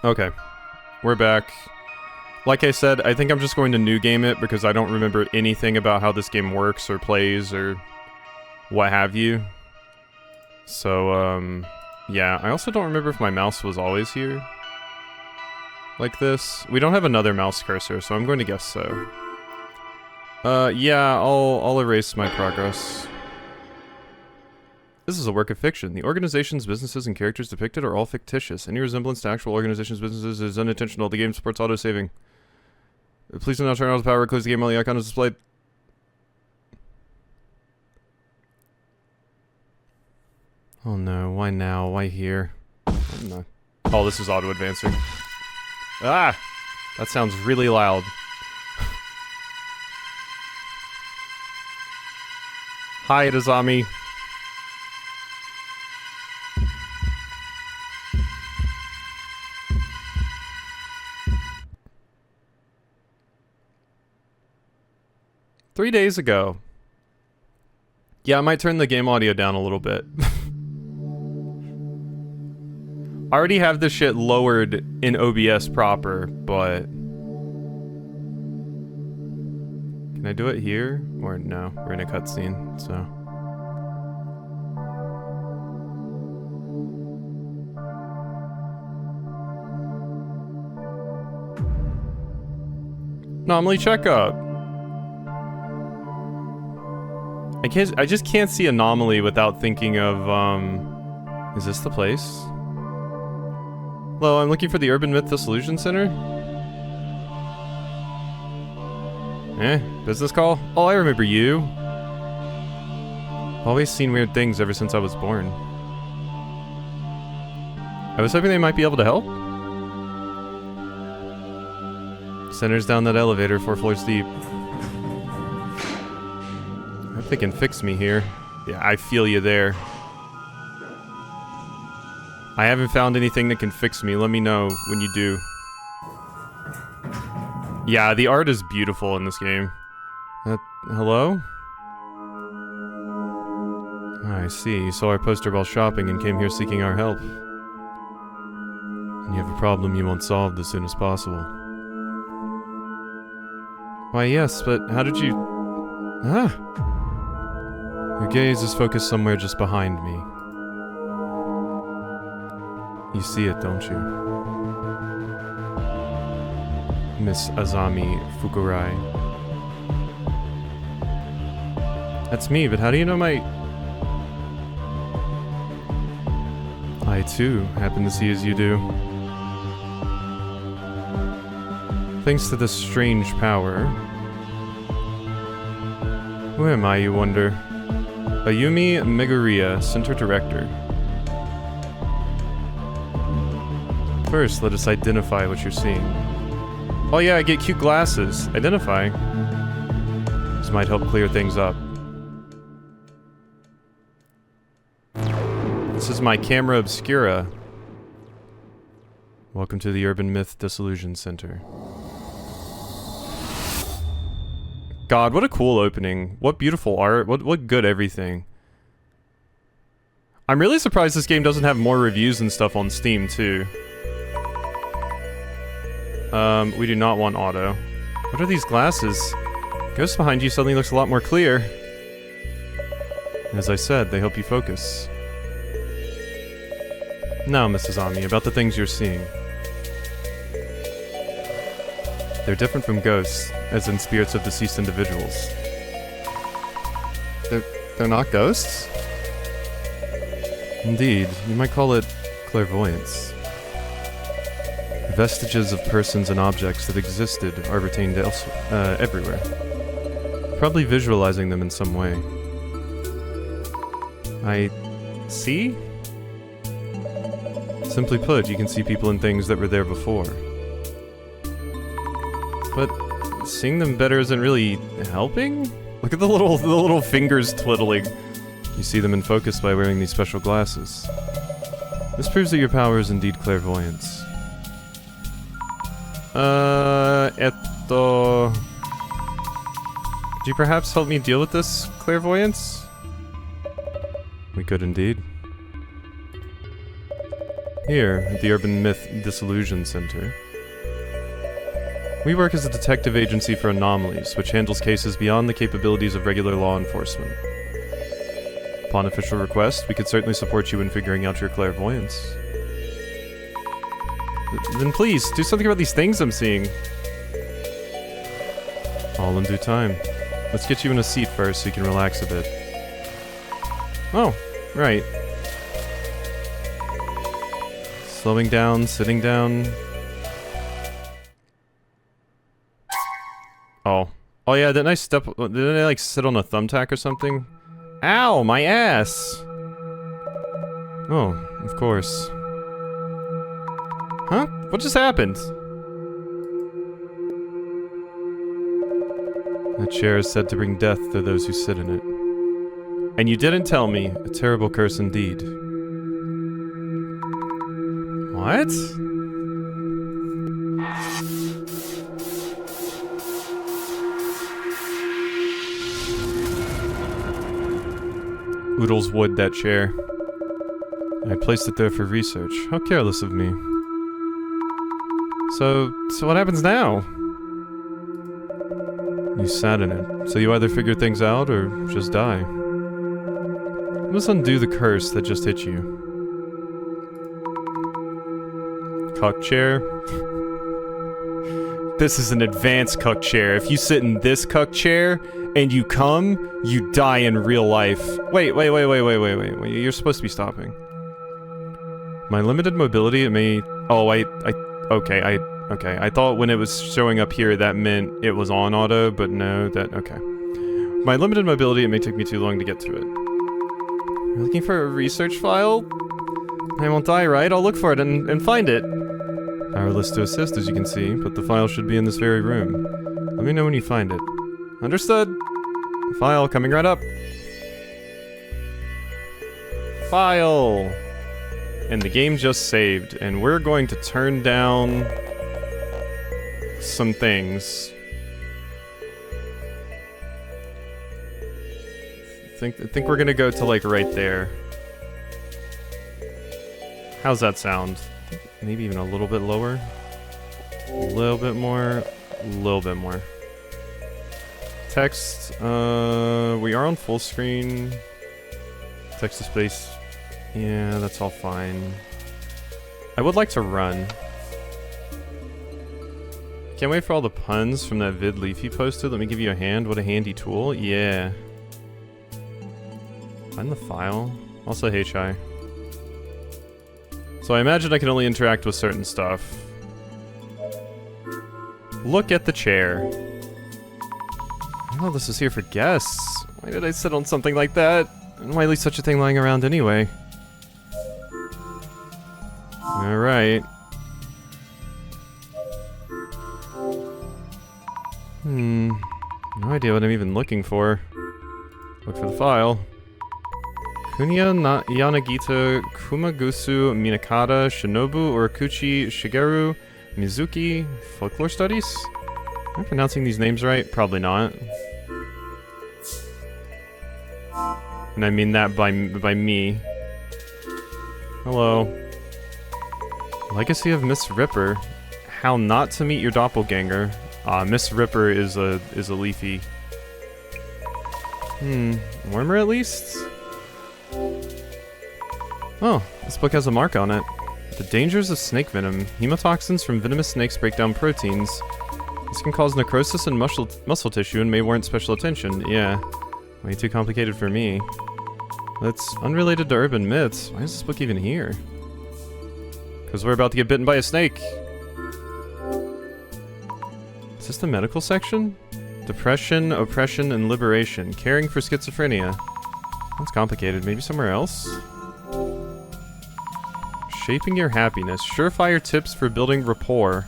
Okay. We're back. Like I said, I think I'm just going to new game it because I don't remember anything about how this game works or plays or what have you. So, yeah. I also don't remember if my mouse was always here. Like this. We don't have another mouse cursor, so I'm going to guess so. Yeah, I'll erase my progress. This is a work of fiction. The organizations, businesses, and characters depicted are all fictitious. Any resemblance to actual organizations, businesses is unintentional. The game supports auto-saving. Please do not turn off the power. Close the game while the icon is displayed. Oh no, why now? Why here? Oh, this is auto-advancing. Ah! That sounds really loud. Hi, Itazami. Three days ago. Yeah, I might turn the game audio down a little bit. I already have this shit lowered in OBS proper, but... Can I do it here? Or no, we're in a cutscene, so... Anomaly checkup. I just can't see Anomaly without thinking of, is this the place? Hello, I'm looking for the Urban Myth Dissolution Center. Business call? Oh, I remember you. Always seen weird things ever since I was born. I was hoping they might be able to help. Center's down that elevator, 4 floors deep. I hope they can fix me here. Yeah, I feel you there. I haven't found anything that can fix me. Let me know when you do. Yeah, the art is beautiful in this game. Hello? I see. You saw our poster while shopping and came here seeking our help. And you have a problem you want solved as soon as possible. Why, yes, but how did you... Ah! Your gaze is focused somewhere just behind me. You see it, don't you? Miss Azami Fukurai. That's me, but how do you know my... I, too, happen to see as you do. Thanks to this strange power... Who am I, you wonder? Ayumi Meguriya, Center Director. First, let us identify what you're seeing. Oh yeah, I get cute glasses. Identifying. This might help clear things up. This is my camera obscura. Welcome to the Urban Myth Dissolution Center. God, what a cool opening. What beautiful art. What good everything. I'm really surprised this game doesn't have more reviews and stuff on Steam, too. We do not want auto. What are these glasses? Ghost behind you suddenly looks a lot more clear. As I said, they help you focus. Now, Mrs. Ami, about the things you're seeing. They're different from ghosts, as in spirits of deceased individuals. They're not ghosts? Indeed, you might call it clairvoyance. Vestiges of persons and objects that existed are retained everywhere. Probably visualizing them in some way. I see? Simply put, you can see people and things that were there before. But seeing them better isn't really helping? Look at the little fingers twiddling. You see them in focus by wearing these special glasses. This proves that your power is indeed clairvoyance. Could you perhaps help me deal with this clairvoyance? We could indeed. Here, at the Urban Myth Dissolution Center. We work as a detective agency for anomalies, which handles cases beyond the capabilities of regular law enforcement. Upon official request, we could certainly support you in figuring out your clairvoyance. Then please, do something about these things I'm seeing. All in due time. Let's get you in a seat first so you can relax a bit. Oh, right. Slowing down, sitting down. Oh. Oh yeah, didn't I like sit on a thumbtack or something? Ow, my ass! Oh, of course. Huh? What just happened? That chair is said to bring death to those who sit in it. And you didn't tell me. A terrible curse indeed. What? Oodles wood that chair. I placed it there for research. How careless of me. So what happens now? You sat in it, so you either figure things out or just die. You must undo the curse that just hit you. Cuck chair. This is an advanced cuck chair. If you sit in this cuck chair and you come, you die in real life. Wait. You're supposed to be stopping. My limited mobility, it may... Oh, okay. I thought when it was showing up here that meant it was on auto, but no, okay. My limited mobility, it may take me too long to get to it. You're looking for a research file? I won't die, right? I'll look for it and find it. Powerless to assist, as you can see, but the file should be in this very room. Let me know when you find it. Understood. File coming right up. File! And the game just saved, and we're going to turn down some things. I think we're gonna go to like right there. How's that sound? Maybe even a little bit lower. A little bit more. A little bit more. Text. We are on full screen. Text to space. Yeah, that's all fine. I would like to run. Can't wait for all the puns from that vid Leafy posted. Let me give you a hand. What a handy tool. Yeah. Find the file. Also, hey, Chai. So I imagine I can only interact with certain stuff. Look at the chair. Oh, this is here for guests. Why did I sit on something like that? And why leave such a thing lying around anyway? Alright. No idea what I'm even looking for. Look for the file. Kunya Yanagita Kumagusu Minakata Shinobu Orikuchi Shigeru Mizuki Folklore Studies? Am I pronouncing these names right? Probably not. And I mean that by me. Hello. Legacy of Miss Ripper. How not to meet your doppelganger. Miss Ripper is a Leafy. Warmer at least? Oh, this book has a mark on it. The dangers of snake venom. Hemotoxins from venomous snakes break down proteins. This can cause necrosis in muscle tissue and may warrant special attention. Yeah. Way too complicated for me. That's unrelated to urban myths. Why is this book even here? Because we're about to get bitten by a snake. Is this the medical section? Depression, oppression, and liberation. Caring for schizophrenia. That's complicated. Maybe somewhere else? Shaping your happiness. Surefire tips for building rapport.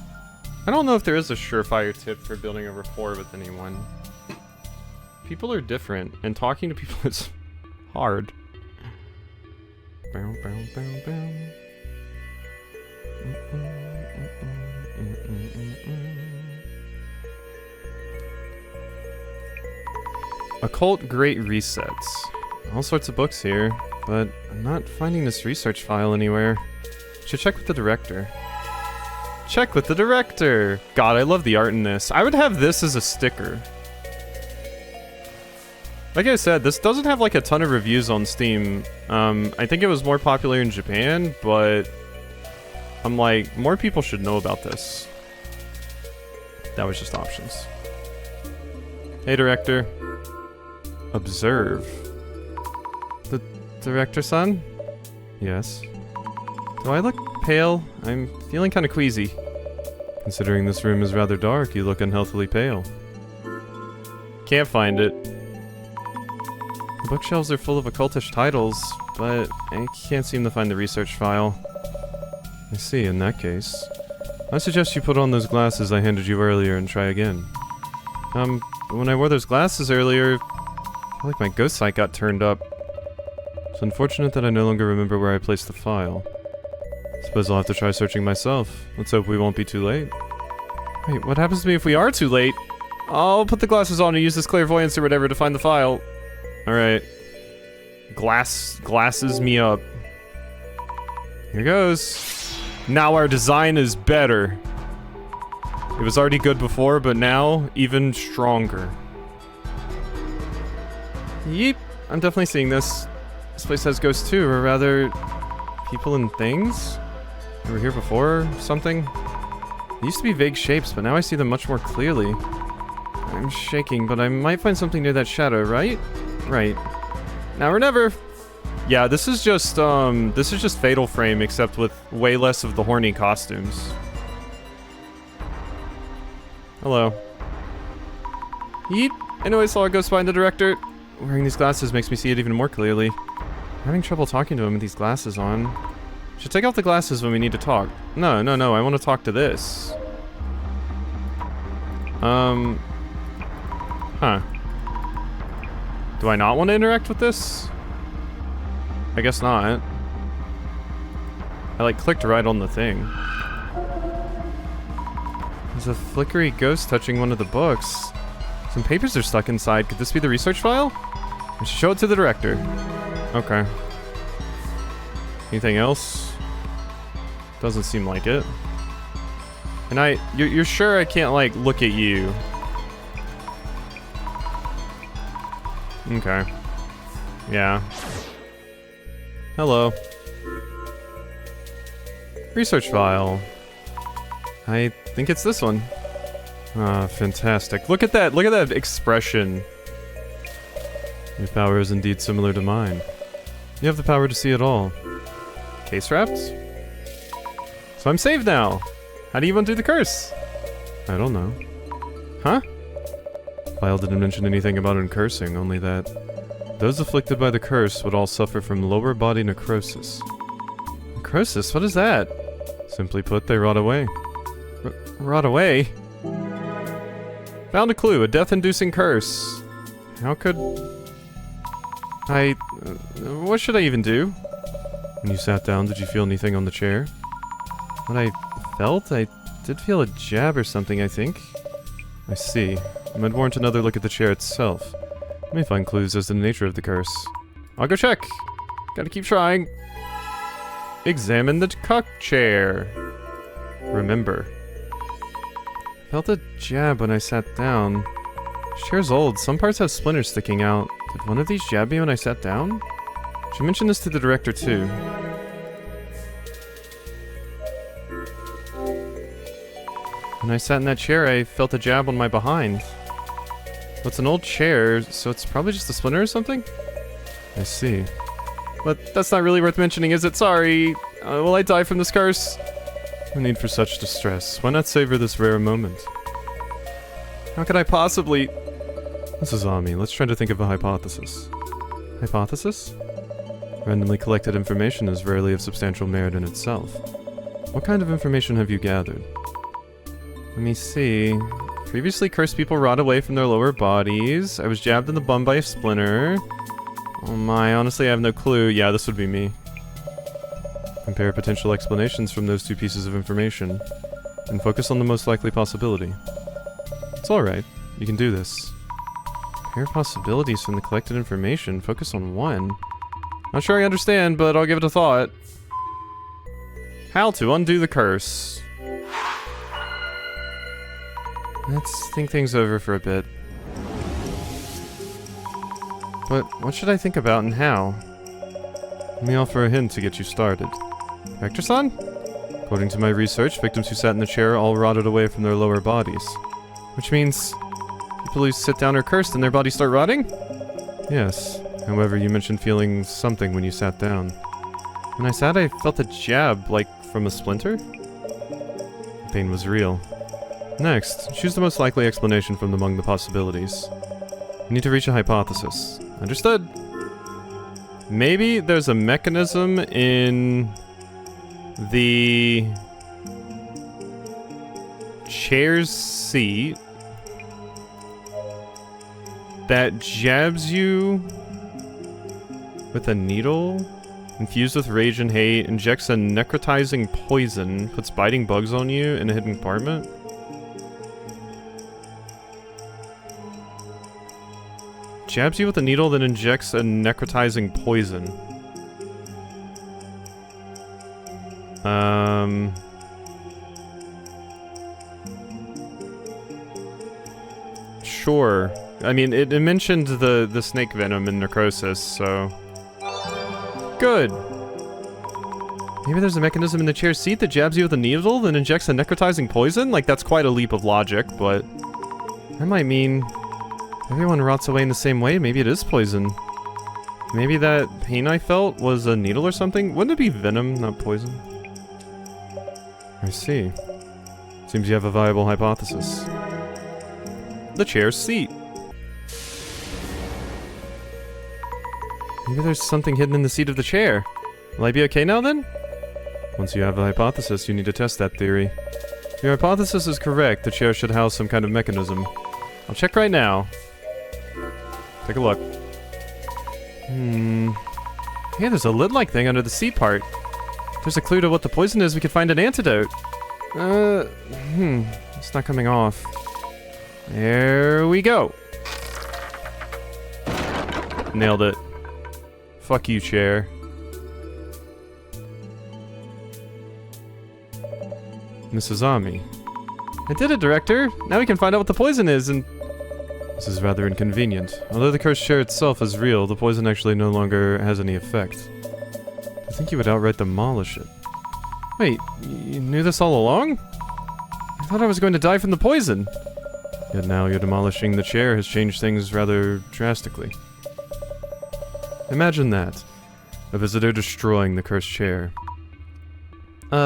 I don't know if there is a surefire tip for building a rapport with anyone. People are different, and talking to people is hard. Bow, bow, bow, bow. Occult Great Resets. All sorts of books here, but I'm not finding this research file anywhere. Should check with the director. Check with the director! God, I love the art in this. I would have this as a sticker. Like I said, this doesn't have like a ton of reviews on Steam. I think it was more popular in Japan, but I'm like, more people should know about this. That was just options. Hey, director. Observe. The director-san? Yes. Do I look pale? I'm feeling kind of queasy. Considering this room is rather dark, you look unhealthily pale. Can't find it. The bookshelves are full of occultish titles, but I can't seem to find the research file. I see, in that case. I suggest you put on those glasses I handed you earlier and try again. When I wore those glasses earlier, I feel like my ghost sight got turned up. It's unfortunate that I no longer remember where I placed the file. Suppose I'll have to try searching myself. Let's hope we won't be too late. Wait, what happens to me if we are too late? I'll put the glasses on and use this clairvoyance or whatever to find the file. Alright. Glasses me up. Here goes. Now our design is better. It was already good before, but now, even stronger. Yeep, I'm definitely seeing this. This place has ghosts too, or rather, people and things? They were here before, or something? They used to be vague shapes, but now I see them much more clearly. I'm shaking, but I might find something near that shadow, right? Right. Now or never! Yeah, this is just Fatal Frame, except with way less of the horny costumes. Hello. Yeet! I know I saw a ghost behind the director. Wearing these glasses makes me see it even more clearly. I'm having trouble talking to him with these glasses on. Should take off the glasses when we need to talk. No, I want to talk to this. Huh. Do I not want to interact with this? I guess not. I like clicked right on the thing. There's a flickery ghost touching one of the books. Some papers are stuck inside. Could this be the research file? I should show it to the director. Okay. Anything else? Doesn't seem like it. And you're sure I can't, like, look at you? Okay. Yeah. Hello. Research file. I think it's this one. Ah, fantastic. Look at that expression. Your power is indeed similar to mine. You have the power to see it all. Case wrapped? So I'm saved now! How do you undo the curse? I don't know. Huh? File didn't mention anything about uncursing, only that those afflicted by the curse would all suffer from lower body necrosis. Necrosis? What is that? Simply put, they rot away. Rot away? Found a clue, a death-inducing curse. How could... what should I even do? When you sat down, did you feel anything on the chair? What I felt? I did feel a jab or something, I think. I see. I might warrant another look at the chair itself. I may find clues as to the nature of the curse. I'll go check! Gotta keep trying. Examine the cock chair. Remember. Felt a jab when I sat down. This chair's old. Some parts have splinters sticking out. Did one of these jab me when I sat down? Should mention this to the director too. When I sat in that chair, I felt a jab on my behind. Well, it's an old chair, so it's probably just a splinter or something? I see. But that's not really worth mentioning, is it? Sorry. Will I die from this curse? No need for such distress. Why not savor this rare moment? How could I possibly... This is Ami. Let's try to think of a hypothesis. Hypothesis? Randomly collected information is rarely of substantial merit in itself. What kind of information have you gathered? Let me see. Previously cursed people rot away from their lower bodies. I was jabbed in the bum by a splinter. Oh my, honestly I have no clue. Yeah, this would be me. Compare potential explanations from those two pieces of information, and focus on the most likely possibility. It's alright. You can do this. Compare possibilities from the collected information. Focus on one. Not sure I understand, but I'll give it a thought. How to undo the curse. Let's think things over for a bit. But what should I think about and how? Let me offer a hint to get you started. Vector-san? According to my research, victims who sat in the chair all rotted away from their lower bodies. Which means people who sit down are cursed and their bodies start rotting? Yes. However, you mentioned feeling something when you sat down. When I sat, I felt a jab, like from a splinter? The pain was real. Next, choose the most likely explanation from among the possibilities. You need to reach a hypothesis. Understood? Maybe there's a mechanism in the chair's seat that jabs you with a needle infused with rage and hate, injects a necrotizing poison, puts biting bugs on you in a hidden compartment. Jabs you with a needle that injects a necrotizing poison. Sure. I mean, it mentioned the snake venom and necrosis, so... Good! Maybe there's a mechanism in the chair's seat that jabs you with a needle that injects a necrotizing poison? Like, that's quite a leap of logic, but... That might mean... Everyone rots away in the same way, maybe it is poison. Maybe that pain I felt was a needle or something? Wouldn't it be venom, not poison? I see. Seems you have a viable hypothesis. The chair's seat. Maybe there's something hidden in the seat of the chair. Will I be okay now then? Once you have a hypothesis, you need to test that theory. If your hypothesis is correct, the chair should house some kind of mechanism. I'll check right now. Take a look. Hey, there's a lid-like thing under the seat part. If there's a clue to what the poison is, we could find an antidote. It's not coming off. There we go. Nailed it. Fuck you, chair. Mrs. Ami. I did it, Director. Now we can find out what the poison is and... This is rather inconvenient. Although the cursed chair itself is real, the poison actually no longer has any effect. I think you would outright demolish it. Wait, you knew this all along? I thought I was going to die from the poison. Yet now you're demolishing the chair has changed things rather drastically. Imagine that. A visitor destroying the cursed chair. We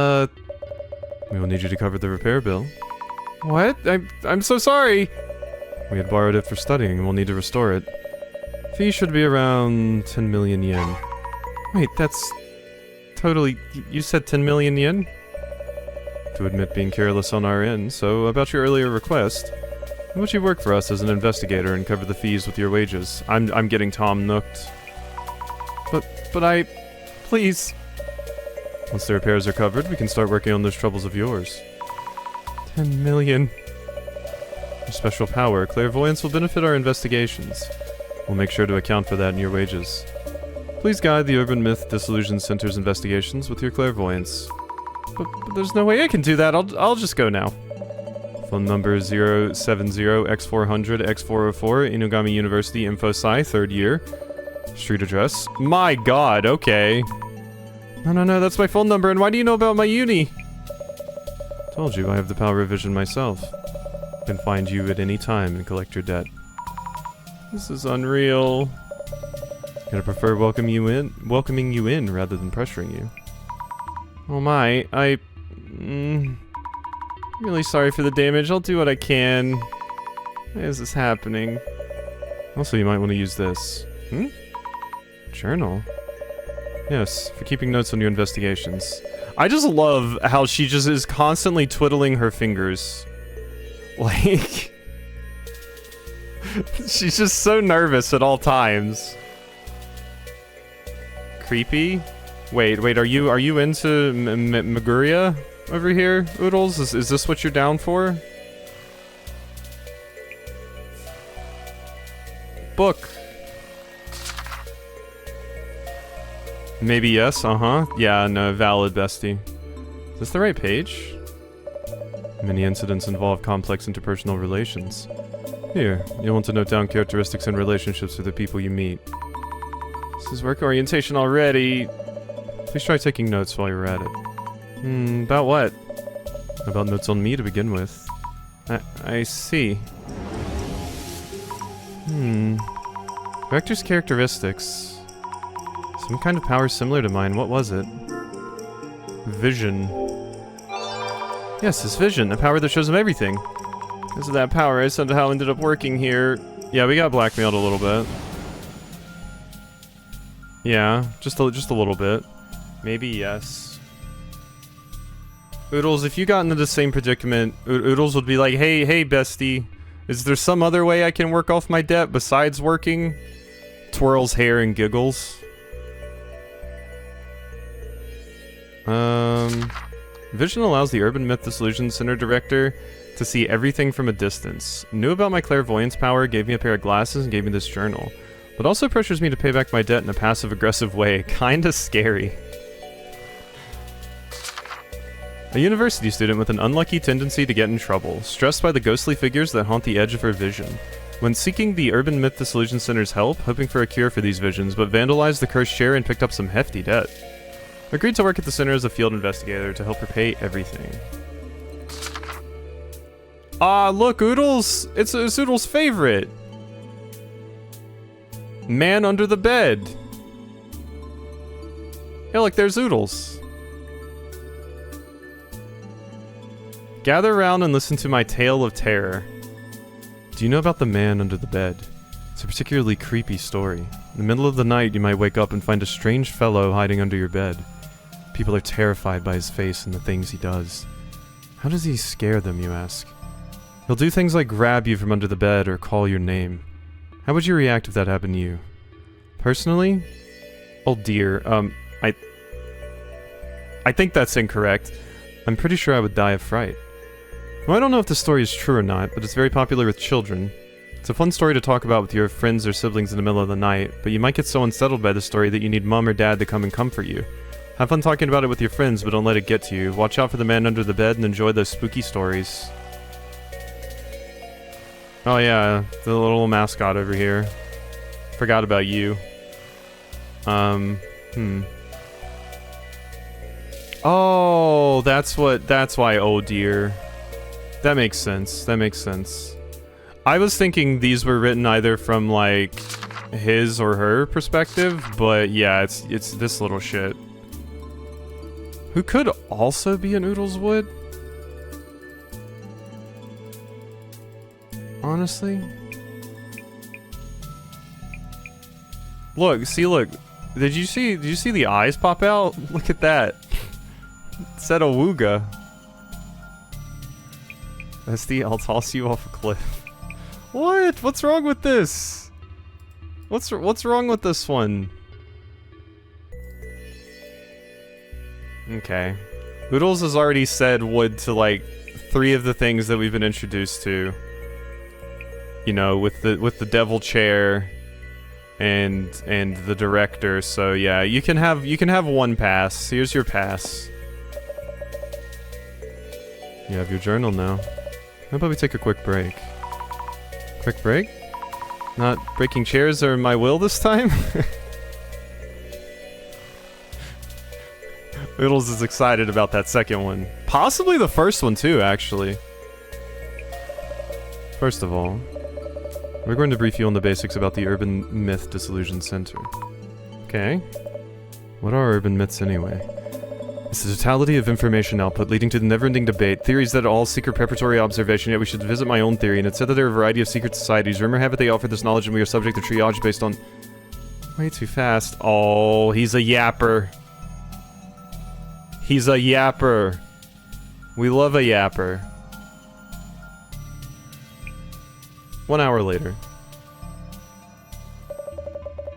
will need you to cover the repair bill. What? I'm so sorry! We had borrowed it for studying and we'll need to restore it. Fee should be around 10 million yen. Wait, that's... totally... You said 10 million yen? To admit being careless on our end, so about your earlier request. How about you work for us as an investigator and cover the fees with your wages? I'm getting Tom nooked. But I... Please... Once the repairs are covered, we can start working on those troubles of yours. 10 million... Your special power, clairvoyance, will benefit our investigations. We'll make sure to account for that in your wages. Please guide the Urban Myth Dissolution Center's investigations with your clairvoyance. But there's no way I can do that, I'll just go now. Phone number 070-X400-X404, Inugami University, Info Sci, 3rd year. Street address. My god, okay. No, that's my phone number, and why do you know about my uni? Told you, I have the power of vision myself. Can find you at any time and collect your debt. This is unreal. Gonna prefer welcoming you in rather than pressuring you. Oh my, really sorry for the damage. I'll do what I can. Why is this happening? Also, you might want to use this. Journal? Yes, for keeping notes on your investigations. I just love how she just is constantly twiddling her fingers. Like... she's just so nervous at all times. Creepy? Wait, are you into Maguria over here, Oodles? Is this what you're down for? Book. Maybe yes, yeah, no, valid, bestie. Is this the right page? Many incidents involve complex interpersonal relations. Here, you'll want to note down characteristics and relationships with the people you meet. This is work orientation already. Please try taking notes while you're at it. About what? About notes on me to begin with. I see. Director's characteristics. Some kind of power similar to mine. What was it? Vision. Yes, it's vision. A power that shows him everything. Because of that power, I somehow ended up working here. Yeah, we got blackmailed a little bit. Yeah, just a little bit. Maybe yes. Oodles, if you got into the same predicament, Oodles would be like, hey, bestie. Is there some other way I can work off my debt besides working? Twirls hair and giggles. Vision allows the Urban Myth Dissolution Center director to see everything from a distance. Knew about my clairvoyance power, gave me a pair of glasses, and gave me this journal. But also pressures me to pay back my debt in a passive-aggressive way. Kinda scary. A university student with an unlucky tendency to get in trouble, stressed by the ghostly figures that haunt the edge of her vision. When seeking the Urban Myth Dissolution Center's help, hoping for a cure for these visions, but vandalized the cursed chair and picked up some hefty debt. Agreed to work at the center as a field investigator to help her pay everything. Ah, look, Oodles! It's Oodles' favorite! Man under the bed! Hey, look, there's Oodles. Gather around and listen to my tale of terror. Do you know about the man under the bed? It's a particularly creepy story. In the middle of the night, you might wake up and find a strange fellow hiding under your bed. People are terrified by his face and the things he does. How does he scare them, you ask? He'll do things like grab you from under the bed or call your name. How would you react if that happened to you? Personally? Oh dear, I think that's incorrect. I'm pretty sure I would die of fright. Well, I don't know if the story is true or not, but it's very popular with children. It's a fun story to talk about with your friends or siblings in the middle of the night, but you might get so unsettled by the story that you need mom or dad to come and comfort you. Have fun talking about it with your friends, but don't let it get to you. Watch out for the man under the bed and enjoy those spooky stories. Oh yeah, the little mascot over here. Forgot about you. Oh, that's why, oh dear. That makes sense, that makes sense. I was thinking these were written either from, like, his or her perspective, but yeah, it's this little shit. Who could also be an Oodles would? Honestly? Look, see, look. Did you see the eyes pop out? Look at that. It said Awooga. Bestie, I'll toss you off a cliff. What? What's wrong with this? What's wrong with this one? Okay. Oodles has already said would to like 3 of the things that we've been introduced to. You know, with the devil chair and the director. So yeah, you can have 1 pass. Here's your pass. You have your journal now. How about we take a quick break? Quick break? Not breaking chairs or my will this time? Oodles is excited about that second one. Possibly the first one too, actually. First of all, we're going to brief you on the basics about the Urban Myth Dissolution Center. Okay. What are urban myths anyway? It's the totality of information output leading to the never-ending debate, theories that are all secret preparatory observation, yet we should visit my own theory, and it's said that there are a variety of secret societies. Rumor have it they offer this knowledge and we are subject to triage based on... Way too fast. Oh, he's a yapper. He's a yapper. We love a yapper. 1 hour later.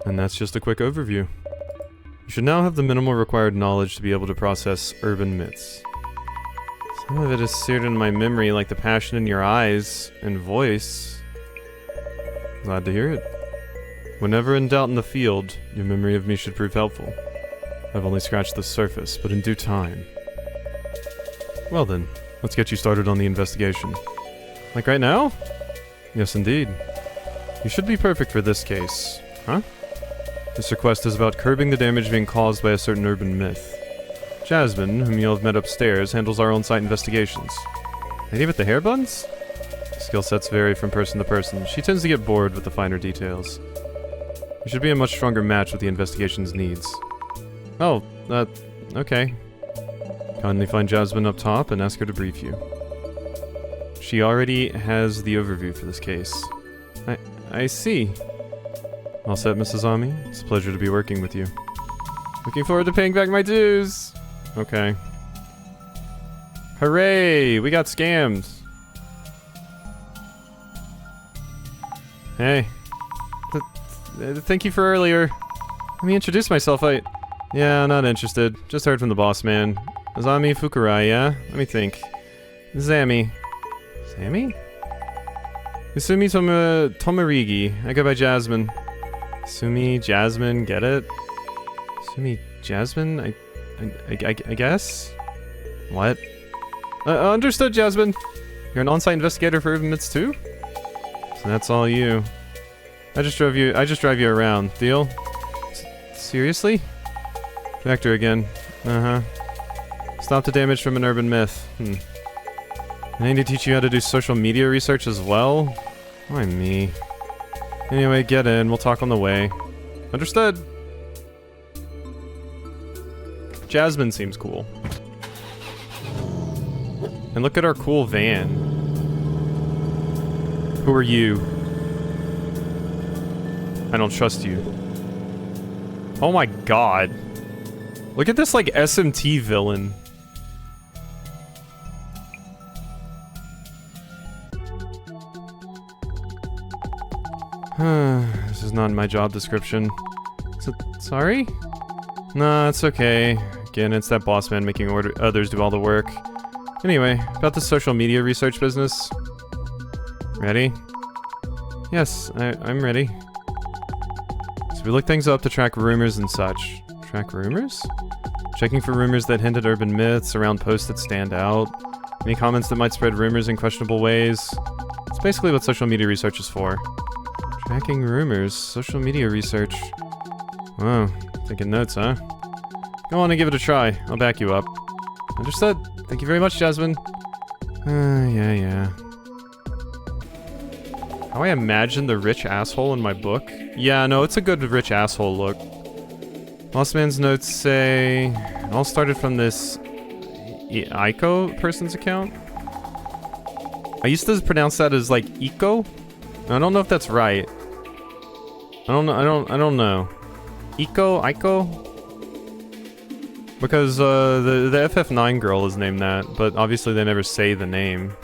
And that's just a quick overview. You should now have the minimal required knowledge to be able to process urban myths. Some of it is seared in my memory like the passion in your eyes and voice. Glad to hear it. Whenever in doubt in the field, your memory of me should prove helpful. I've only scratched the surface, but in due time. Well then, let's get you started on the investigation. Like right now? Yes, indeed. You should be perfect for this case. Huh? This request is about curbing the damage being caused by a certain urban myth. Jasmine, whom you'll have met upstairs, handles our on-site investigations. Lady with the hair buns? Skill sets vary from person to person. She tends to get bored with the finer details. You should be a much stronger match with the investigation's needs. Oh, okay. Kindly find Jasmine up top and ask her to brief you. She already has the overview for this case. I see. All set, Mrs. Ami. It's a pleasure to be working with you. Looking forward to paying back my dues! Okay. Hooray! We got scammed! Hey. Thank you for earlier. Let me introduce myself, Yeah, not interested. Just heard from the boss man. Azami Fukurai, yeah? Let me think. Zami. Sammy? Usumi Tomarigi. I go by Jasmine. Sumi, Jasmine, get it? Sumi, Jasmine? I guess? What? Understood, Jasmine. You're an on-site investigator for urban myths too? So that's all you. I just drive you around. Deal? Seriously? Vector again. Uh-huh. Stop the damage from an urban myth. I need to teach you how to do social media research as well? Why me? Anyway, get in. We'll talk on the way. Understood. Jasmine seems cool. And look at our cool van. Who are you? I don't trust you. Oh my god. Look at this, like, SMT villain. This is not my job description. Sorry? Nah, it's okay. Again, it's that boss man making others do all the work. Anyway, about the social media research business. Ready? Yes, I'm ready. So we look things up to track rumors and such. Track rumors? Checking for rumors that hint at urban myths, around posts that stand out. Any comments that might spread rumors in questionable ways. It's basically what social media research is for. Tracking rumors, social media research. Wow, taking notes, huh? Go on and give it a try. I'll back you up. Understood. Thank you very much, Jasmine. Yeah. How I imagine the rich asshole in my book? Yeah, no, it's a good rich asshole look. Lost Man's notes say... It all started from this... Aiko person's account? I used to pronounce that as, like, Eco? I don't know if that's right. I don't know. Aiko? Because, the FF9 girl is named that, but obviously they never say the name.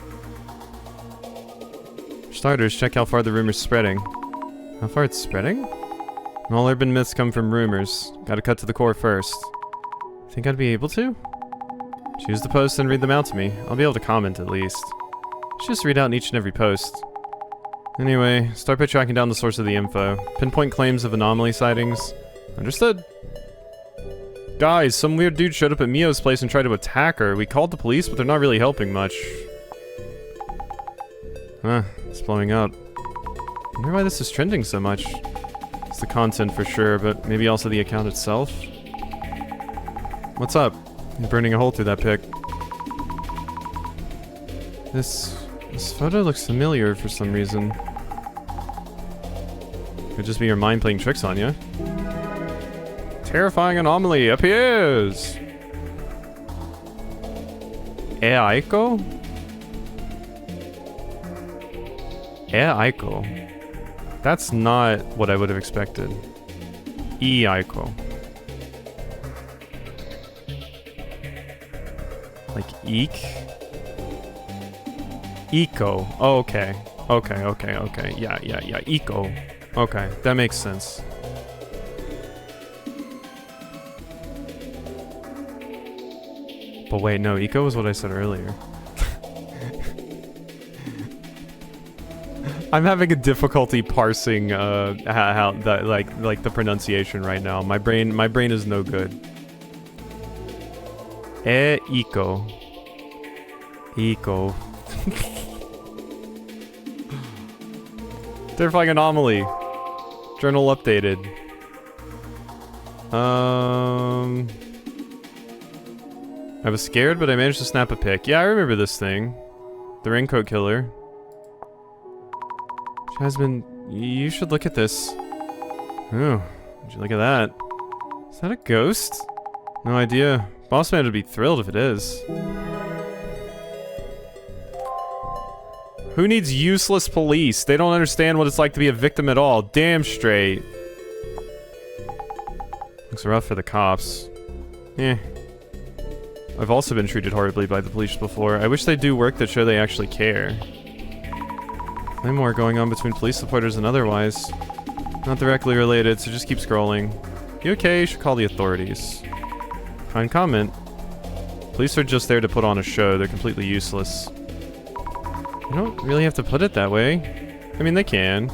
For starters, check how far the rumor's spreading. How far it's spreading? All urban myths come from rumors. Gotta cut to the core first. Think I'd be able to? Choose the posts and read them out to me. I'll be able to comment at least. Just read out each and every post. Anyway, start by tracking down the source of the info. Pinpoint claims of anomaly sightings. Understood. Guys, some weird dude showed up at Mio's place and tried to attack her. We called the police, but they're not really helping much. It's blowing up. I wonder why this is trending so much. It's the content for sure, but maybe also the account itself. What's up? You're burning a hole through that pic. This photo looks familiar for some reason. Could just be your mind playing tricks on you. Terrifying anomaly appears! Aiko? Aiko. That's not what I would have expected. Aiko. Like eek? Eco. Oh, okay. Okay. Yeah. Eco. Okay, that makes sense. But wait, no, eco is what I said earlier. I'm having a difficulty parsing how that like the pronunciation right now. My brain is no good. Eco. Eco. Terrifying anomaly. Journal updated. I was scared, but I managed to snap a pic. Yeah, I remember this thing. The raincoat killer. Jasmine, you should look at this. Oh, would you look at that? Is that a ghost? No idea. Bossman would be thrilled if it is. Who needs useless police? They don't understand what it's like to be a victim at all. Damn straight. Looks rough for the cops. Eh. I've also been treated horribly by the police before. I wish they'd do work that show they actually care. Way more going on between police supporters and otherwise. Not directly related, so just keep scrolling. You okay? You should call the authorities. Kind comment. Police are just there to put on a show. They're completely useless. You don't really have to put it that way. I mean, they can.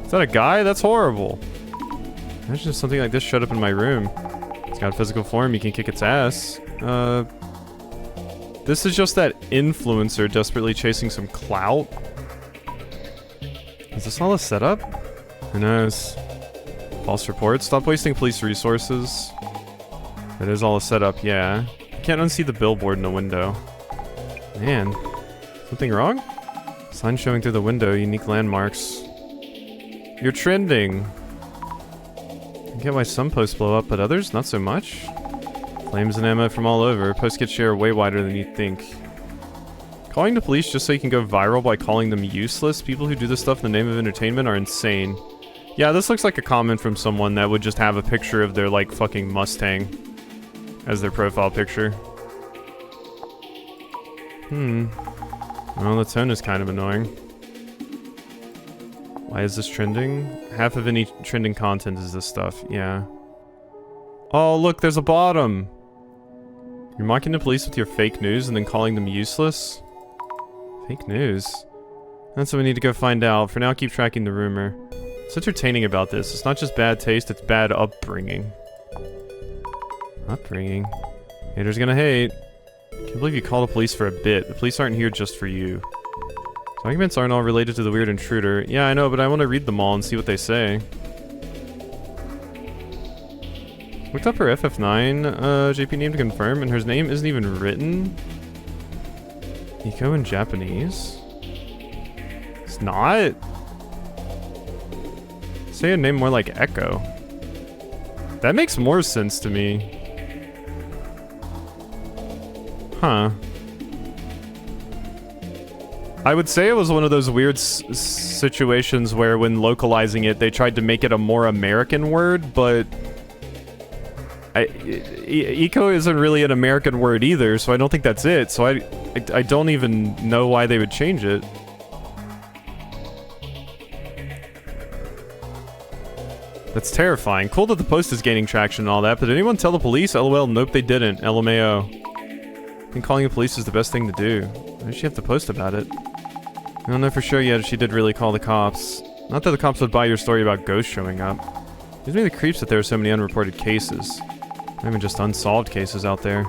Is that a guy? That's horrible. Imagine if something like this showed up in my room. It's got physical form, you can kick its ass. This is just that influencer desperately chasing some clout. Is this all a setup? Who knows? False reports? Stop wasting police resources. It is all a setup, yeah. I can't unsee the billboard in the window. Man. Something wrong? Sign showing through the window, unique landmarks. You're trending. I get why some posts blow up, but others not so much. Flames and ammo from all over. Posts get shared way wider than you'd think. Calling the police just so you can go viral by calling them useless? People who do this stuff in the name of entertainment are insane. Yeah, this looks like a comment from someone that would just have a picture of their, like, fucking Mustang as their profile picture. Well, the tone is kind of annoying. Why is this trending? Half of any trending content is this stuff, yeah. Oh, look, there's a bottom! You're mocking the police with your fake news and then calling them useless? Fake news? That's what we need to go find out. For now, keep tracking the rumor. What's entertaining about this? It's not just bad taste, it's bad upbringing. Upbringing? Haters gonna hate. Can't believe you called the police for a bit. The police aren't here just for you. So arguments aren't all related to the weird intruder. Yeah, I know, but I want to read them all and see what they say. Looked up her FF9 JP name to confirm, and her name isn't even written. Eco in Japanese? It's not? Say a name more like Echo. That makes more sense to me. Huh. I would say it was one of those weird situations where when localizing it, they tried to make it a more American word, but... Eco isn't really an American word either, so I don't think that's it, so I don't even know why they would change it. That's terrifying. Cool that the post is gaining traction and all that, but did anyone tell the police? LOL, nope they didn't. LMAO. I think calling the police is the best thing to do. Why did she have to post about it? I don't know for sure yet if she did really call the cops. Not that the cops would buy your story about ghosts showing up. Gives me the creeps that there are so many unreported cases. Not even just unsolved cases out there.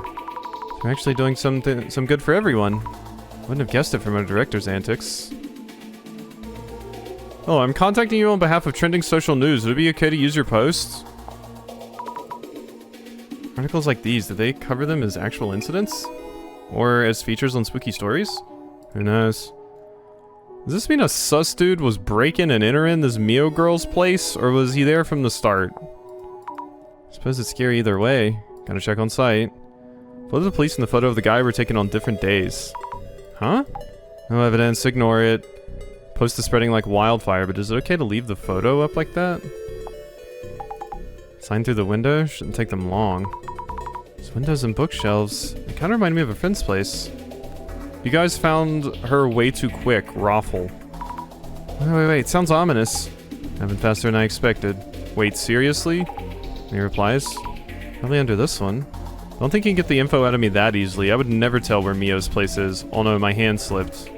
They're actually doing some good for everyone. Wouldn't have guessed it from our director's antics. Oh, I'm contacting you on behalf of Trending Social News. Would it be okay to use your posts? Articles like these, do they cover them as actual incidents? Or as features on spooky stories? Who knows? Does this mean a sus dude was breaking and entering this Mio girl's place, or was he there from the start? I suppose it's scary either way. Gotta check on site. Both the police and the photo of the guy were taken on different days. Huh? No evidence, ignore it. Post is spreading like wildfire, but is it okay to leave the photo up like that? Sign through the window? Shouldn't take them long. There's windows and bookshelves. They kinda remind me of a friend's place. You guys found her way too quick, Raffle. Wait, sounds ominous. Happened faster than I expected. Wait, seriously? He replies. Probably under this one. Don't think you can get the info out of me that easily. I would never tell where Mio's place is. Oh no, my hand slipped.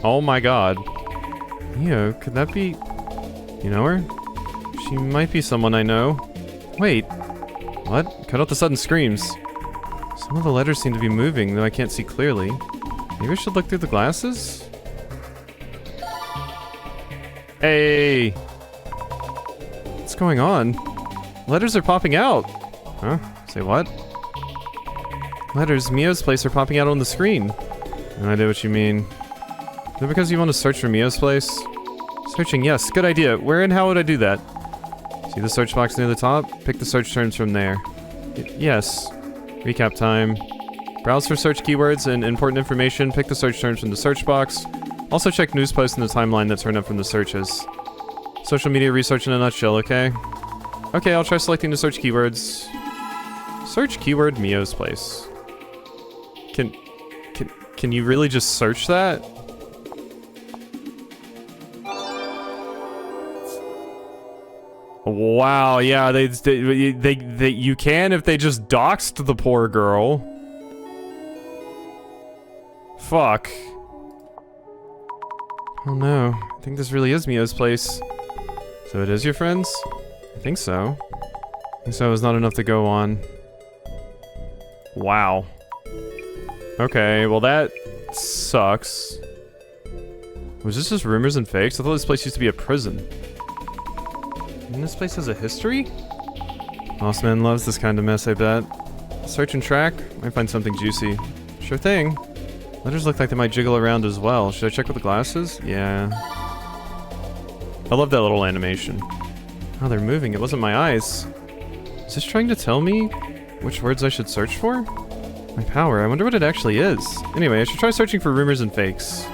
Oh my god. Mio, could that be... You know her? She might be someone I know. Wait. What? Cut out the sudden screams. Some of the letters seem to be moving, though I can't see clearly. Maybe I should look through the glasses? Hey! What's going on? Letters are popping out! Huh? Say what? Letters, Mio's place, are popping out on the screen. No idea what you mean. Is it because you want to search for Mio's place? Searching, yes, good idea. Where and how would I do that? See the search box near the top? Pick the search terms from there. Yes. Recap time. Browse for search keywords and important information. Pick the search terms from the search box. Also check news posts in the timeline that turn up from the searches. Social media research in a nutshell, okay? Okay, I'll try selecting the search keywords. Search keyword Mio's place. Can you really just search that? Wow, yeah, they you can if they just doxed the poor girl. Fuck. Oh no, I think this really is Mio's place. So it is your friend's? I think so. I think so is not enough to go on. Wow. Okay, well that sucks. Was this just rumors and fakes? I thought this place used to be a prison. And this place has a history? Bossman loves this kind of mess, I bet. Search and track? Might find something juicy. Sure thing. Letters look like they might jiggle around as well. Should I check with the glasses? Yeah. I love that little animation. Oh, they're moving. It wasn't my eyes. Is this trying to tell me which words I should search for? My power. I wonder what it actually is. Anyway, I should try searching for rumors and fakes.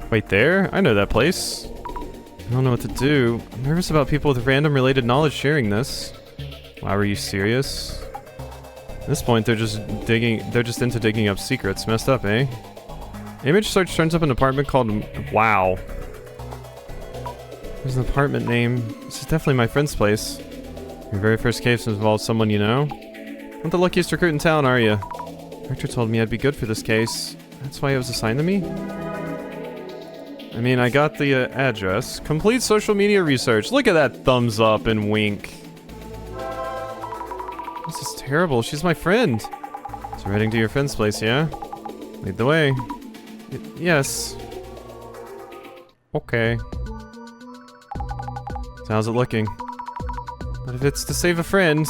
Wait, there? I know that place. I don't know what to do. I'm nervous about people with random related knowledge sharing this. Wow, are you serious? At this point, they're just into digging up secrets. Messed up, eh? Image search turns up an apartment called... Wow. There's an apartment name. This is definitely my friend's place. Your very first case involves someone you know? Not the luckiest recruit in town, are you? Director told me I'd be good for this case. That's why it was assigned to me? I mean, I got the address. Complete social media research. Look at that thumbs up and wink. This is terrible. She's my friend. So heading to your friend's place, yeah? Lead the way. Yes. Okay. So how's it looking? But if it's to save a friend,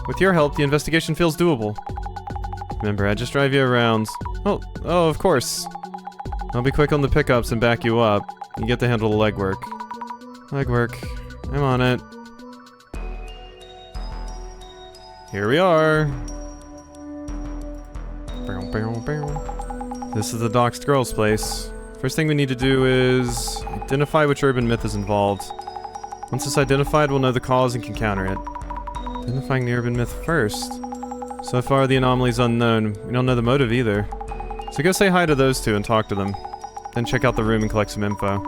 with your help, the investigation feels doable. Remember, I just drive you around. Oh, of course. I'll be quick on the pickups and back you up. You get to handle the legwork. Legwork. I'm on it. Here we are. This is the doxed girl's place. First thing we need to do is identify which urban myth is involved. Once it's identified, we'll know the cause and can counter it. Identifying the urban myth first. So far, the anomaly's unknown. We don't know the motive either. So go say hi to those two and talk to them. Then check out the room and collect some info.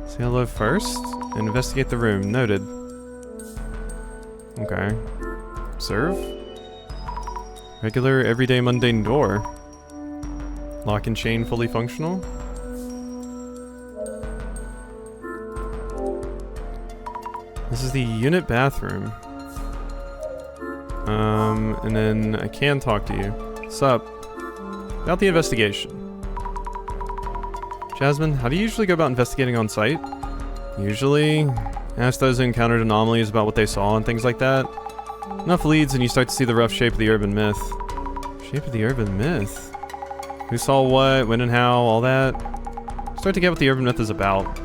Say hello first, and investigate the room. Noted. Okay. Observe. Regular, everyday, mundane door. Lock and chain fully functional. This is the unit bathroom. And then I can talk to you. What's up? About the investigation. Jasmine, how do you usually go about investigating on site? Usually, ask those who encountered anomalies about what they saw and things like that. Enough leads and you start to see the rough shape of the urban myth. Shape of the urban myth? Who saw what, when and how, all that. Start to get what the urban myth is about.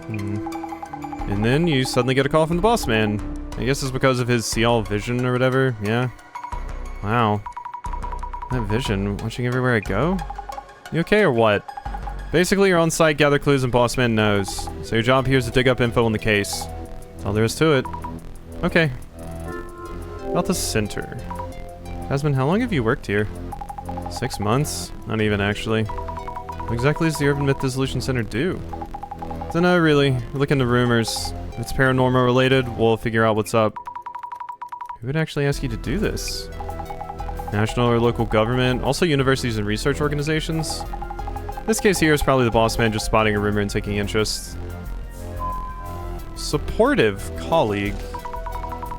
And then you suddenly get a call from the boss man. I guess it's because of his see-all vision or whatever, yeah? Wow. That vision, watching everywhere I go? You okay or what? Basically, you're on site, gather clues, and boss man knows. So your job here is to dig up info on the case. That's all there is to it. Okay. About the center. Jasmine, how long have you worked here? 6 months? Not even, actually. What exactly does the Urban Myth Dissolution Center do? Dunno, really. We're looking into rumors. If it's paranormal related, we'll figure out what's up. Who would actually ask you to do this? National or local government, also universities and research organizations. This case here is probably the boss man just spotting a rumor and taking interest. Supportive colleague.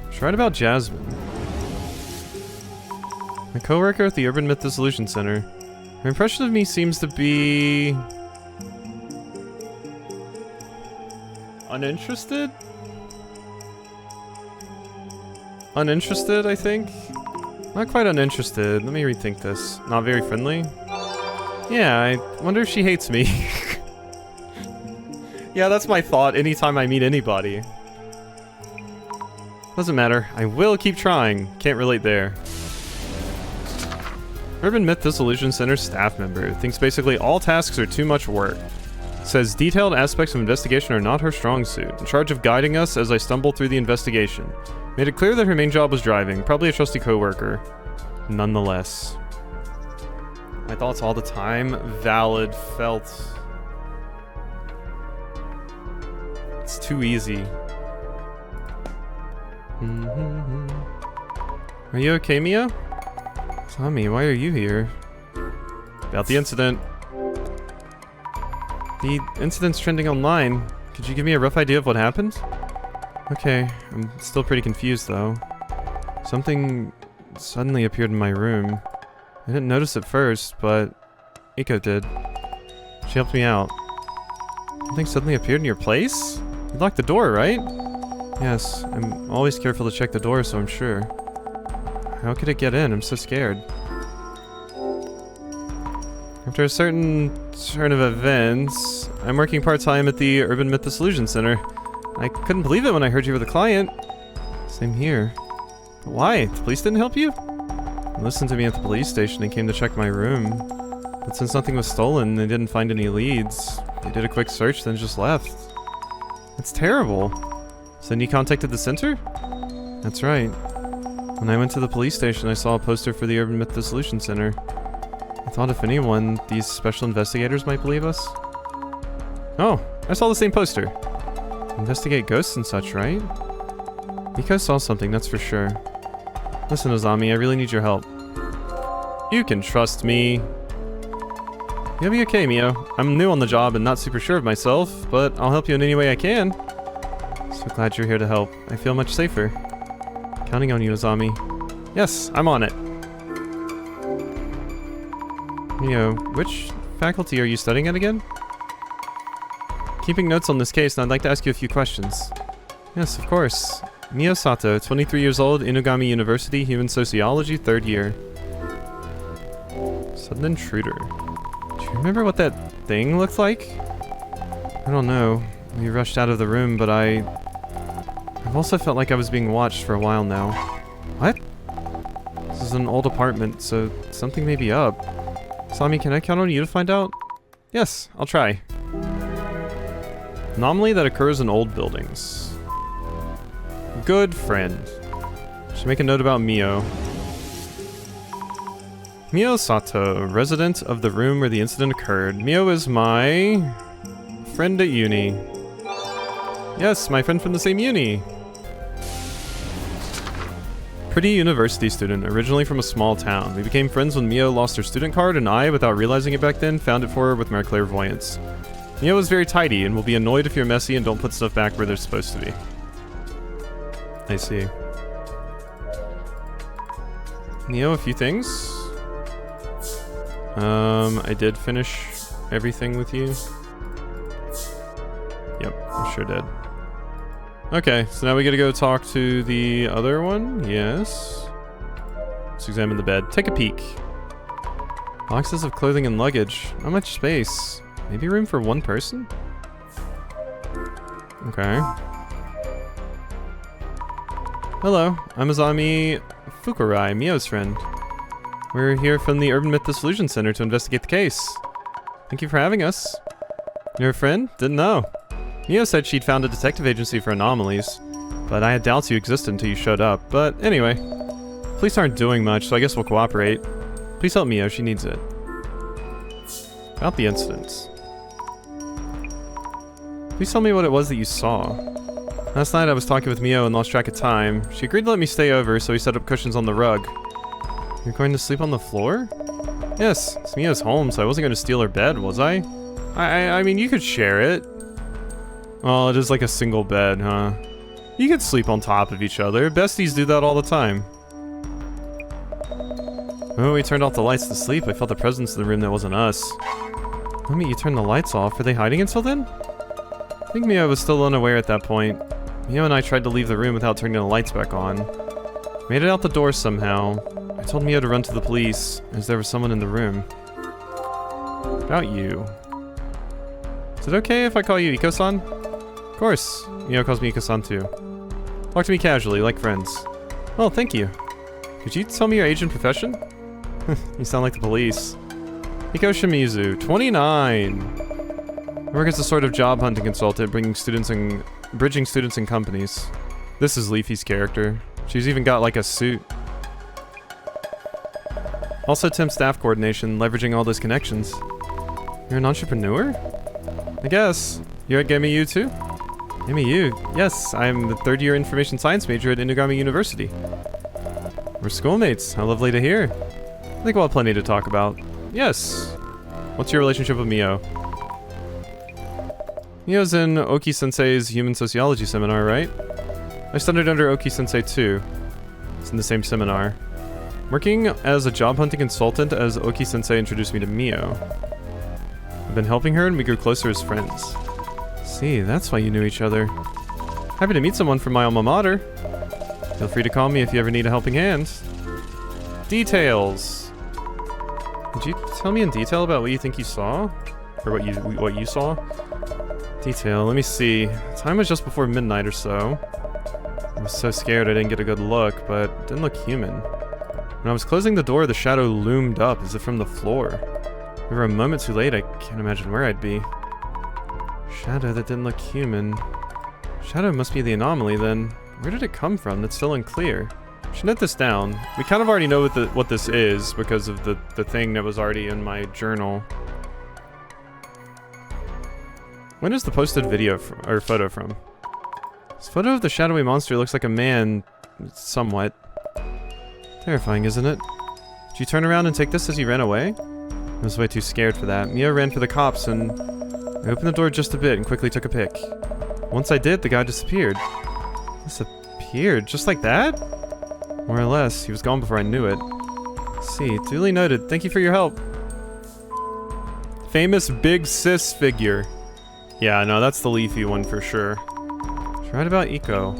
Just right about Jasmine. My coworker at the Urban Myth Dissolution Center. Her impression of me seems to be... uninterested? Uninterested, I think? Not quite uninterested. Let me rethink this. Not very friendly? Yeah, I wonder if she hates me. Yeah, that's my thought anytime I meet anybody. Doesn't matter. I will keep trying. Can't relate there. Urban Myth Dissolution Center staff member. Thinks basically all tasks are too much work. Says detailed aspects of investigation are not her strong suit. In charge of guiding us as I stumble through the investigation. Made it clear that her main job was driving. Probably a trusty coworker. Nonetheless. My thoughts all the time. Valid. Felt. It's too easy. Are you okay, Mia? Tommy, why are you here? About the incident. The incident's trending online. Could you give me a rough idea of what happened? Okay, I'm still pretty confused though. Something suddenly appeared in my room. I didn't notice it first, but Iko did. She helped me out. Something suddenly appeared in your place? You locked the door, right? Yes, I'm always careful to check the door, so I'm sure. How could it get in? I'm so scared. After a certain turn of events, I'm working part-time at the Urban Myth Dissolution Center. I couldn't believe it when I heard you were the client. Same here. But why? The police didn't help you? They listened to me at the police station and came to check my room. But since nothing was stolen, they didn't find any leads. They did a quick search, then just left. That's terrible. So then you contacted the center? That's right. When I went to the police station, I saw a poster for the Urban Myth Dissolution Center. I thought if anyone, these special investigators might believe us. Oh, I saw the same poster. Investigate ghosts and such, right? Miko saw something, that's for sure. Listen, Ozami, I really need your help. You can trust me. You'll be okay, Mio. I'm new on the job and not super sure of myself, but I'll help you in any way I can. So glad you're here to help. I feel much safer. Counting on you, Ozami. Yes, I'm on it. Mio, which faculty are you studying at again? Keeping notes on this case, and I'd like to ask you a few questions. Yes, of course. Mio Sato, 23 years old, Inugami University, Human Sociology, 3rd year. Sudden intruder. Do you remember what that thing looked like? I don't know. We rushed out of the room, but I've also felt like I was being watched for a while now. What? This is an old apartment, so something may be up. Sami, can I count on you to find out? Yes, I'll try. Anomaly that occurs in old buildings. Good friend. Should make a note about Mio. Mio Sato, resident of the room where the incident occurred. Mio is my friend at uni. Yes, my friend from the same uni. Pretty university student, originally from a small town. We became friends when Mio lost her student card, and I, without realizing it back then, found it for her with my clairvoyance. Mio is very tidy and will be annoyed if you're messy and don't put stuff back where they're supposed to be. I see. Mio, a few things. I did finish everything with you. Yep, I sure did. Okay, so now we gotta go talk to the other one. Yes. Let's examine the bed. Take a peek. Boxes of clothing and luggage. Not much space. Maybe room for one person? Okay. Hello, I'm Azami Fukurai, Mio's friend. We're here from the Urban Myth Dissolution Center to investigate the case. Thank you for having us. You're a friend? Didn't know. Mio said she'd found a detective agency for anomalies, but I had doubts you existed until you showed up. But anyway, police aren't doing much, so I guess we'll cooperate. Please help Mio, she needs it. About the incident. Please tell me what it was that you saw. Last night I was talking with Mio and lost track of time. She agreed to let me stay over, so we set up cushions on the rug. You're going to sleep on the floor? Yes, it's Mio's home, so I wasn't going to steal her bed, was I? I mean, you could share it. Oh, it is like a single bed, huh? You could sleep on top of each other. Besties do that all the time. When we turned off the lights to sleep, I felt a presence in the room that wasn't us. The moment you turned the lights off, were they hiding until then? I think Mio was still unaware at that point. Mio and I tried to leave the room without turning the lights back on. Made it out the door somehow. I told Mio to run to the police, as there was someone in the room. About you. Is it okay if I call you Iko-san? Of course. Mio calls me Iko-san too. Talk to me casually, like friends. Oh, thank you. Could you tell me your age and profession? You sound like the police. Iko Shimizu, 29. I work as a sort of job hunting consultant, bridging students and companies. This is Leafy's character. She's even got like a suit. Also temp staff coordination, leveraging all those connections. You're an entrepreneur? I guess. You're at GameU too? GameU? Yes, I'm the third year information science major at Inugami University. We're schoolmates. How lovely to hear. I think we'll have plenty to talk about. Yes. What's your relationship with Mio? Mio's in Oki-sensei's human sociology seminar, right? I studied under Oki-sensei too. It's in the same seminar. Working as a job hunting consultant as Oki-sensei introduced me to Mio. I've been helping her and we grew closer as friends. See, that's why you knew each other. Happy to meet someone from my alma mater. Feel free to call me if you ever need a helping hand. Details. Could you tell me in detail about what you think you saw? Or what you saw? Detail, let me see. Time was just before midnight or so. I was so scared I didn't get a good look, but it didn't look human. When I was closing the door, the shadow loomed up as if from the floor. If we were a moment too late, I can't imagine where I'd be. Shadow that didn't look human. Shadow must be the anomaly then. Where did it come from? That's still unclear. I should note this down. We kind of already know what this is because of the thing that was already in my journal. When is the posted video or photo from? This photo of the shadowy monster looks like a man, somewhat. Terrifying, isn't it? Did you turn around and take this as you ran away? I was way too scared for that. Mio ran for the cops and I opened the door just a bit and quickly took a pic. Once I did, the guy disappeared. Disappeared? Just like that? More or less. He was gone before I knew it. See, duly noted. Thank you for your help. Famous big sis figure. Yeah, no, that's the Leafy one for sure. She's right about Iko.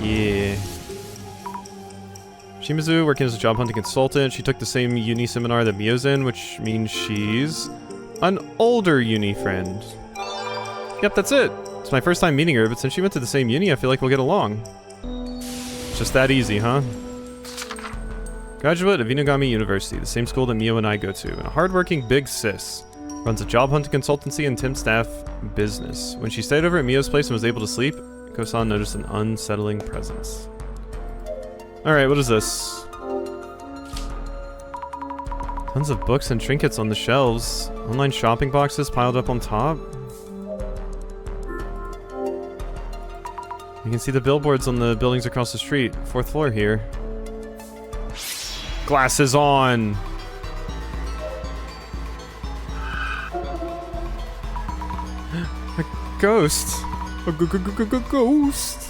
Yeah. Shimizu, working as a job hunting consultant. She took the same uni seminar that Mio's in, which means she's an older uni friend. Yep, that's it. It's my first time meeting her, but since she went to the same uni, I feel like we'll get along. Just that easy, huh? Graduate of Inugami University, the same school that Mio and I go to, and a hardworking big sis. Runs a job hunting consultancy and temp staff business. When she stayed over at Mio's place and was able to sleep, Kosan noticed an unsettling presence. Alright, what is this? Tons of books and trinkets on the shelves. Online shopping boxes piled up on top. You can see the billboards on the buildings across the street. 4th floor here. Glasses on! A ghost! A ghost!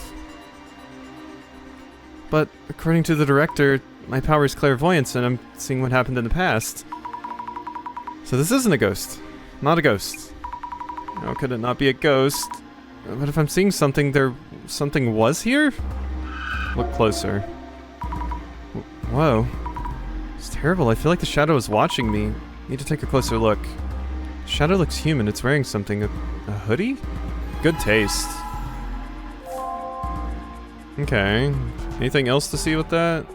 But according to the director, my power is clairvoyance and I'm seeing what happened in the past. So this isn't a ghost. Not a ghost. How could it not be a ghost? But if I'm seeing something, something was here? Look closer. Whoa. It's terrible. I feel like the shadow is watching me. Need to take a closer look. The shadow looks human. It's wearing something. A hoodie? Good taste. Okay. Anything else to see with that?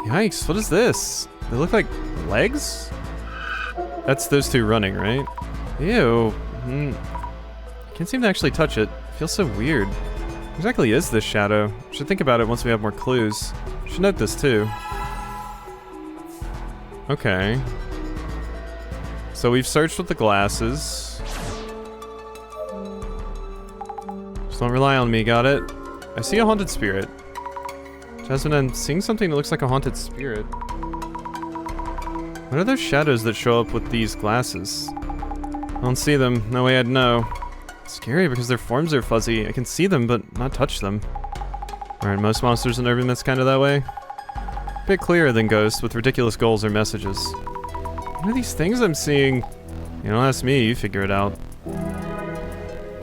Yikes, what is this? They look like legs? That's those two running, right? Ew. Can't seem to actually touch it. Feels so weird. What exactly is this shadow? Should think about it once we have more clues. Should note this too. Okay. So we've searched with the glasses. Just don't rely on me, got it? I see a haunted spirit. Jasmine, I'm seeing something that looks like a haunted spirit. What are those shadows that show up with these glasses? I don't see them. No way I'd know. It's scary because their forms are fuzzy. I can see them, but not touch them. Aren't most monsters in urban myths kind of that way? A bit clearer than ghosts, with ridiculous goals or messages. What are these things I'm seeing? You don't ask me, you figure it out.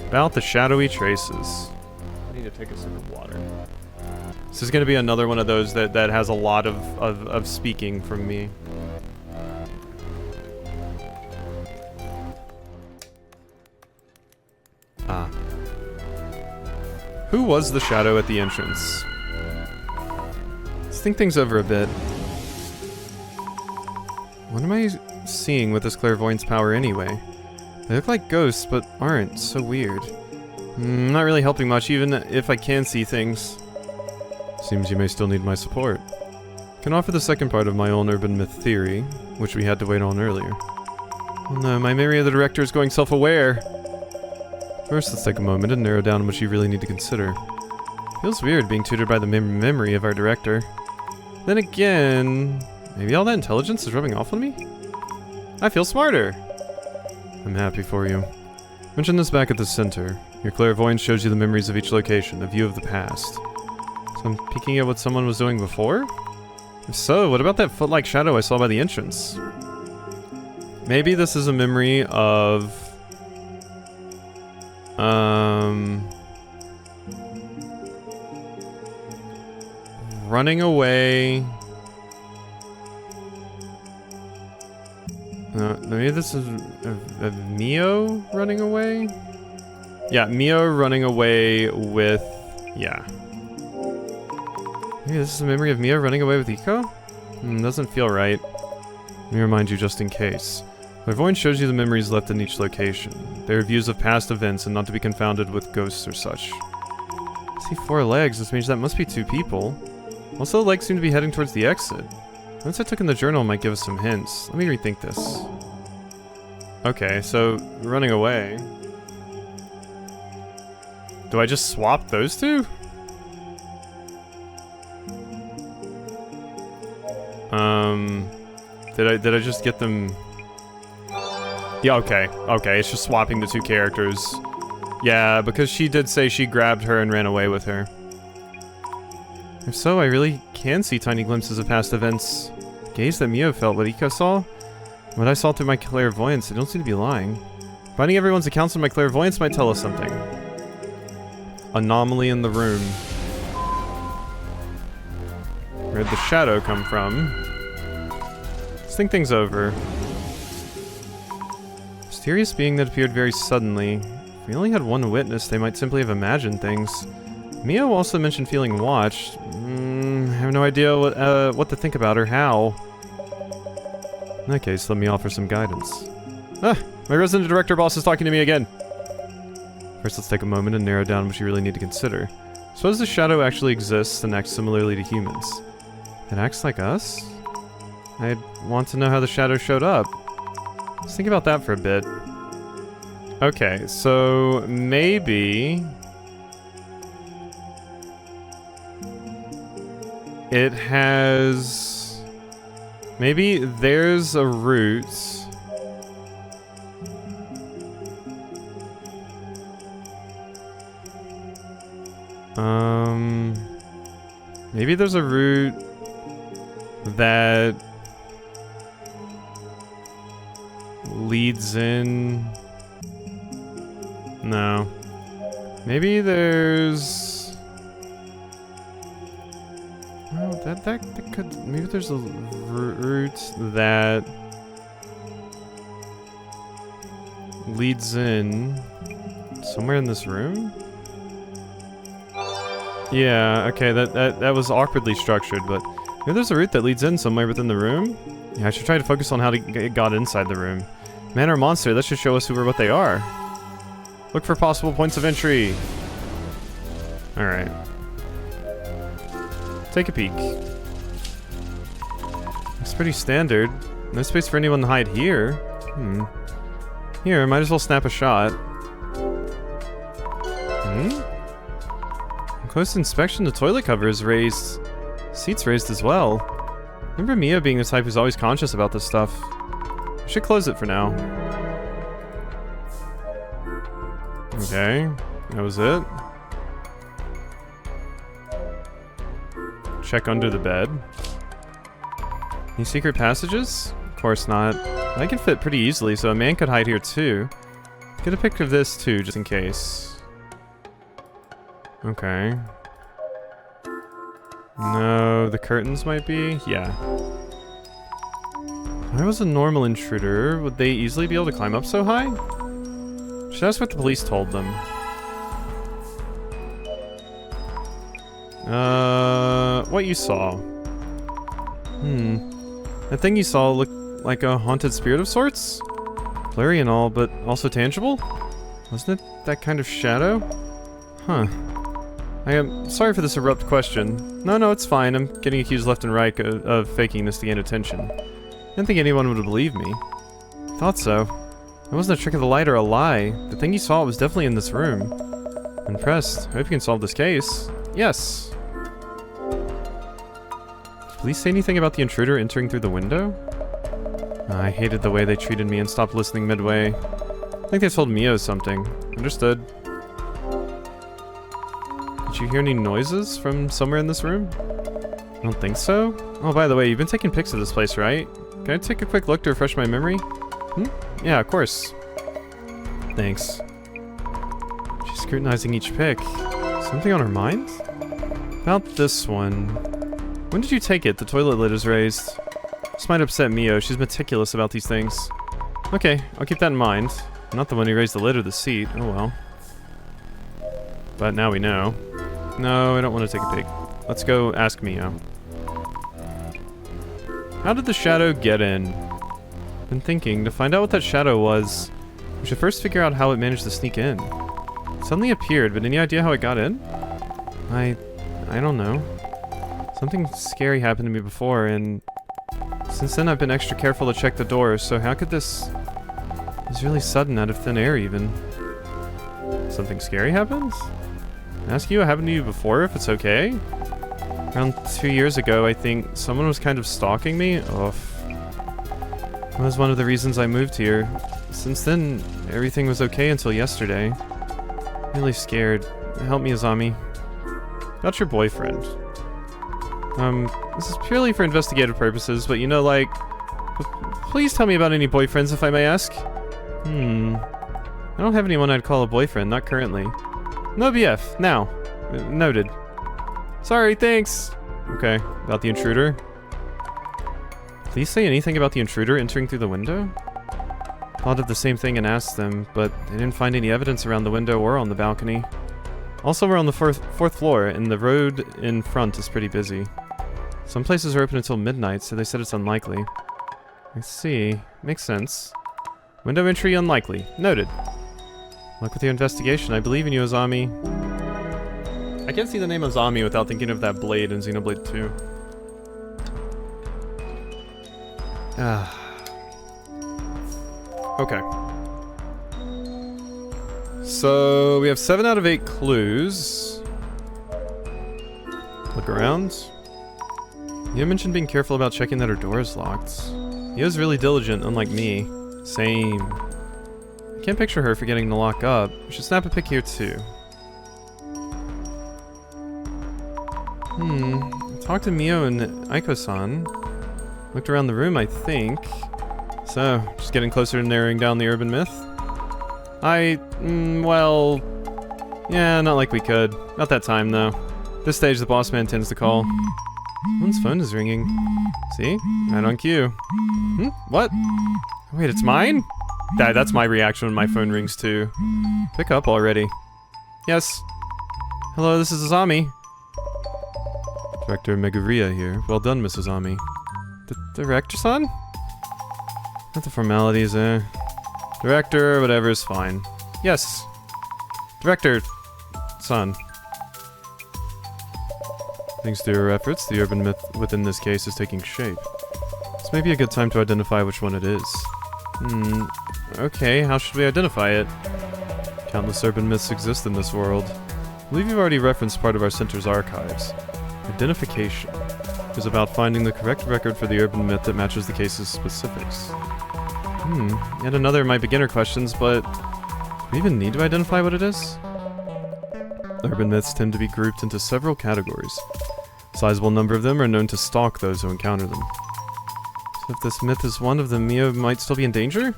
About the shadowy traces. I need to take a sip of water. This is gonna be another one of those that has a lot of speaking from me. Ah. Who was the shadow at the entrance? Let's think things over a bit. What am I seeing with this clairvoyance power anyway? They look like ghosts, but aren't. So weird. Not really helping much, even if I can see things. Seems you may still need my support. Can offer the second part of my own urban myth theory, which we had to wait on earlier. Oh no, my memory of the director is going self-aware. First, let's take a moment and narrow down what you really need to consider. Feels weird being tutored by the memory of our director. Then again, maybe all that intelligence is rubbing off on me? I feel smarter! I'm happy for you. Mention this back at the center. Your clairvoyance shows you the memories of each location, a view of the past. So I'm peeking at what someone was doing before? If so, what about that foot-like shadow I saw by the entrance? Maybe this is a memory of... running away... maybe this is a Mio running away? Yeah, Mio running away with... yeah. Maybe this is a memory of Mio running away with Eiko? Doesn't feel right. Let me remind you just in case. Clairvoyance shows you the memories left in each location. They are views of past events and not to be confounded with ghosts or such. I see 4 legs, this means that must be 2 people. Also, the legs seem to be heading towards the exit. Notes I took in the journal might give us some hints. Let me rethink this. Okay, so running away. Do I just swap those 2? Did I just get them? Yeah, okay, it's just swapping the 2 characters. Yeah, because she did say she grabbed her and ran away with her. If so, I really can see tiny glimpses of past events. The gaze that Mio felt, what Eiko saw? What I saw through my clairvoyance, I don't seem to be lying. Finding everyone's accounts of my clairvoyance might tell us something. Anomaly in the room. Where'd the shadow come from? Let's think things over. Mysterious being that appeared very suddenly. If we only had one witness, they might simply have imagined things. Mio also mentioned feeling watched. I have no idea what to think about or how. In that case, let me offer some guidance. Ah! My resident director boss is talking to me again! First, let's take a moment and narrow down what you really need to consider. Suppose the shadow actually exists and acts similarly to humans. It acts like us? I'd want to know how the shadow showed up. Let's think about that for a bit. Okay, so maybe... it has... maybe there's a route... maybe there's a route that leads in... no. Maybe there's... well, that could... maybe there's a route that leads in somewhere in this room? Yeah, okay, that was awkwardly structured, but maybe there's a route that leads in somewhere within the room? Yeah, I should try to focus on how it got inside the room. Man or monster, that should show us who or what they are. Look for possible points of entry. Alright. Take a peek. It's pretty standard. No space for anyone to hide here. Here, might as well snap a shot. On close inspection, the toilet cover is raised. Seats raised as well. Remember Mia being the type who's always conscious about this stuff. I should close it for now. Okay, that was it. check under the bed. Any secret passages? Of course not. I can fit pretty easily, so a man could hide here too. Get a pic of this too, just in case. Okay. No, the curtains might be? Yeah. If I was a normal intruder, would they easily be able to climb up so high? Should ask what the police told them. What you saw? That thing you saw looked like a haunted spirit of sorts? Blurry and all, but also tangible? Wasn't it that kind of shadow? Huh. I am sorry for this abrupt question. No, it's fine. I'm getting accused left and right of faking this to gain attention. I didn't think anyone would believe me. Thought so. It wasn't a trick of the light or a lie. The thing you saw was definitely in this room. Impressed. Hope you can solve this case. Yes. Did police say anything about the intruder entering through the window? I hated the way they treated me and stopped listening midway. I think they told Mio something. Understood. Did you hear any noises from somewhere in this room? I don't think so. Oh, by the way, you've been taking pics of this place, right? Can I take a quick look to refresh my memory? Yeah, of course. Thanks. She's scrutinizing each pic. Something on her mind? About this one. When did you take it? The toilet lid is raised. This might upset Mio. She's meticulous about these things. Okay, I'll keep that in mind. I'm not the one who raised the lid or the seat. Oh well. But now we know. No, I don't want to take a peek. Let's go ask Mio. How did the shadow get in? Been thinking, to find out what that shadow was, we should first figure out how it managed to sneak in. It suddenly appeared, but any idea how it got in? I don't know. Something scary happened to me before, and since then I've been extra careful to check the doors, so how could this... It was really sudden, out of thin air even. Something scary happened? Ask you what happened to you before, if it's okay? Around 2 years ago, I think, someone was kind of stalking me. Ugh. That was one of the reasons I moved here. Since then, everything was okay until yesterday. Really scared. Help me, Azami. About your boyfriend. This is purely for investigative purposes, but you know, like... Please tell me about any boyfriends, if I may ask. I don't have anyone I'd call a boyfriend, not currently. No BF, now. Noted. Sorry, thanks! Okay, about the intruder. Please say anything about the intruder entering through the window? Thought of the same thing and asked them, but they didn't find any evidence around the window or on the balcony. Also, we're on the fourth floor, and the road in front is pretty busy. Some places are open until midnight, so they said it's unlikely. I see. Makes sense. Window entry unlikely. Noted. Luck with your investigation. I believe in you, Azami. I can't see the name Azami without thinking of that blade in Xenoblade 2. Okay. So, we have 7 out of 8 clues. Look around. You mentioned being careful about checking that her door is locked. Yo's really diligent, unlike me. Same. I can't picture her forgetting to lock up. We should snap a pic here too. I talked to Mio and Aiko-san. Looked around the room, I think. So, just getting closer to narrowing down the urban myth? Well... Yeah, not like we could. Not that time, though. This stage, the boss man tends to call. Someone's phone is ringing. See? Right on cue. What? Wait, it's mine? That's my reaction when my phone rings, too. Pick up already. Yes. Hello, this is Azami. Director Meguria here. Well done, Mrs. Azami. Director-san? Not the formalities, eh? Director, whatever is fine. Yes. Director-san. Thanks to your efforts, the urban myth within this case is taking shape. This may be a good time to identify which one it is. Okay, how should we identify it? Countless urban myths exist in this world. I believe you've already referenced part of our center's archives. Identification is about finding the correct record for the urban myth that matches the case's specifics. Yet another of my beginner questions, but do we even need to identify what it is? Urban myths tend to be grouped into several categories. A sizable number of them are known to stalk those who encounter them. So if this myth is one of them, Mio might still be in danger?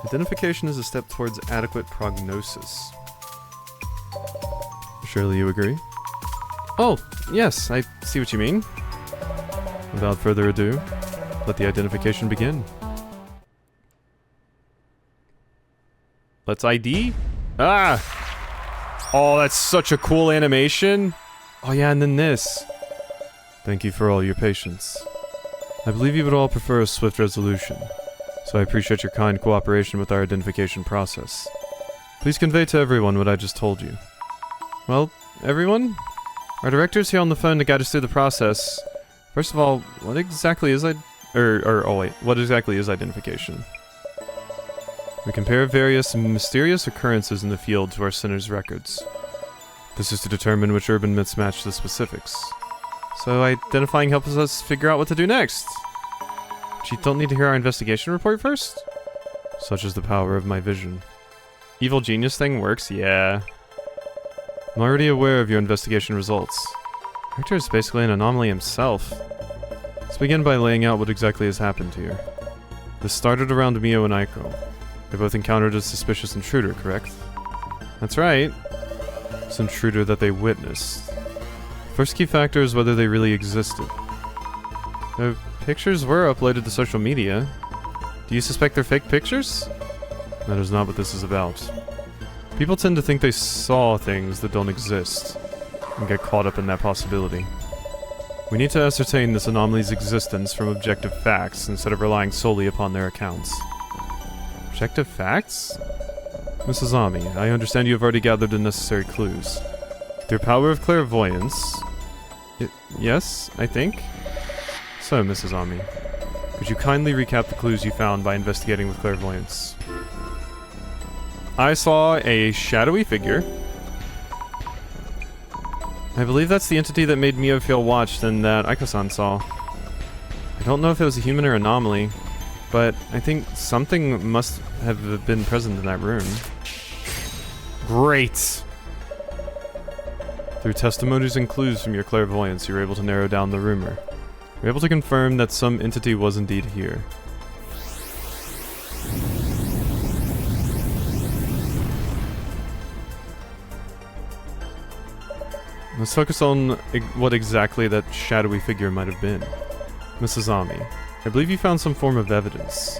Identification is a step towards adequate prognosis. Surely you agree? Oh, yes, I see what you mean. Without further ado, let the identification begin. Let's ID? Ah! Oh, that's such a cool animation. Oh yeah, and then this. Thank you for all your patience. I believe you would all prefer a swift resolution, so I appreciate your kind cooperation with our identification process. Please convey to everyone what I just told you. Well, everyone? Our director's here on the phone to guide us through the process. First of all, what exactly is what exactly is identification? We compare various mysterious occurrences in the field to our center's records. This is to determine which urban myths match the specifics. So identifying helps us figure out what to do next. But you don't need to hear our investigation report first? Such is the power of my vision. Evil genius thing works? Yeah. I'm already aware of your investigation results. Hector is basically an anomaly himself. Let's begin by laying out what exactly has happened here. This started around Mio and Aiko. They both encountered a suspicious intruder, correct? That's right. This intruder that they witnessed. First key factor is whether they really existed. The pictures were uploaded to social media. Do you suspect they're fake pictures? That is not what this is about. People tend to think they saw things that don't exist, and get caught up in that possibility. We need to ascertain this anomaly's existence from objective facts instead of relying solely upon their accounts. Objective facts? Mrs. Ami, I understand you have already gathered the necessary clues. With your power of clairvoyance... yes, I think? So, Mrs. Ami, could you kindly recap the clues you found by investigating with clairvoyance? I saw a shadowy figure. I believe that's the entity that made Mio feel watched and that Aiko-san saw. I don't know if it was a human or anomaly, but I think something must have been present in that room. Great! Through testimonies and clues from your clairvoyance, you were able to narrow down the rumor. You're able to confirm that some entity was indeed here. Let's focus on what exactly that shadowy figure might have been. Mrs. Ami, I believe you found some form of evidence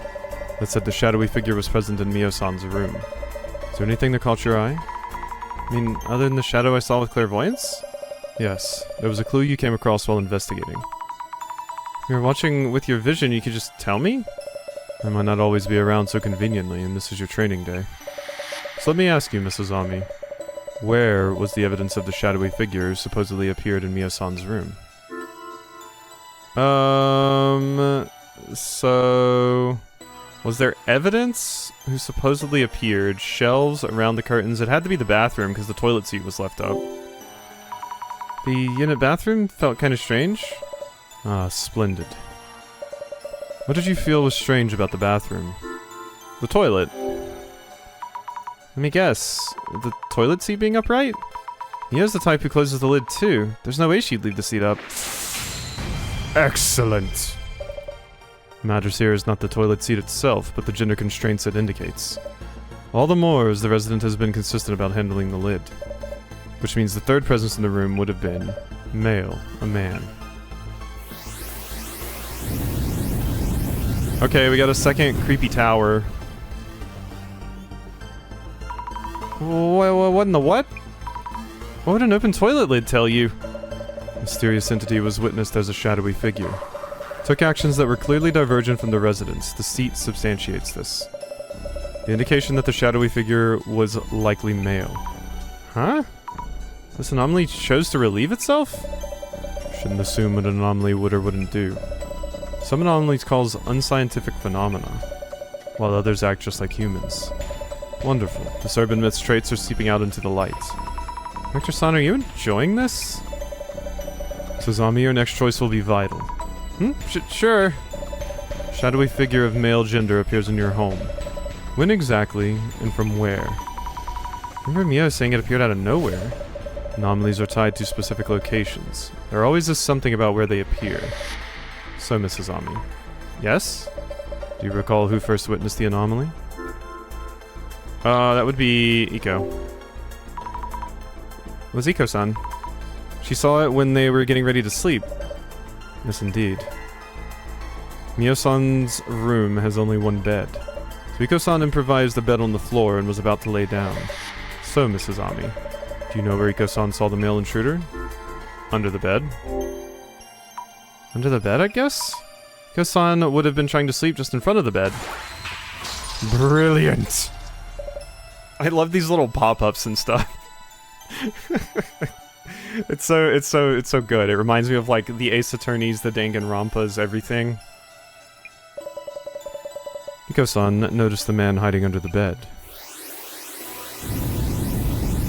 that said the shadowy figure was present in Mio-san's room. Is there anything that caught your eye? I mean, other than the shadow I saw with clairvoyance? Yes, there was a clue you came across while investigating. If you're watching with your vision, you could just tell me? I might not always be around so conveniently, and this is your training day. So let me ask you, Mrs. Ami, where was the evidence of the shadowy figure who supposedly appeared in Mio-san's room? So... was there evidence who supposedly appeared? Shelves around the curtains? It had to be the bathroom because the toilet seat was left up. The unit bathroom felt kind of strange. Ah, splendid. What did you feel was strange about the bathroom? The toilet. Let me guess. The toilet seat being upright? Mio's the type who closes the lid too. There's no way she'd leave the seat up. Excellent! Matters here is not the toilet seat itself, but the gender constraints it indicates. All the more as the resident has been consistent about handling the lid. Which means the third presence in the room would have been male, a man. Okay, we got a second creepy tower. What in the what? What would an open toilet lid tell you? Mysterious entity was witnessed as a shadowy figure. Took actions that were clearly divergent from the residents. The seat substantiates this. The indication that the shadowy figure was likely male. Huh? This anomaly chose to relieve itself? Shouldn't assume what an anomaly would or wouldn't do. Some anomalies cause unscientific phenomena, while others act just like humans. Wonderful. This urban myth's traits are seeping out into the light. Hector-san, are you enjoying this? Suzami, your next choice will be vital. Sure. Shadowy figure of male gender appears in your home. When exactly, and from where? Remember Mio saying it appeared out of nowhere. Anomalies are tied to specific locations. There always is something about where they appear. So, Mrs. Ami. Yes? Do you recall who first witnessed the anomaly? That would be Iko. It was Iko-san. She saw it when they were getting ready to sleep. Yes, indeed. Mio-san's room has only one bed. So Iko-san improvised the bed on the floor and was about to lay down. So, Mrs. Ami, do you know where Iko-san saw the male intruder? Under the bed? Under the bed, I guess? Iko-san would have been trying to sleep just in front of the bed. Brilliant! I love these little pop-ups and stuff. It's so good. It reminds me of like the Ace Attorneys, the Danganronpas, everything. Iko-san noticed the man hiding under the bed.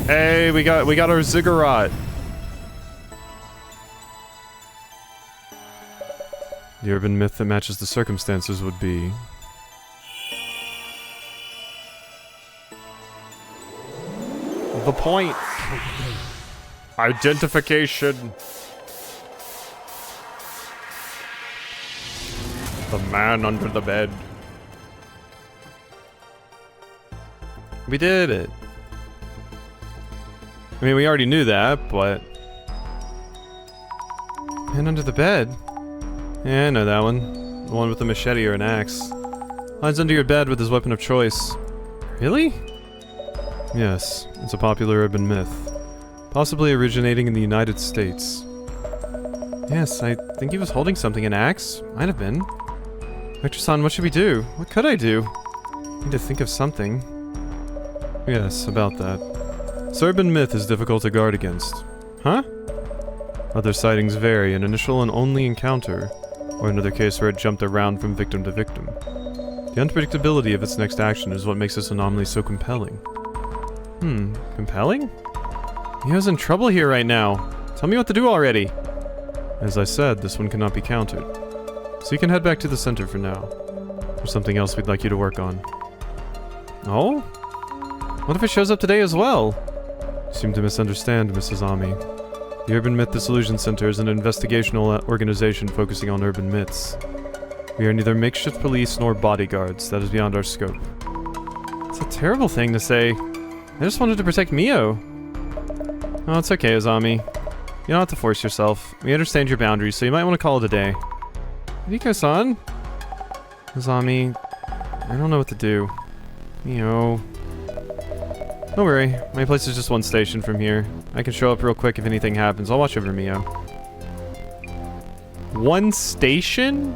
Hey, we got our ziggurat. The urban myth that matches the circumstances would be... the point. Identification. The man under the bed. We did it. I mean, we already knew that, but... Man under the bed? Yeah, I know that one. The one with the machete or an axe. Lies under your bed with his weapon of choice. Really? Yes, it's a popular urban myth. Possibly originating in the United States. Yes, I think he was holding something, an axe. Might have been. Victor-san, what should we do? What could I do? Need to think of something. Yes, about that. This urban myth is difficult to guard against. Huh? Other sightings vary, an initial and only encounter, or another case where it jumped around from victim to victim. The unpredictability of its next action is what makes this anomaly so compelling. Compelling? Mio's in trouble here right now. Tell me what to do already. As I said, this one cannot be countered. So you can head back to the center for now. There's something else we'd like you to work on. Oh? What if it shows up today as well? You seem to misunderstand, Mrs. Ami. The Urban Myth Dissolution Center is an investigational organization focusing on urban myths. We are neither makeshift police nor bodyguards. That is beyond our scope. It's a terrible thing to say. I just wanted to protect Mio. Oh, it's okay, Azami. You don't have to force yourself. We understand your boundaries, so you might want to call it a day. Riko-san? Azami, I don't know what to do. Mio. Don't worry, my place is just one station from here. I can show up real quick if anything happens. I'll watch over Mio. One station?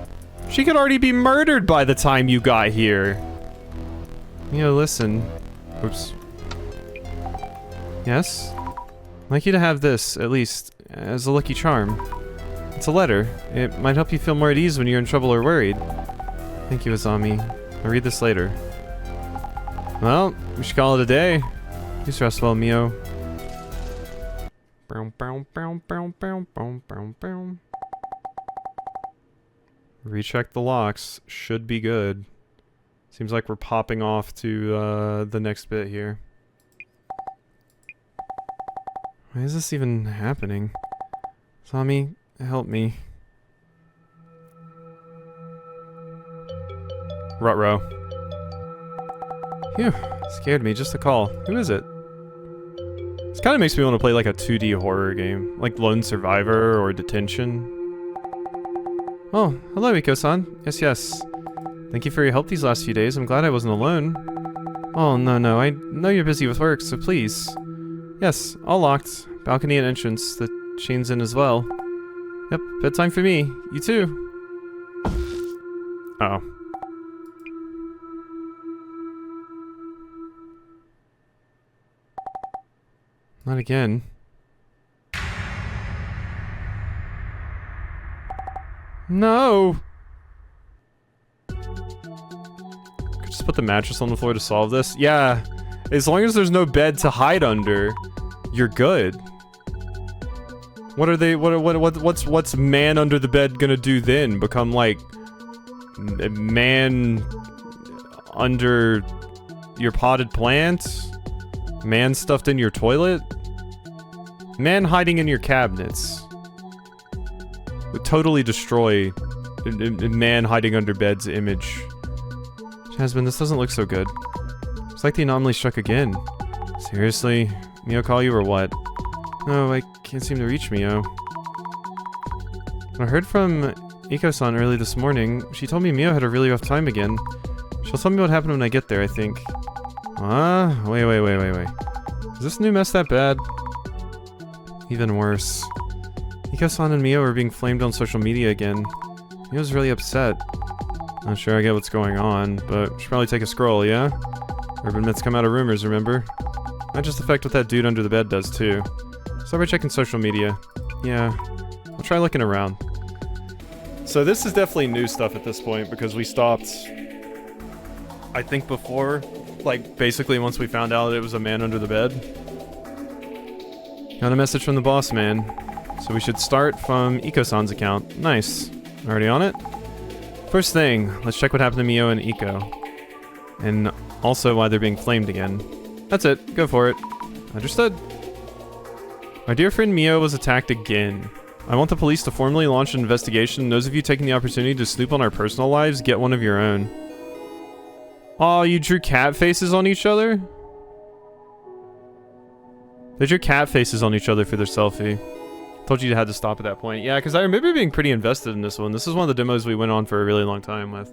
She could already be murdered by the time you got here. Mio, listen. Oops. Yes? I'd like you to have this, at least, as a lucky charm. It's a letter. It might help you feel more at ease when you're in trouble or worried. Thank you, Azami. I'll read this later. Well, we should call it a day. Please rest well, Mio. Recheck the locks. Should be good. Seems like we're popping off to the next bit here. Why is this even happening? Tommy, help me. Ruh-roh. Phew, scared me just a call. Who is it? This kind of makes me want to play like a 2D horror game, like Lone Survivor or Detention. Oh, hello, Iko-san. Yes, yes. Thank you for your help these last few days. I'm glad I wasn't alone. Oh, no, I know you're busy with work, so please. Yes, all locked. Balcony and entrance. The chain's in as well. Yep, bedtime for me. You too. Uh-oh. Not again. No! Could just put the mattress on the floor to solve this? Yeah. As long as there's no bed to hide under, you're good. What are they, what's man under the bed gonna do then? Become like man under your potted plant? Man stuffed in your toilet? Man hiding in your cabinets would totally destroy a man hiding under bed's image. Jasmine, this doesn't look so good. It's like the anomaly struck again. Seriously? Mio call you or what? No, I can't seem to reach Mio. I heard from Iko-san early this morning. She told me Mio had a really rough time again. She'll tell me what happened when I get there, I think. Wait. Is this new mess that bad? Even worse. Iko-san and Mio are being flamed on social media again. Mio's really upset. Not sure I get what's going on, but we should probably take a scroll, yeah? Urban myths come out of rumors, remember? Might just affect what that dude under the bed does, too. Start by checking social media. Yeah. I'll try looking around. So this is definitely new stuff at this point, because we stopped... I think before, like, basically once we found out it was a man under the bed. Got a message from the boss man. So we should start from Iko-san's account. Nice. Already on it? First thing, let's check what happened to Mio and Iko. And also why they're being flamed again. That's it. Go for it. Understood. My dear friend Mio was attacked again. I want the police to formally launch an investigation, and those of you taking the opportunity to snoop on our personal lives, get one of your own. Aw, you drew cat faces on each other? They drew cat faces on each other for their selfie. Told you had to stop at that point. Yeah, because I remember being pretty invested in this one. This is one of the demos we went on for a really long time with.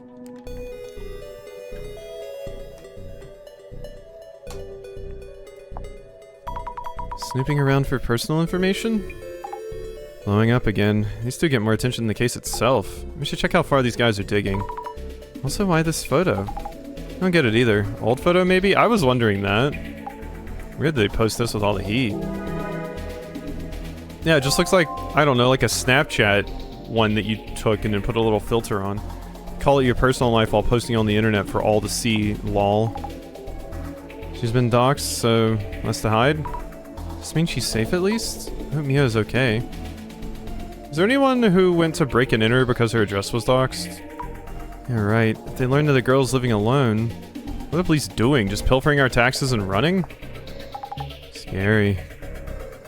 Snooping around for personal information? Blowing up again. These two get more attention than the case itself. We should check how far these guys are digging. Also, why this photo? I don't get it either. Old photo, maybe? I was wondering that. Weird they post this with all the heat. Yeah, it just looks like, I don't know, like a Snapchat one that you took and then put a little filter on. Call it your personal life while posting on the internet for all to see, lol. She's been doxxed, so less to hide. Does this mean she's safe at least? I hope Mio's okay. Is there anyone who went to break and enter because her address was doxxed? Yeah, right. If they learned that the girl's living alone, what are the police doing? Just pilfering our taxes and running? Scary.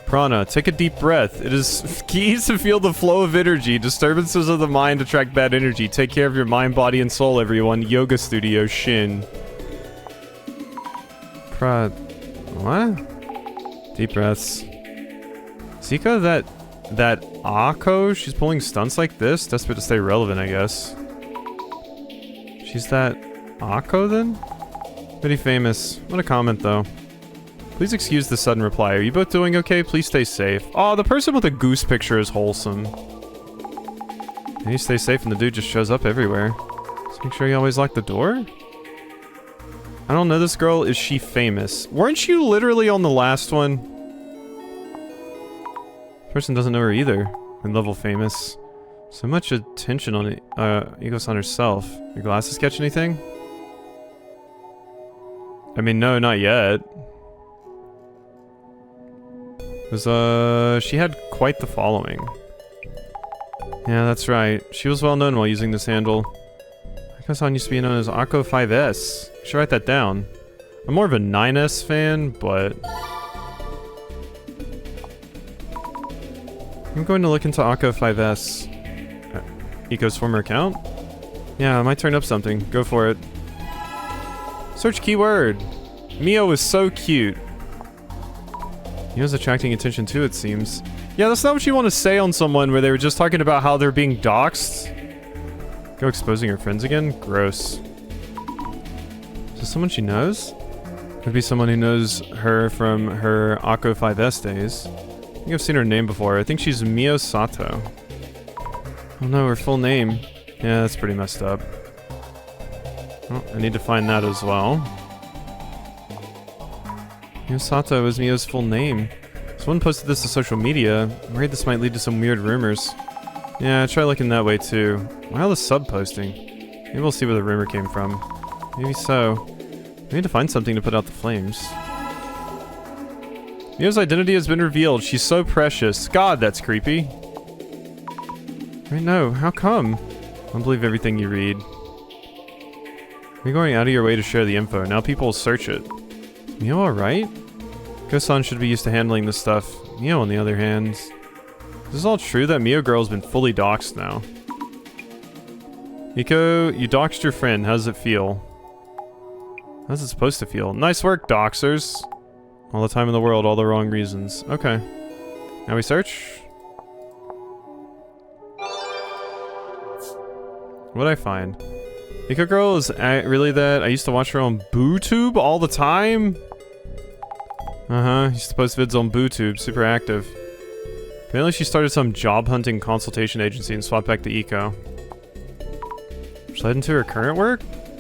Prana, take a deep breath. It is key to feel the flow of energy. Disturbances of the mind attract bad energy. Take care of your mind, body, and soul, everyone. Yoga Studio, Shin. What? Deep breaths. Zika, that Akko? She's pulling stunts like this? Desperate to stay relevant, I guess. She's that Akko, then? Pretty famous. What a comment, though. Please excuse the sudden reply. Are you both doing okay? Please stay safe. Oh, the person with the goose picture is wholesome. And you stay safe and the dude just shows up everywhere. Just make sure you always lock the door? I don't know this girl. Is she famous? Weren't you literally on the last one? Person doesn't know her either. And level famous. So much attention on it. Iko-san herself. Your glasses catch anything? I mean, no, not yet. Because, she had quite the following. Yeah, that's right. She was well known while using this handle. Iko-san used to be known as Akko 5S. I should write that down. I'm more of a 9S fan, but... I'm going to look into Akko 5S. Iko's former account? Yeah, I might turn up something. Go for it. Search keyword. Mio is so cute. Mio's attracting attention too, it seems. Yeah, that's not what you want to say on someone where they were just talking about how they're being doxxed. Go exposing her friends again? Gross. Is this someone she knows? Could be someone who knows her from her Akko 5S days. I think I've seen her name before. I think she's Mio Sato. Oh no, her full name. Yeah, that's pretty messed up. Oh, I need to find that as well. Mio Sato is Mio's full name. Someone posted this to social media. I'm worried this might lead to some weird rumors. Yeah, try looking that way too. Why all the sub-posting? Maybe we'll see where the rumor came from. Maybe so. We need to find something to put out the flames. Mio's identity has been revealed. She's so precious. God, that's creepy. Right, no. How come? I don't believe everything you read. You're going out of your way to share the info. Now people will search it. Is Mio alright? Iko-san should be used to handling this stuff. Mio, on the other hand... Is this all true that Mio Girl's been fully doxxed now? Nico, you doxed your friend. How does it feel? How's it supposed to feel? Nice work, doxers. All the time in the world, all the wrong reasons. Okay. Now we search. What'd I find? Nico Girl is really that? I used to watch her on BooTube all the time? Uh-huh. Used to post vids on BooTube. Super active. Apparently she started some job hunting consultation agency and swapped back to Eco. Slide into her current work?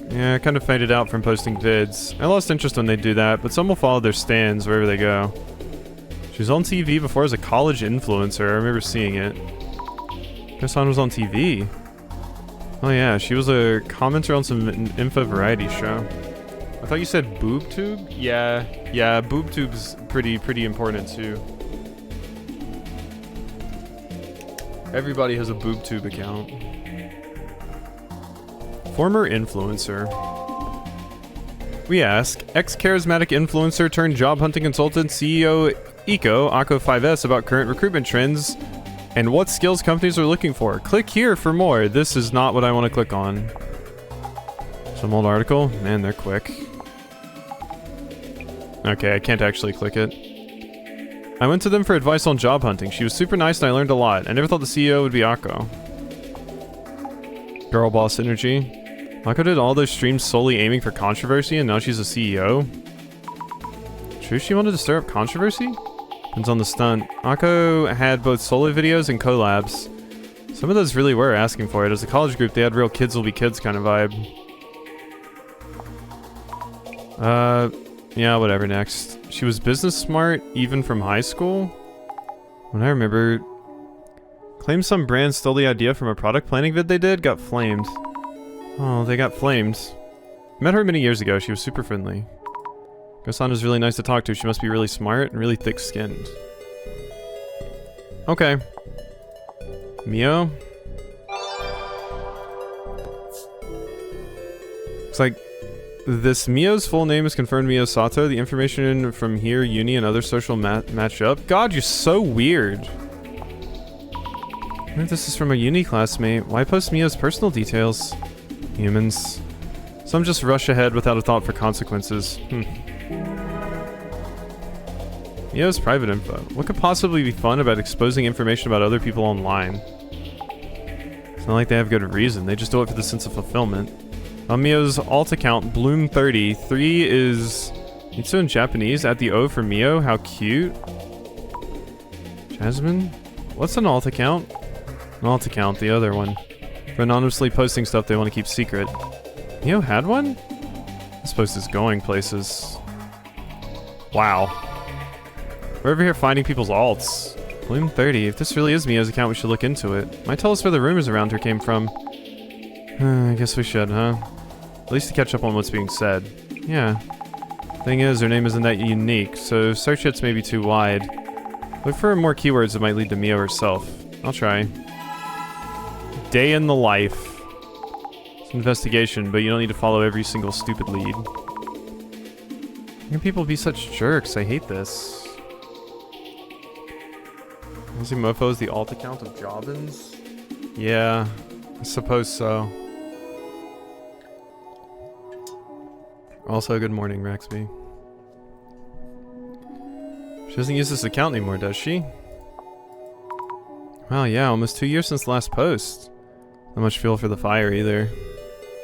Yeah, I kind of faded out from posting vids. I lost interest when they do that, but some will follow their stands wherever they go. She was on TV before as a college influencer. I remember seeing it. Gaston was on TV. Oh yeah, she was a commenter on some info variety show. I thought you said BoobTube? Yeah, BoobTube's pretty important too. Everybody has a BoobTube account. Former influencer. We ask, ex-charismatic influencer turned job hunting consultant CEO Eco, Ako5S about current recruitment trends and what skills companies are looking for. Click here for more. This is not what I want to click on. Some old article? Man, they're quick. Okay, I can't actually click it. I went to them for advice on job hunting. She was super nice and I learned a lot. I never thought the CEO would be Ako. Girl boss energy. Ako did all those streams solely aiming for controversy and now she's a CEO? True she wanted to stir up controversy? Depends on the stunt. Ako had both solo videos and collabs. Some of those really were asking for it. As a college group, they had real kids will be kids kind of vibe. Yeah, whatever, next. She was business smart, even from high school? When I remember... Claimed some brand stole the idea from a product planning vid they did, got flamed. Oh, they got flamed. Met her many years ago, she was super friendly. Gosan was really nice to talk to, she must be really smart and really thick-skinned. Okay. Mio? Looks like this Mio's full name is confirmed Mio Sato. The information from here, uni, and other social match up. God, you're so weird. I wonder if this is from a uni classmate. Why post Mio's personal details? Humans. Some just rush ahead without a thought for consequences. Mio's private info. What could possibly be fun about exposing information about other people online? It's not like they have good reason, they just do it for the sense of fulfillment. On Mio's alt account, Bloom30, 3 is Mitsu in Japanese, at the O for Mio, how cute. Jasmine? What's an alt account? An alt account, the other one. For anonymously posting stuff they want to keep secret. Mio had one? This post is going places. Wow. We're over here finding people's alts. Bloom30, if this really is Mio's account, we should look into it. Might tell us where the rumors around her came from. I guess we should, huh? At least to catch up on what's being said. Yeah. Thing is, her name isn't that unique, so search hits may be too wide. Look for more keywords that might lead to Mio herself. I'll try. Day in the life. It's an investigation, but you don't need to follow every single stupid lead. How can people be such jerks? I hate this. Lizzie Mofo is the alt account of Jobbins? Yeah, I suppose so. Also, good morning, Raxby. She doesn't use this account anymore, does she? Wow, yeah, almost 2 years since the last post. Not much fuel for the fire, either.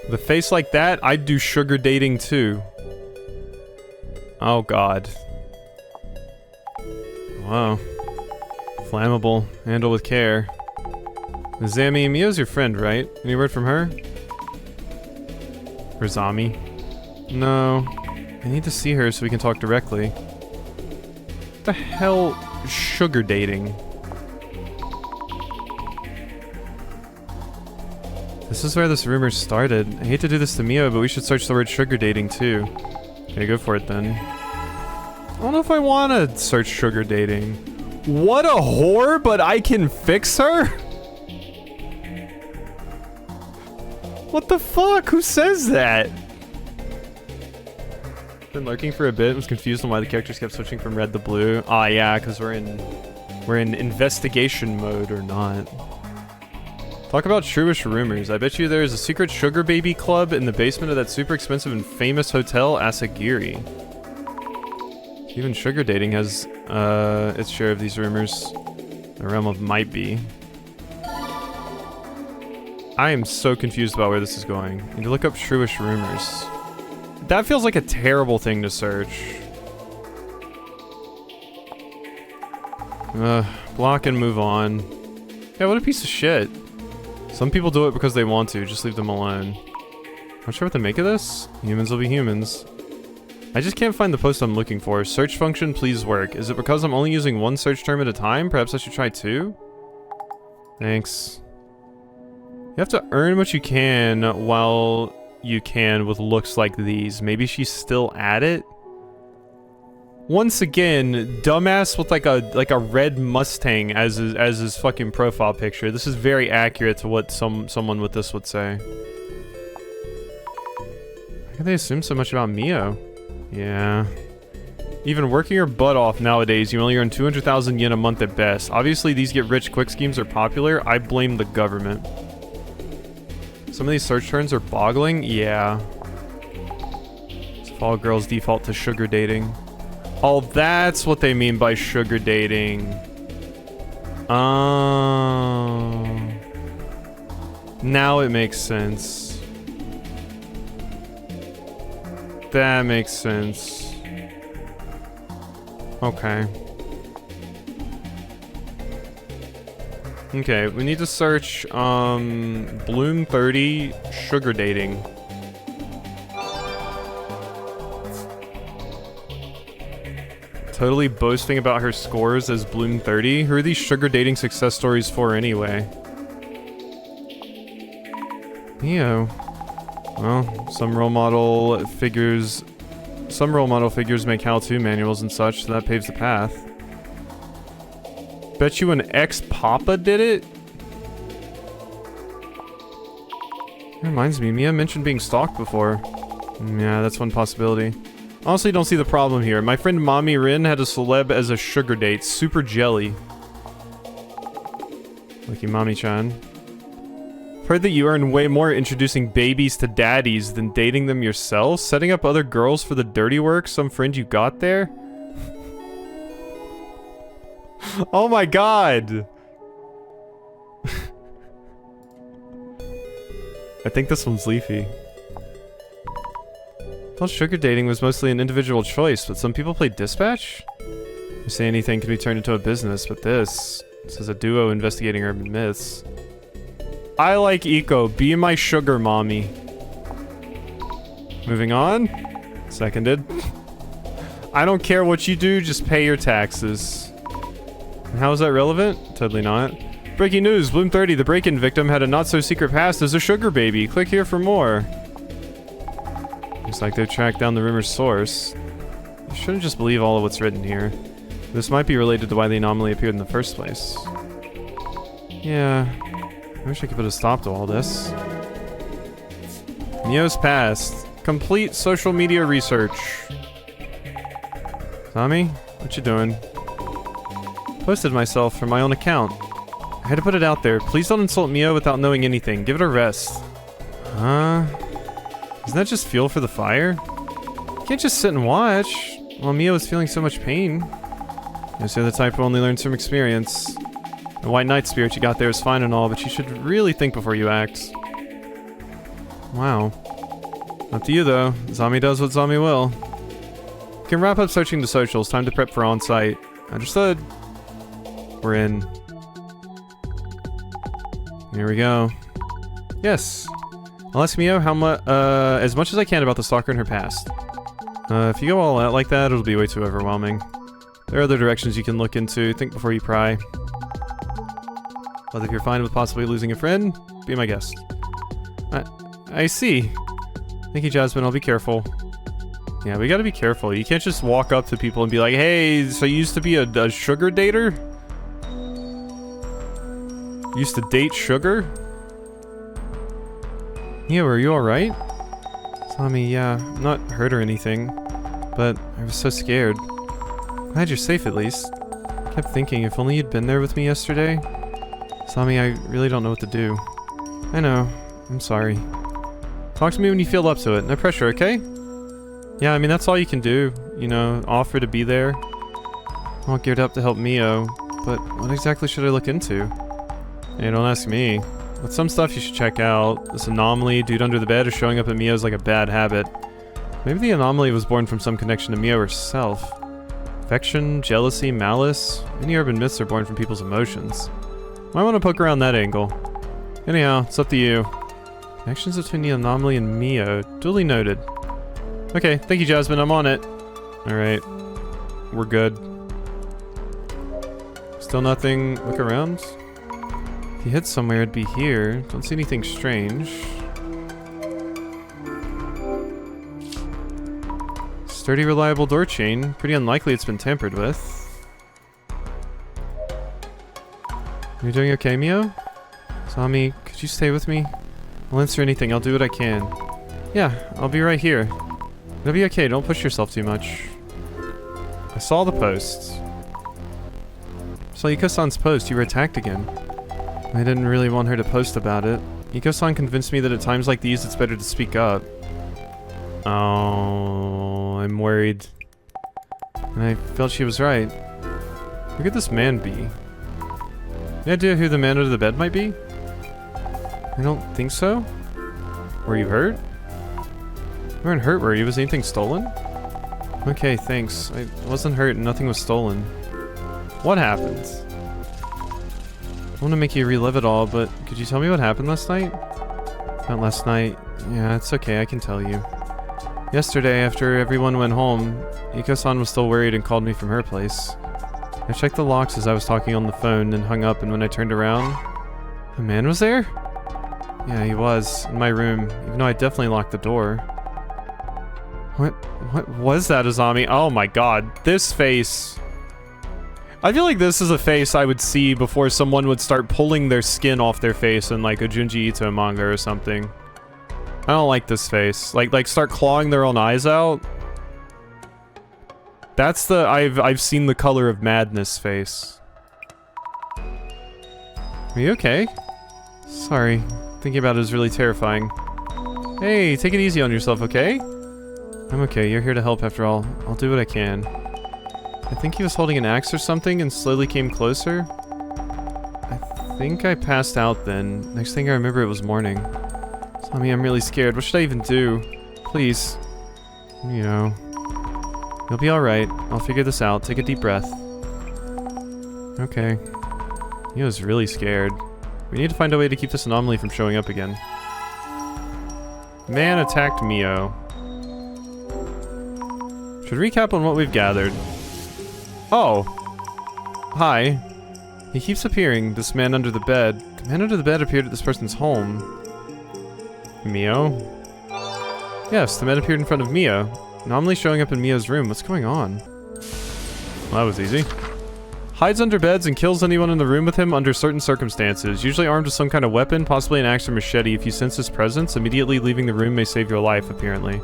With a face like that, I'd do sugar dating, too. Oh, God. Wow. Flammable. Handle with care. Zami, Mio's your friend, right? Any word from her? Or Zami? No. I need to see her so we can talk directly. What the hell? Sugar dating. This is where this rumor started. I hate to do this to Mio, but we should search the word sugar dating too. Okay, go for it then. I don't know if I want to search sugar dating. What a whore, but I can fix her? What the fuck? Who says that? Been lurking for a bit. Was confused on why the characters kept switching from red to blue. Ah, yeah, because we're in investigation mode or not. Talk about truish rumors. I bet you there's a secret sugar baby club in the basement of that super expensive and famous hotel, Asagiri. Even sugar dating has its share of these rumors. The realm of might be. I am so confused about where this is going. I need to look up truish rumors. That feels like a terrible thing to search. Block and move on. Yeah, what a piece of shit. Some people do it because they want to, just leave them alone. Not sure what to make of this. Humans will be humans. I just can't find the post I'm looking for. Search function, please work. Is it because I'm only using one search term at a time? Perhaps I should try two? Thanks. You have to earn what you can while you can with looks like these. Maybe she's still at it? Once again, dumbass with like a red Mustang as his fucking profile picture. This is very accurate to what someone with this would say. How can they assume so much about Mio? Yeah. Even working your butt off nowadays, you only earn 200,000 yen a month at best. Obviously, these get rich quick schemes are popular. I blame the government. Some of these search terms are boggling. Yeah. So all girls default to sugar dating. Oh, that's what they mean by sugar dating. Oh. Now it makes sense. That makes sense. Okay. Okay, we need to search, Bloom 30 sugar dating. Totally boasting about her scores as Bloom 30. Who are these sugar dating success stories for anyway? Neo. Well, some role model figures make how-to manuals and such, so that paves the path. Bet you an ex-papa did it? That reminds me, Mia mentioned being stalked before. Yeah, that's one possibility. Honestly, don't see the problem here. My friend Mommy Rin had a celeb as a sugar date. Super jelly. Lucky Mommy-chan. Heard that you earn way more introducing babies to daddies than dating them yourself? Setting up other girls for the dirty work? Some friend you got there? Oh my god! I think this one's Leafy. I thought sugar dating was mostly an individual choice, but some people play dispatch? You say anything can be turned into a business, but this is a duo investigating urban myths. I like Eco. Be my sugar mommy. Moving on. Seconded. I don't care what you do, just pay your taxes. And how is that relevant? Totally not. Breaking news, Bloom 30, the break-in victim, had a not-so-secret past as a sugar baby. Click here for more. Looks like they've tracked down the rumor's source. You shouldn't just believe all of what's written here. This might be related to why the anomaly appeared in the first place. Yeah. I wish I could put a stop to all this. Mio's past. Complete social media research. Tommy, what you doing? Posted myself from my own account. I had to put it out there. Please don't insult Mio without knowing anything. Give it a rest. Huh? Isn't that just fuel for the fire? You can't just sit and watch while Mio is feeling so much pain. Yes, you're the type who only learns from experience. The White Knight spirit you got there is fine and all, but you should really think before you act. Wow. Up to you, though. Zami does what Zami will. You can wrap up searching the socials. Time to prep for on-site. Understood. We're in. Here we go. Yes. I'll ask Mio how much, as much as I can about the stalker and her past. If you go all out like that, it'll be way too overwhelming. There are other directions you can look into. Think before you pry. But if you're fine with possibly losing a friend, be my guest. I see. Thank you, Jasmine. I'll be careful. Yeah, we gotta be careful. You can't just walk up to people and be like, hey, so you used to be a sugar dater? You used to date sugar? Yeah, are you alright? Tommy, yeah, I'm not hurt or anything. but I was so scared. Glad you're safe at least. I kept thinking if only you'd been there with me yesterday. Sami, I really don't know what to do. I know. I'm sorry. Talk to me when you feel up to it. No pressure, okay? Yeah, I mean, that's all you can do. You know, offer to be there. I'm all geared up to help Mio, but what exactly should I look into? Hey, don't ask me. But some stuff you should check out. This anomaly, dude under the bed, is showing up at Mio's like a bad habit. Maybe the anomaly was born from some connection to Mio herself. Affection, jealousy, malice. Many urban myths are born from people's emotions. Might want to poke around that angle. Anyhow, it's up to you. Connections between the anomaly and Mio. Duly noted. Okay, thank you, Jasmine. I'm on it. Alright. We're good. Still nothing. Look around. If you hit somewhere, it'd be here. Don't see anything strange. Sturdy, reliable door chain. Pretty unlikely it's been tampered with. You doing okay, Mio? Sami, could you stay with me? I'll answer anything. I'll do what I can. Yeah, I'll be right here. It'll be okay. Don't push yourself too much. I saw the post. Saw Iko-san's post. You were attacked again. I didn't really want her to post about it. Iko-san convinced me that at times like these it's better to speak up. Oh, I'm worried. And I felt she was right. Who could this man be? Any idea who the man under the bed might be? I don't think so. Were you hurt? You weren't hurt, were you? Was anything stolen? Okay, thanks. I wasn't hurt and nothing was stolen. What happened? I want to make you relive it all, but could you tell me what happened last night? Not last night. Yeah, it's okay, I can tell you. Yesterday, after everyone went home, Iko-san was still worried and called me from her place. I checked the locks as I was talking on the phone, then hung up, and when I turned around, a man was there? Yeah, he was, in my room, even though I definitely locked the door. What was that, Azami? Oh my god, this face. I feel like this is a face I would see before someone would start pulling their skin off their face in like a Junji Ito manga or something. I don't like this face. Like start clawing their own eyes out. That's the I've seen the color of madness face. Are you okay? Sorry. Thinking about it is really terrifying. Hey, take it easy on yourself, okay? I'm okay. You're here to help after all. I'll do what I can. I think he was holding an axe or something and slowly came closer. I think I passed out then. Next thing I remember, it was morning. Sami, I'm really scared. What should I even do? Please. You know. You'll be alright. I'll figure this out. Take a deep breath. Okay. He was really scared. We need to find a way to keep this anomaly from showing up again. Man attacked Mio. Should recap on what we've gathered. Oh. Hi. He keeps appearing, this man under the bed. The man under the bed appeared at this person's home. Mio? Yes, the man appeared in front of Mio. Anomaly showing up in Mio's room. What's going on? Well, that was easy. Hides under beds and kills anyone in the room with him under certain circumstances. Usually armed with some kind of weapon, possibly an axe or machete. If you sense his presence, immediately leaving the room may save your life, apparently.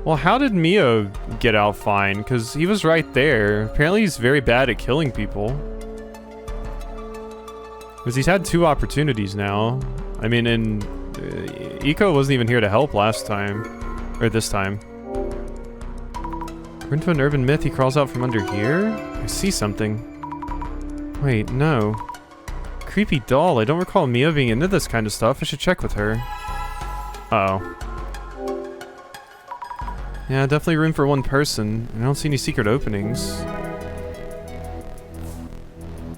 Well, how did Mio get out fine? Because he was right there. Apparently he's very bad at killing people. Because he's had 2 opportunities now. I mean, and Iko wasn't even here to help last time. Or this time. According to an urban myth, he crawls out from under here? I see something. Wait, no. Creepy doll. I don't recall Mio being into this kind of stuff. I should check with her. Uh-oh. Yeah, definitely room for one person. I don't see any secret openings.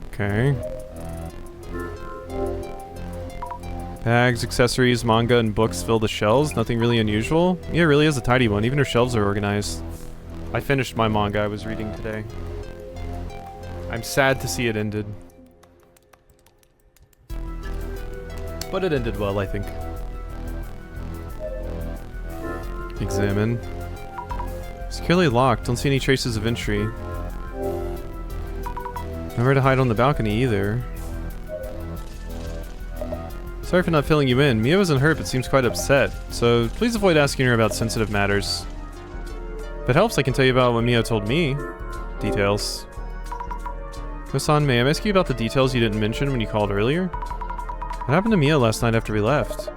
Okay. Bags, accessories, manga, and books fill the shelves. Nothing really unusual. Yeah, it really is a tidy one. Even her shelves are organized. I finished my manga I was reading today. I'm sad to see it ended. But it ended well, I think. Examine. Securely locked. Don't see any traces of entry. Nowhere to hide on the balcony either. Sorry for not filling you in. Mio isn't hurt but seems quite upset, so please avoid asking her about sensitive matters. If it helps, I can tell you about what Mio told me. Details. Kosan, may I ask you about the details you didn't mention when you called earlier? What happened to Mio last night after we left?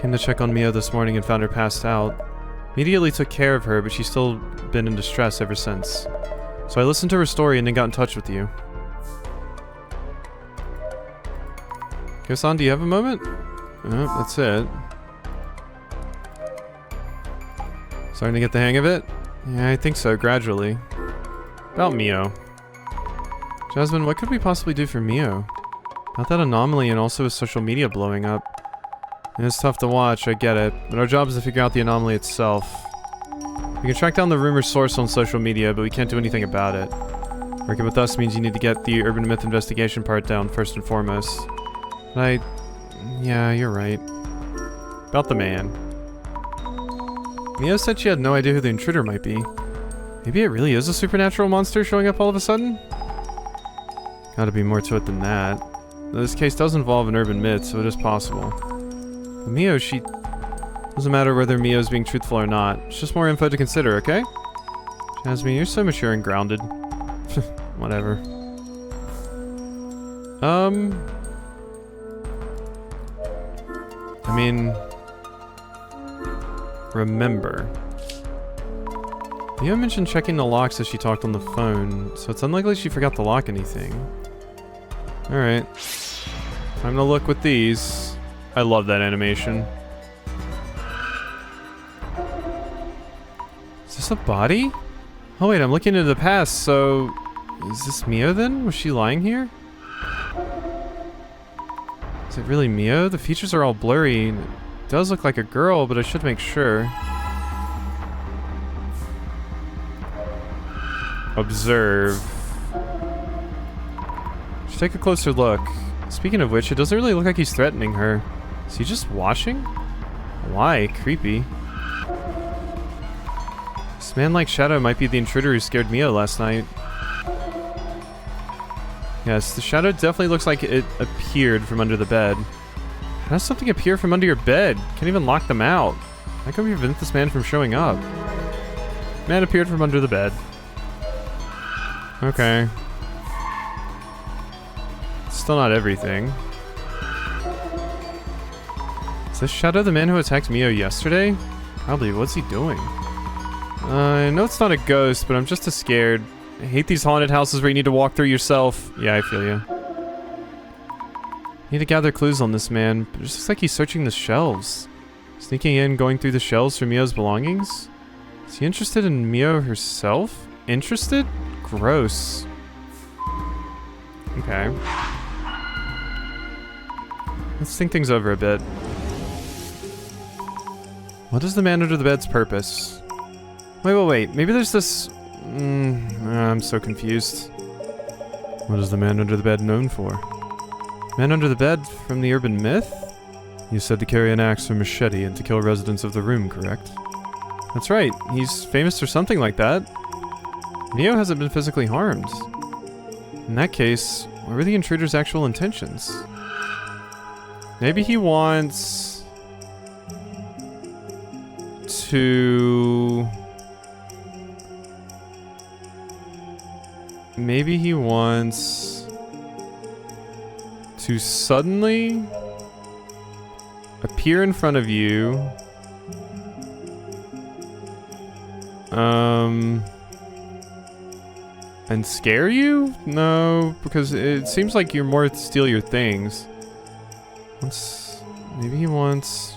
Came to check on Mio this morning and found her passed out. Immediately took care of her, but she's still been in distress ever since. So I listened to her story and then got in touch with you. Kosan, do you have a moment? Oh, that's it. Starting to get the hang of it? Yeah, I think so, gradually. About Mio. Jasmine, what could we possibly do for Mio? Not that anomaly and also his social media blowing up. And it's tough to watch, I get it, but our job is to figure out the anomaly itself. We can track down the rumor's source on social media, but we can't do anything about it. Working with us means you need to get the urban myth investigation part down first and foremost. But yeah, you're right. About the man. Mio said she had no idea who the intruder might be. Maybe it really is a supernatural monster showing up all of a sudden? Gotta be more to it than that. This case does involve an urban myth, so it is possible. But Mio, doesn't matter whether Mio's being truthful or not. It's just more info to consider, okay? Jasmine, you're so mature and grounded. Whatever. I mean... Remember. Mio mentioned checking the locks as she talked on the phone, so it's unlikely she forgot to lock anything. Alright. Time to look with these. I love that animation. Is this a body? Oh wait, I'm looking into the past, so... Is this Mio then? Was she lying here? Is it really Mio? The features are all blurry. It does look like a girl, but I should make sure. Observe. Should take a closer look. Speaking of which, it doesn't really look like he's threatening her. Is he just watching? Why? Creepy. This man-like shadow might be the intruder who scared Mio last night. Yes, the shadow definitely looks like it appeared from under the bed. How does something appear from under your bed? Can't even lock them out. How can we prevent this man from showing up? Man appeared from under the bed. Okay. Still not everything. Is this shadow the man who attacked Mio yesterday? Probably. What's he doing? I know it's not a ghost, but I'm just as scared. I hate these haunted houses where you need to walk through yourself. Yeah, I feel you. Need to gather clues on this man, but it just looks like he's searching the shelves. Sneaking in, going through the shelves for Mio's belongings? Is he interested in Mio herself? Interested? Gross. Okay. Let's think things over a bit. What is the man under the bed's purpose? Wait. Maybe there's this... I'm so confused. What is the man under the bed known for? Man under the bed from the urban myth? You said to carry an axe or machete and to kill residents of the room, correct? That's right. He's famous for something like that. Mio hasn't been physically harmed. In that case, what were the intruder's actual intentions? Maybe he wants... to... Maybe he wants... to suddenly... appear in front of you... and scare you? No, because it seems like you're more to steal your things. Maybe he wants...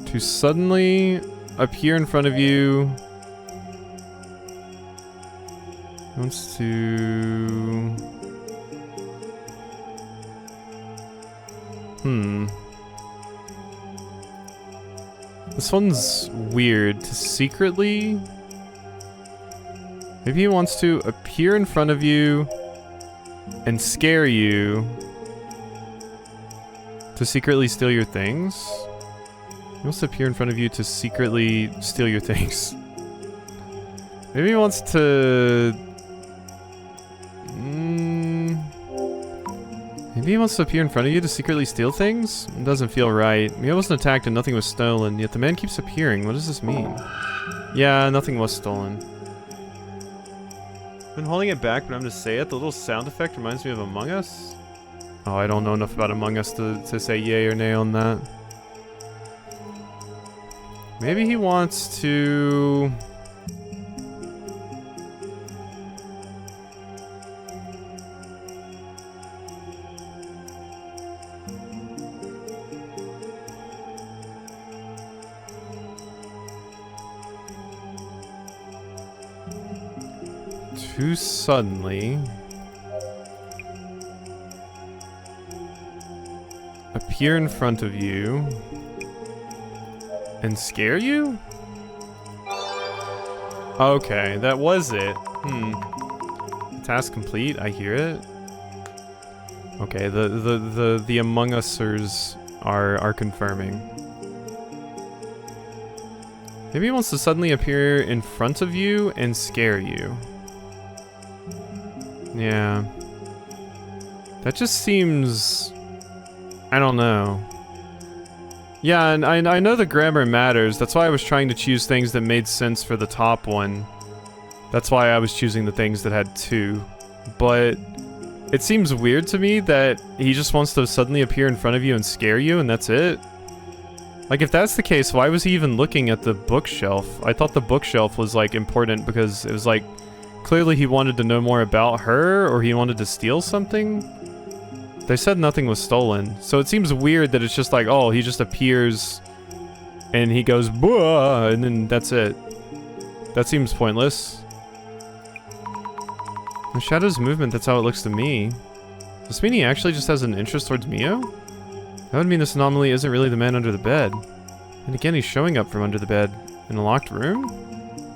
to suddenly appear in front of you... wants to... This one's weird. To secretly... Maybe he wants to appear in front of you and scare you to secretly steal your things? He wants to appear in front of you to secretly steal your things. Maybe he wants to... Maybe Maybe he wants to appear in front of you to secretly steal things? It doesn't feel right. Mio wasn't attacked and nothing was stolen, yet the man keeps appearing. What does this mean? Yeah, nothing was stolen. I've been holding it back, but I'm gonna say it. The little sound effect reminds me of Among Us. Oh, I don't know enough about Among Us to say yay or nay on that. Maybe he wants to... too suddenly appear in front of you and scare you? Okay, that was it. Task complete, I hear it. Okay, the Among Users are confirming. Maybe he wants to suddenly appear in front of you and scare you. Yeah. That just seems... I don't know. Yeah, and I know the grammar matters. That's why I was trying to choose things that made sense for the top one. That's why I was choosing the things that had 2. But it seems weird to me that he just wants to suddenly appear in front of you and scare you, and that's it. Like, if that's the case, why was he even looking at the bookshelf? I thought the bookshelf was, like, important because it was, like, clearly he wanted to know more about her, or he wanted to steal something? They said nothing was stolen, so it seems weird that it's just like, oh, he just appears and he goes, "Bwah," and then that's it. That seems pointless. The shadow's movement, that's how it looks to me. Does this mean he actually just has an interest towards Mio? That would mean this anomaly isn't really the man under the bed. And again, he's showing up from under the bed in a locked room?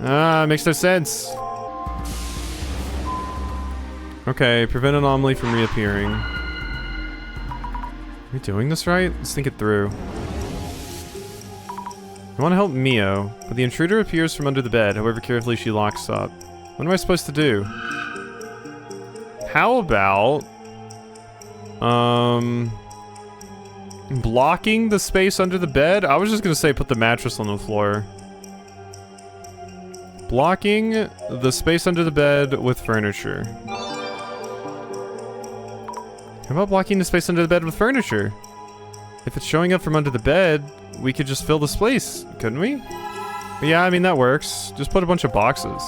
Ah, makes no sense. Okay, prevent anomaly from reappearing. Are we doing this right? Let's think it through. I want to help Mio, but the intruder appears from under the bed, however carefully she locks up. What am I supposed to do? How about... blocking the space under the bed? I was just gonna say put the mattress on the floor. Blocking the space under the bed with furniture. How about blocking the space under the bed with furniture? If it's showing up from under the bed, we could just fill the space, couldn't we? But yeah, I mean, that works. Just put a bunch of boxes.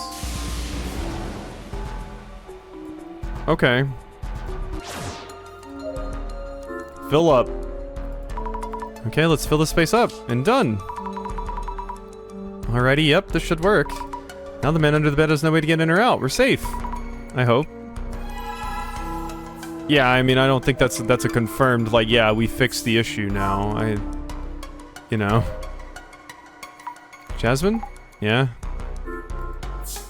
Okay. Fill up. Okay, let's fill the space up. And done. Alrighty, yep, this should work. Now the man under the bed has no way to get in or out. We're safe. I hope. Yeah, I mean, I don't think that's a confirmed, like, yeah, we fixed the issue now. You know. Jasmine? Yeah?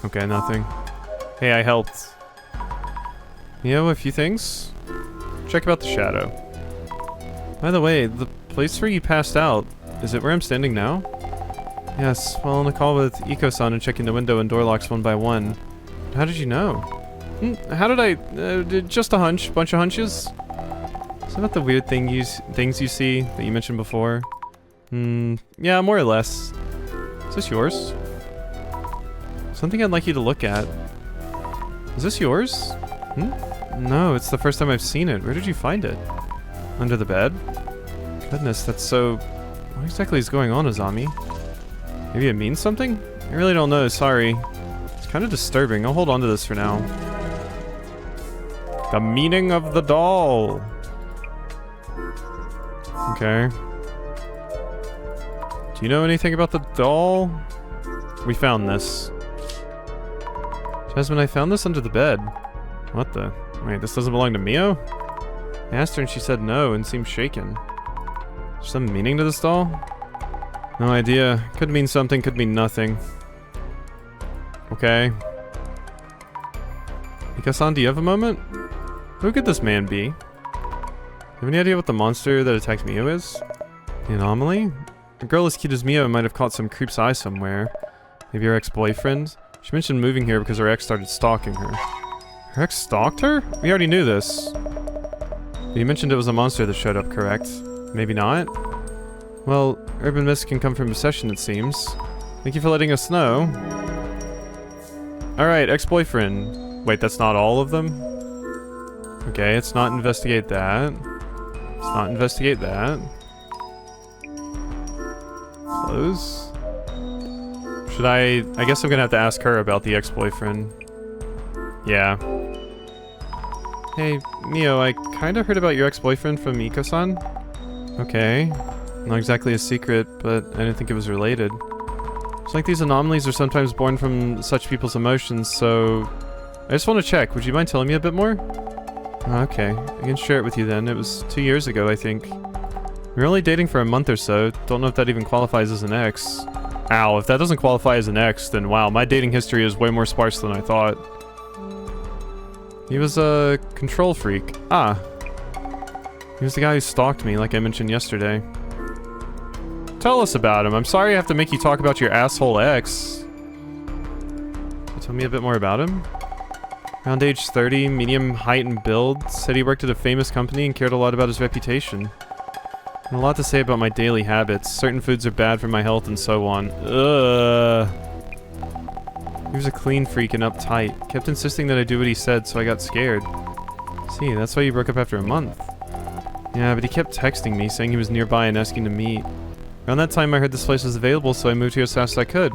Okay, nothing. Hey, I helped. You know, a few things. Check about the shadow. By the way, the place where you passed out, is it where I'm standing now? Yes, well, on a call with Eco-san and checking the window and door locks one by one. How did you know? How did I... just a hunch. Bunch of hunches? Isn't that the weird things you see that you mentioned before? Yeah, more or less. Is this yours? Something I'd like you to look at. Is this yours? No, it's the first time I've seen it. Where did you find it? Under the bed? Goodness, that's so... What exactly is going on, Azami? Maybe it means something? I really don't know, sorry. It's kind of disturbing. I'll hold on to this for now. The meaning of the doll. Okay. Do you know anything about the doll? We found this. Jasmine, I found this under the bed. What the? Wait, this doesn't belong to Mio? I asked her and she said no and seemed shaken. Is there some meaning to this doll? No idea. Could mean something, could mean nothing. Okay. Ika-san, do you have a moment? Who could this man be? You have any idea what the monster that attacked Mio is? The anomaly? A girl as cute as Mio might have caught some creep's eye somewhere. Maybe her ex-boyfriend? She mentioned moving here because her ex started stalking her. Her ex stalked her? We already knew this. You mentioned it was a monster that showed up, correct? Maybe not? Well, urban myths can come from obsession, it seems. Thank you for letting us know. Alright, ex-boyfriend. Wait, that's not all of them? Okay, let's not investigate that. Let's not investigate that. Close. Should I guess I'm gonna have to ask her about the ex-boyfriend. Yeah. Hey, Mio, I kinda heard about your ex-boyfriend from Iko-san. Okay. Not exactly a secret, but I didn't think it was related. It's like these anomalies are sometimes born from such people's emotions, so... I just want to check, would you mind telling me a bit more? Okay, I can share it with you then. It was 2 years ago, I think. We were only dating for a month or so. Don't know if that even qualifies as an ex. Ow, if that doesn't qualify as an ex, then wow, my dating history is way more sparse than I thought. He was a control freak. Ah. He was the guy who stalked me, like I mentioned yesterday. Tell us about him. I'm sorry I have to make you talk about your asshole ex. Can you tell me a bit more about him? Around age 30, medium height and build, said he worked at a famous company and cared a lot about his reputation. And a lot to say about my daily habits. Certain foods are bad for my health and so on. Ugh. He was a clean freak and uptight. Kept insisting that I do what he said, so I got scared. See, that's why you broke up after a month. Yeah, but he kept texting me, saying he was nearby and asking to meet. Around that time I heard this place was available, so I moved here as fast as I could.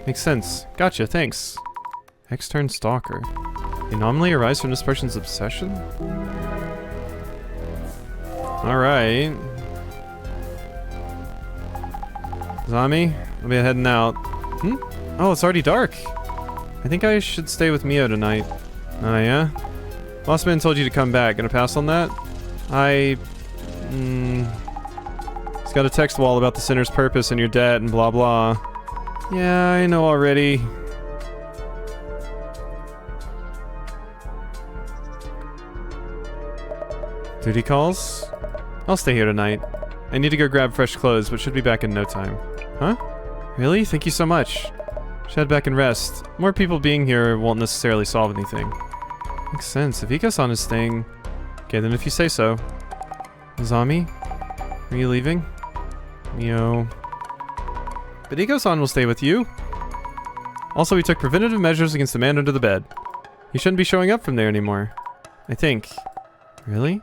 Makes sense. Gotcha, thanks. Ex-turned stalker. The anomaly arise from this person's obsession? Alright. Zami, I'll be heading out. Hmm? Oh, it's already dark. I think I should stay with Mio tonight. Oh, yeah? Boss man told you to come back. Gonna pass on that? He's got a text wall about the sinner's purpose and your debt and blah blah. Yeah, I know already. Duty calls? I'll stay here tonight. I need to go grab fresh clothes, but should be back in no time. Huh? Really? Thank you so much. Should head back and rest. More people being here won't necessarily solve anything. Makes sense. If Iko-san is staying... Okay, then if you say so. Zami? Are you leaving? Mio. But Iko-san will stay with you. Also, we took preventative measures against the man under the bed. He shouldn't be showing up from there anymore. I think. Really?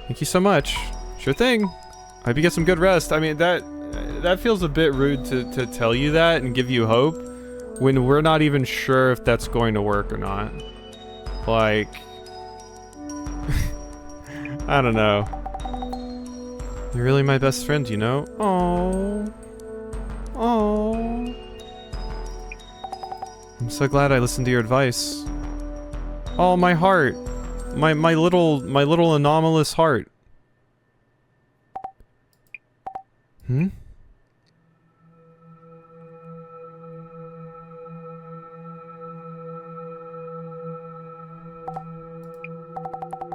Thank you so much. Sure thing. I hope you get some good rest. I mean, that feels a bit rude to tell you that and give you hope when we're not even sure if that's going to work or not. Like... I don't know. You're really my best friend, you know? Aww. Aww. I'm so glad I listened to your advice. Oh, my heart. My little anomalous heart. Hmm?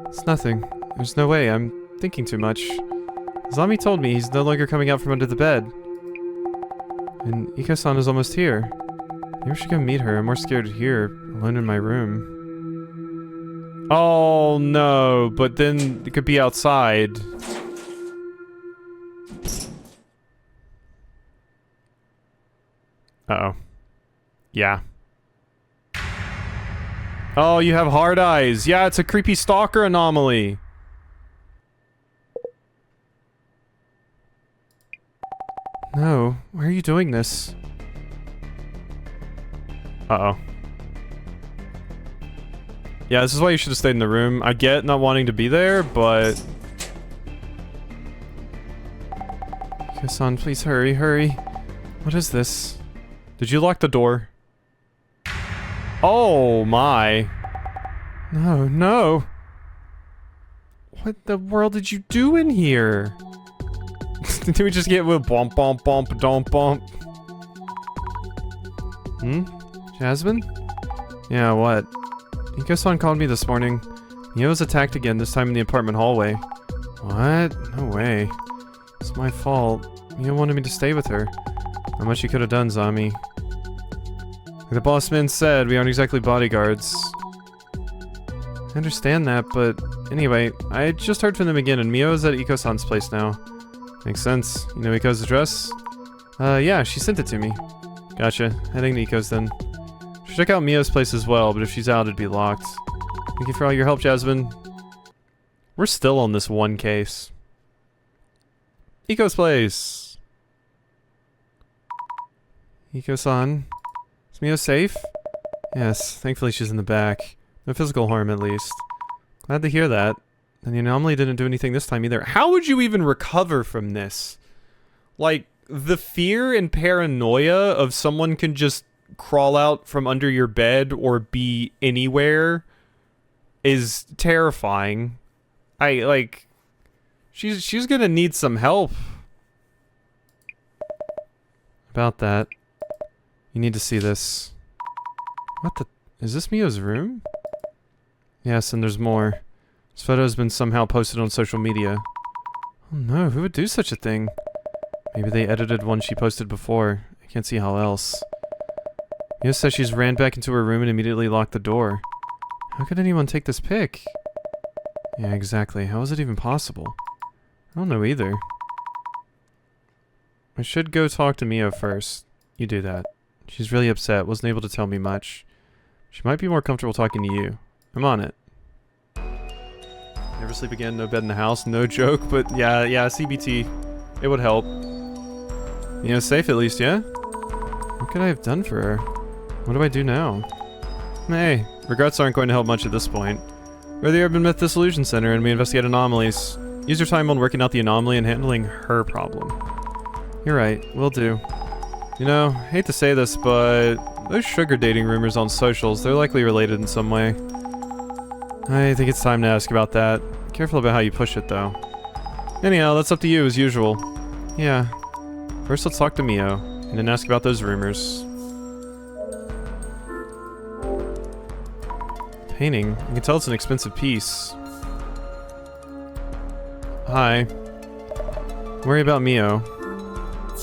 It's nothing. There's no way. I'm thinking too much. Zami told me he's no longer coming out from under the bed. And Iko-san is almost here. Maybe I should go meet her. I'm more scared here, alone in my room. Oh no, but then it could be outside. Uh-oh. Yeah. Oh, you have hard eyes. Yeah, it's a creepy stalker anomaly. No, why are you doing this? Uh-oh. Yeah, this is why you should have stayed in the room. I get not wanting to be there, but... Iko-san, please hurry, hurry. What is this? Did you lock the door? Oh my. No, no. What the world did you do in here? Did we just get with bump, bump, bump, dump, bump? Hmm? Jasmine? Yeah, what? Iko-san called me this morning. Mio was attacked again, this time in the apartment hallway. What? No way. It's my fault. Mio wanted me to stay with her. Not much you could have done, Zami. Like the boss man said, we aren't exactly bodyguards. I understand that, but anyway, I just heard from them again, and Mio is at Iko-san's place now. Makes sense. You know Iko's address? Yeah, she sent it to me. Gotcha. Heading to Iko's then. Should check out Mio's place as well, but if she's out, it'd be locked. Thank you for all your help, Jasmine. We're still on this one case. Iko's place. Iko-san. Is Mio safe? Yes, thankfully she's in the back. No physical harm, at least. Glad to hear that. And the anomaly didn't do anything this time either. How would you even recover from this? Like, the fear and paranoia of someone can just crawl out from under your bed or be anywhere is terrifying. She's gonna need some help. About that. You need to see this. What the... Is this Mio's room? Yes, and there's more. This photo has been somehow posted on social media. Oh no, who would do such a thing? Maybe they edited one she posted before. I can't see how else. Mio says she's ran back into her room and immediately locked the door. How could anyone take this pic? Yeah, exactly. How is it even possible? I don't know either. I should go talk to Mio first. You do that. She's really upset, wasn't able to tell me much. She might be more comfortable talking to you. I'm on it. Never sleep again, no bed in the house, no joke, but yeah, CBT. It would help. Mio's safe at least, yeah? What could I have done for her? What do I do now? Hey, regrets aren't going to help much at this point. We're the Urban Myth Dissolution Center and we investigate anomalies. Use your time on working out the anomaly and handling her problem. You're right, will do. You know, hate to say this, but those sugar dating rumors on socials, they're likely related in some way. I think it's time to ask about that. Careful about how you push it, though. Anyhow, that's up to you, as usual. Yeah. First, let's talk to Mio, and then ask about those rumors. Painting. You can tell it's an expensive piece. Hi. Worry about Mio.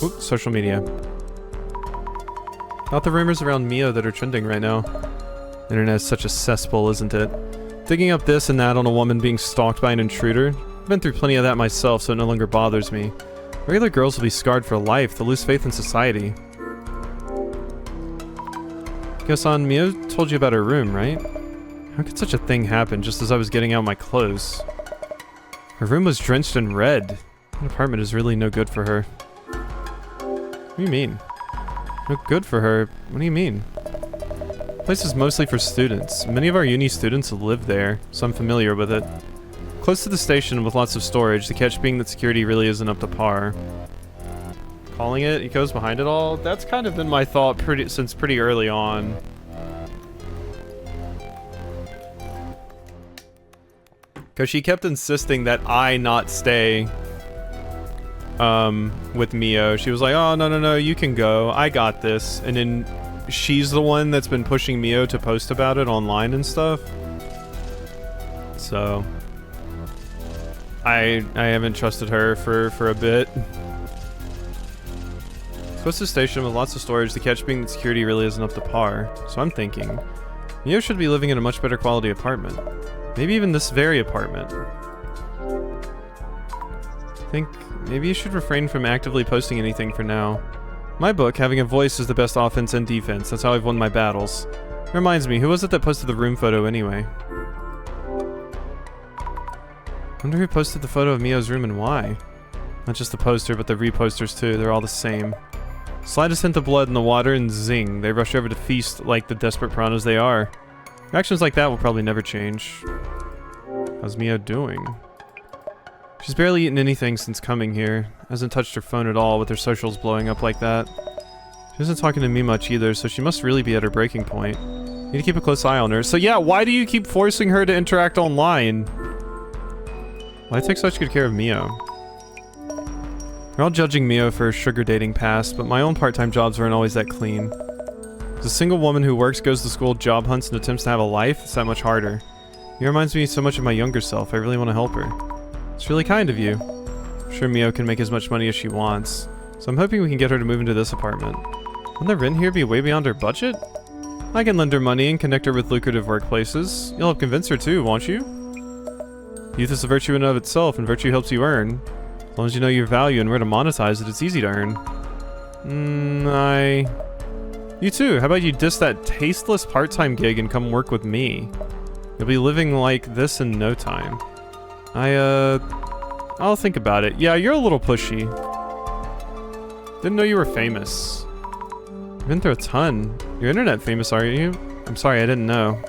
Oops, social media. About the rumors around Mio that are trending right now. The internet is such a cesspool, isn't it? Digging up this and that on a woman being stalked by an intruder. I've been through plenty of that myself, so it no longer bothers me. Regular girls will be scarred for life. They'll lose faith in society. Iko-san, Mio told you about her room, right? How could such a thing happen just as I was getting out my clothes? Her room was drenched in red. That apartment is really no good for her. What do you mean? No good for her? What do you mean? The place is mostly for students. Many of our uni students live there, so I'm familiar with it. Close to the station with lots of storage, the catch being that security really isn't up to par. Calling it, Iko's behind it all? That's kind of been my thought since pretty early on. Because she kept insisting that I not stay with Mio. She was like, oh, no, you can go. I got this. And then she's the one that's been pushing Mio to post about it online and stuff. So I haven't trusted her for a bit. Close to the station with lots of storage, the catch being that security really isn't up to par. So I'm thinking, Mio should be living in a much better quality apartment. Maybe even this very apartment. I think maybe you should refrain from actively posting anything for now. In my book, having a voice is the best offense and defense. That's how I've won my battles. It reminds me, who was it that posted the room photo anyway? Wonder who posted the photo of Mio's room and why. Not just the poster, but the reposters too. They're all the same. Slightest hint of blood in the water and zing, they rush over to feast like the desperate piranhas they are. Actions like that will probably never change. How's Mio doing? She's barely eaten anything since coming here. Hasn't touched her phone at all with her socials blowing up like that. She isn't talking to me much either, so she must really be at her breaking point. Need to keep a close eye on her. So yeah, why do you keep forcing her to interact online? Why take such good care of Mio? We're all judging Mio for her sugar dating past, but my own part-time jobs weren't always that clean. As a single woman who works, goes to school, job hunts, and attempts to have a life, it's that much harder. Mio reminds me so much of my younger self. I really want to help her. It's really kind of you. I'm sure Mio can make as much money as she wants, so I'm hoping we can get her to move into this apartment. Wouldn't the rent here be way beyond her budget? I can lend her money and connect her with lucrative workplaces. You'll help convince her too, won't you? Youth is a virtue in and of itself, and virtue helps you earn. As long as you know your value and where to monetize it, it's easy to earn. You too. How about you diss that tasteless part-time gig and come work with me? You'll be living like this in no time. I'll think about it. Yeah, you're a little pushy. Didn't know you were famous. You've been through a ton. You're internet famous, are you? I'm sorry, I didn't know.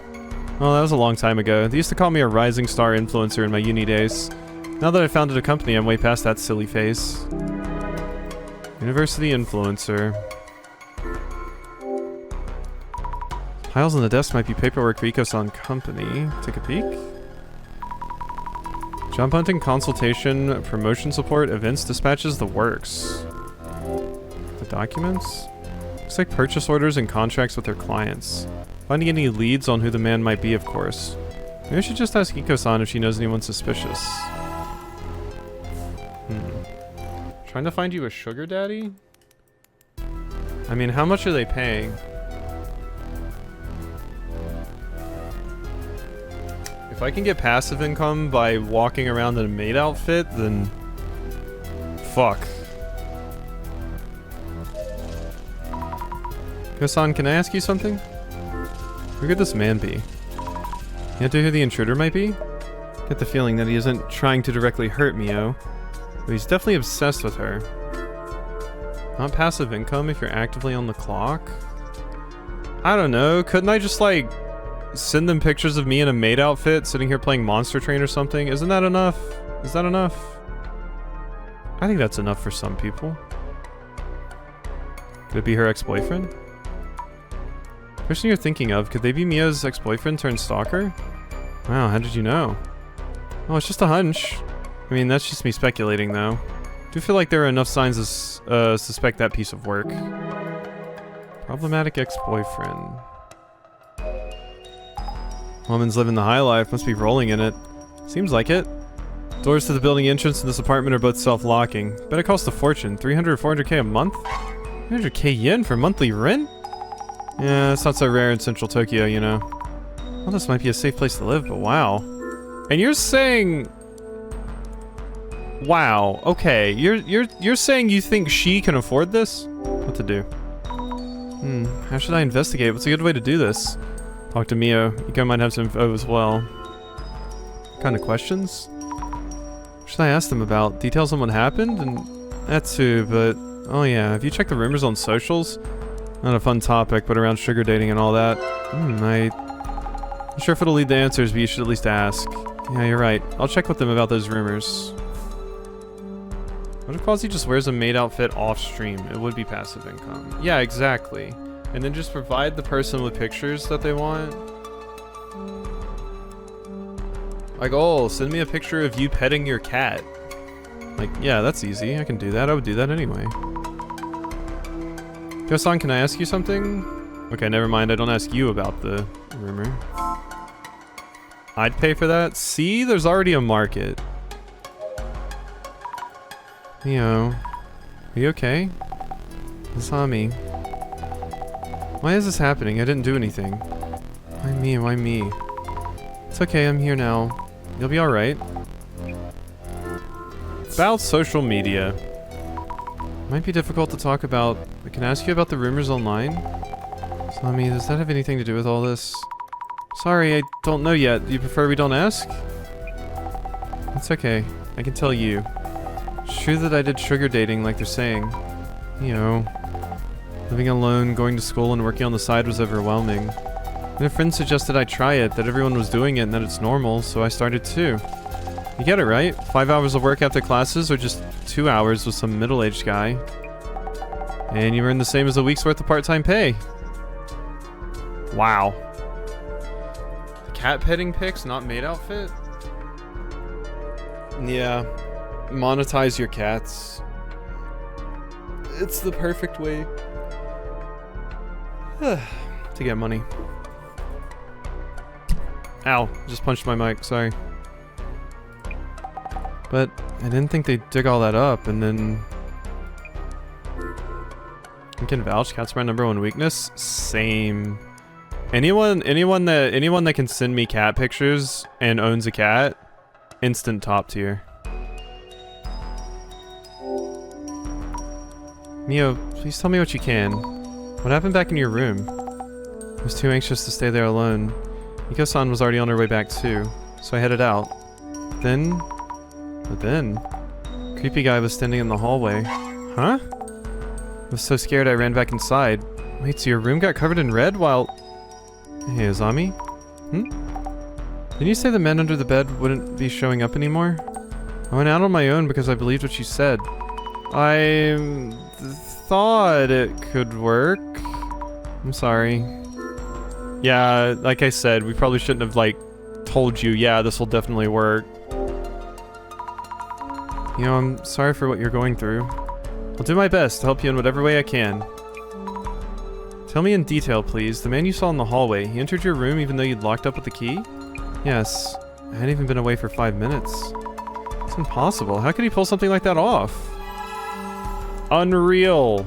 Oh, that was a long time ago. They used to call me a rising star influencer in my uni days. Now that I founded a company, I'm way past that silly phase. University influencer. Piles on the desk might be paperwork for Ecoson Company. Take a peek. Job hunting, consultation, promotion support, events, dispatches, the works. The documents? Looks like purchase orders and contracts with their clients. Finding any leads on who the man might be, of course. Maybe I should just ask Ecoson if she knows anyone suspicious. Trying to find you a sugar daddy? I mean, how much are they paying? If I can get passive income by walking around in a maid outfit, then... fuck. Ecoson, can I ask you something? Who could this man be? You have to who the intruder might be? Get the feeling that he isn't trying to directly hurt Mio, but he's definitely obsessed with her. Not passive income if you're actively on the clock? I don't know, couldn't I just like send them pictures of me in a maid outfit sitting here playing Monster Train or something? Isn't that enough? Is that enough? I think that's enough for some people. Could it be her ex-boyfriend? Person you're thinking of, could they be Mia's ex-boyfriend turned stalker? Wow, how did you know? Oh, it's just a hunch. I mean, that's just me speculating, though. I do feel like there are enough signs to suspect that piece of work. Problematic ex-boyfriend. Woman's living the high life, must be rolling in it. Seems like it. Doors to the building entrance and this apartment are both self-locking. Bet it costs a fortune. 300 or 400k a month? 300k yen for monthly rent? Yeah, it's not so rare in central Tokyo, you know. Well, this might be a safe place to live, but wow. And you're saying... Wow, okay. You're saying you think she can afford this? What to do? How should I investigate? What's a good way to do this? Talk to Mio. Iko might have some info as well. What kind of questions? What should I ask them about? Details on what happened? And that too, but... Oh yeah, have you checked the rumors on socials? Not a fun topic, but around sugar dating and all that. I'm not sure if it'll lead to answers, but you should at least ask. Yeah, you're right. I'll check with them about those rumors. What if Quasi just wears a maid outfit off-stream? It would be passive income. Yeah, exactly. And then just provide the person with pictures that they want. Like, oh, send me a picture of you petting your cat. Like, yeah, that's easy. I can do that. I would do that anyway. Go-san, can I ask you something? Okay, never mind. I don't ask you about the rumor. I'd pay for that? See? There's already a market. Mio. Are you okay? Masami. Why is this happening? I didn't do anything. Why me? Why me? It's okay, I'm here now. You'll be alright. About social media. Might be difficult to talk about, but can I ask you about the rumors online? Masami, does that have anything to do with all this? Sorry, I don't know yet. Do you prefer we don't ask? It's okay. I can tell you. It's true that I did sugar dating like they're saying. You know, living alone, going to school, and working on the side was overwhelming. And a friend suggested I try it, that everyone was doing it and that it's normal, so I started too. You get it, right? 5 hours of work after classes, or just 2 hours with some middle-aged guy. And you earn the same as a week's worth of part-time pay. Wow. Cat petting pics, not maid outfit? Yeah. Monetize your cats. It's the perfect way to get money. Ow, just punched my mic, sorry. But I didn't think they'd dig all that up, and then... I can vouch, cats are my #1 weakness. Same. Anyone that can send me cat pictures and owns a cat, instant top tier. Mio, please tell me what you can. What happened back in your room? I was too anxious to stay there alone. Miko-san was already on her way back too, so I headed out. But then, creepy guy was standing in the hallway. Huh? I was so scared I ran back inside. Wait, so your room got covered in red while... Hey, Azami? Didn't you say the men under the bed wouldn't be showing up anymore? I went out on my own because I believed what you said. I thought it could work. I'm sorry. Yeah, like I said, we probably shouldn't have, like, told you, yeah, this will definitely work. You know, I'm sorry for what you're going through. I'll do my best to help you in whatever way I can. Tell me in detail, please. The man you saw in the hallway, he entered your room even though you'd locked up with the key? Yes. I hadn't even been away for 5 minutes. It's impossible. How could he pull something like that off? Unreal.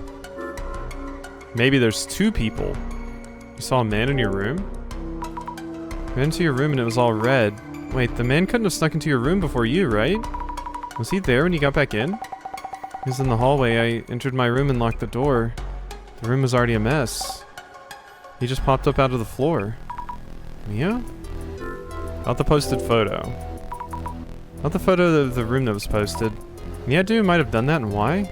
Maybe there's 2 people. You saw a man in your room? You went into your room and it was all red. Wait, the man couldn't have snuck into your room before you, right? Was he there when you got back in? He was in the hallway. I entered my room and locked the door. The room was already a mess. He just popped up out of the floor. Mia? Not the posted photo. Not the photo of the room that was posted. Mia might have done that, and why?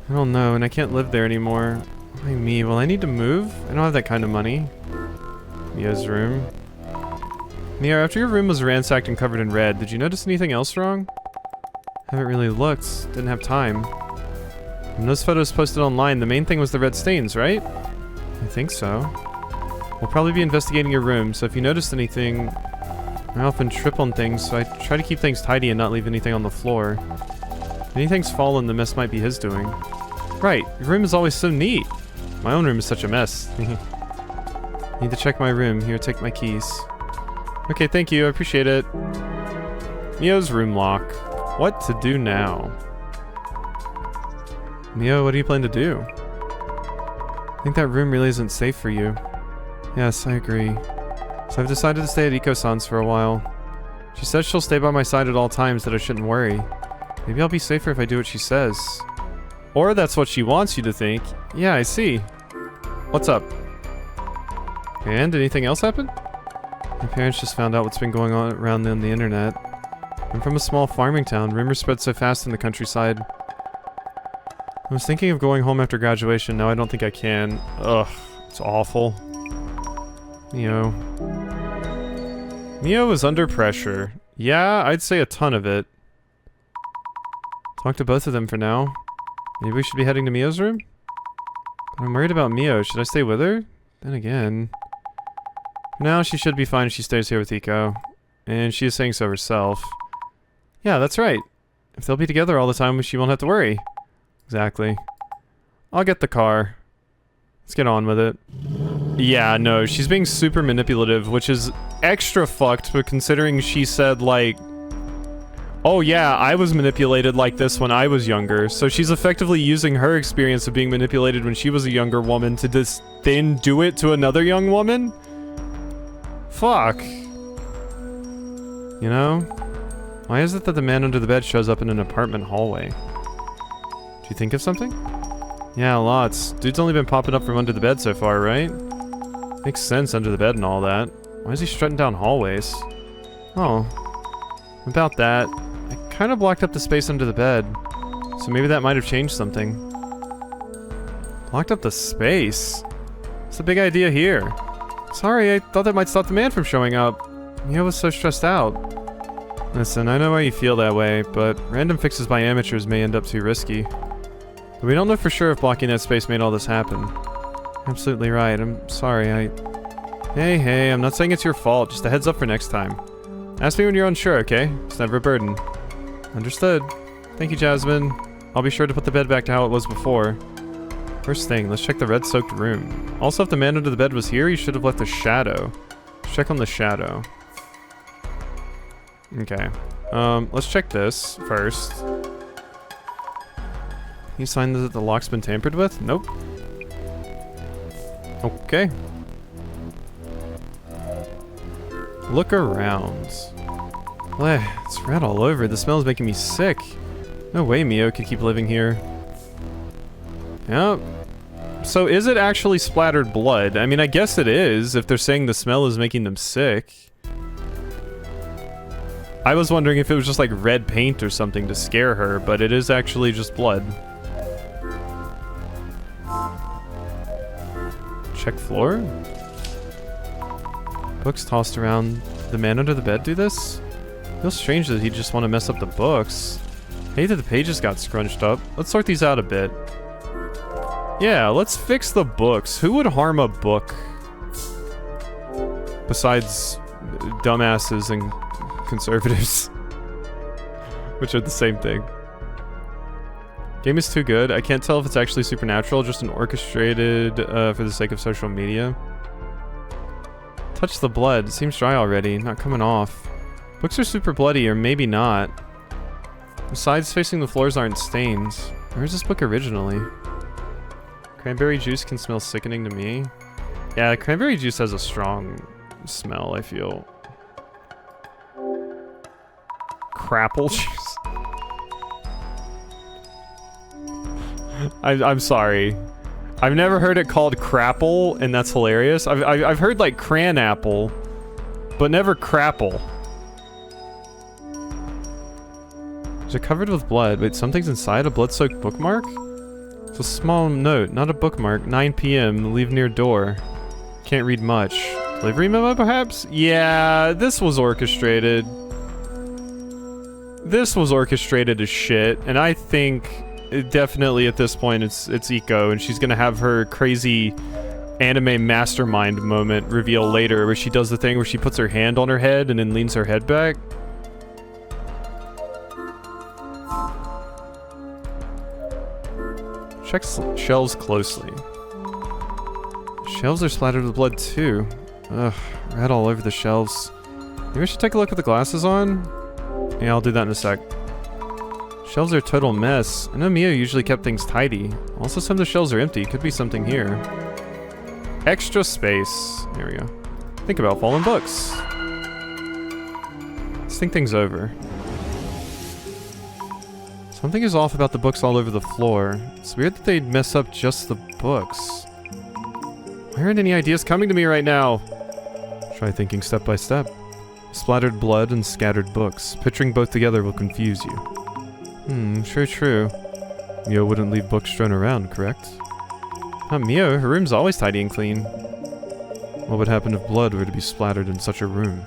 I don't know, and I can't live there anymore. Why me? Well, I need to move? I don't have that kind of money. Mia's room. Mia, after your room was ransacked and covered in red, did you notice anything else wrong? Haven't really looked. Didn't have time. When those photos posted online, the main thing was the red stains, right? I think so. We'll probably be investigating your room, so if you noticed anything... I often trip on things, so I try to keep things tidy and not leave anything on the floor. If anything's fallen, the mess might be his doing. Right, your room is always so neat. My own room is such a mess. Need to check my room. Here, take my keys. Okay, thank you, I appreciate it. Mio's room lock. What to do now? Mio, what do you plan to do? I think that room really isn't safe for you. Yes, I agree. So I've decided to stay at Iko-san's for a while. She says she'll stay by my side at all times, that I shouldn't worry. Maybe I'll be safer if I do what she says. Or that's what she wants you to think. Yeah, I see. What's up? And anything else happen? My parents just found out what's been going on around on the internet. I'm from a small farming town. Rumors spread so fast in the countryside. I was thinking of going home after graduation. Now I don't think I can. Ugh, it's awful. Mio. Mio is under pressure. Yeah, I'd say a ton of it. Talk to both of them for now. Maybe we should be heading to Mio's room? But I'm worried about Mio. Should I stay with her? Then again... For now, she should be fine if she stays here with Iko. And she is saying so herself. Yeah, that's right. If they'll be together all the time, she won't have to worry. Exactly. I'll get the car. Let's get on with it. Yeah, no, she's being super manipulative, which is extra fucked, but considering she said, like... Oh yeah, I was manipulated like this when I was younger, so she's effectively using her experience of being manipulated when she was a younger woman to then do it to another young woman? Fuck. You know? Why is it that the man under the bed shows up in an apartment hallway? Do you think of something? Yeah, lots. Dude's only been popping up from under the bed so far, right? Makes sense under the bed and all that. Why is he strutting down hallways? Oh. About that. I kind of blocked up the space under the bed. So maybe that might have changed something. Blocked up the space? What's the big idea here? Sorry, I thought that might stop the man from showing up. Mio was so stressed out. Listen, I know why you feel that way, but random fixes by amateurs may end up too risky. But we don't know for sure if blocking that space made all this happen. Absolutely right, I'm sorry, Hey, I'm not saying it's your fault, just a heads up for next time. Ask me when you're unsure, okay? It's never a burden. Understood. Thank you, Jasmine. I'll be sure to put the bed back to how it was before. First thing, let's check the red-soaked room. Also, if the man under the bed was here, he should have left a shadow. Let's check on the shadow. Okay. Let's check this first. Any sign that the lock's been tampered with? Nope. Okay. Look around. Bleh, it's red all over. The smell is making me sick. No way Mio could keep living here. Yep. So is it actually splattered blood? I mean, I guess it is, if they're saying the smell is making them sick. I was wondering if it was just like red paint or something to scare her, but it is actually just blood. Check floor? Books tossed around. The man under the bed do this? Feels strange that he'd just want to mess up the books. I hate that the pages got scrunched up. Let's sort these out a bit. Yeah, let's fix the books. Who would harm a book? Besides dumbasses and conservatives. Which are the same thing. Game is too good. I can't tell if it's actually supernatural, just an orchestrated for the sake of social media. Touch the blood. It seems dry already. Not coming off. Books are super bloody, or maybe not. The sides facing the floors aren't stained. Where's this book originally? Cranberry juice can smell sickening to me. Yeah, cranberry juice has a strong smell, I feel. Crapple juice. I'm sorry. I've never heard it called crapple, and that's hilarious. I've heard like cran apple, but never crapple. Is it covered with blood? Wait, something's inside? A blood-soaked bookmark? It's a small note, not a bookmark. 9 p.m. Leave near door. Can't read much. Delivery memo, perhaps? Yeah, this was orchestrated. This was orchestrated as shit, and I think definitely at this point it's Iko, and she's gonna have her crazy anime mastermind moment reveal later, where she does the thing where she puts her hand on her head and then leans her head back. Check shelves closely. Shelves are splattered with blood too. Ugh, red all over the shelves. Maybe I should take a look with the glasses on? Yeah, I'll do that in a sec. Shelves are a total mess. I know Mio usually kept things tidy. Also, some of the shelves are empty. Could be something here. Extra space. There we go. Think about fallen books. Let's think things over. Something is off about the books all over the floor. It's weird that they'd mess up just the books. Why aren't any ideas coming to me right now? Try thinking step by step. Splattered blood and scattered books. Picturing both together will confuse you. Sure true. Mio wouldn't leave books strewn around, correct? Not Mio, her room's always tidy and clean. What would happen if blood were to be splattered in such a room?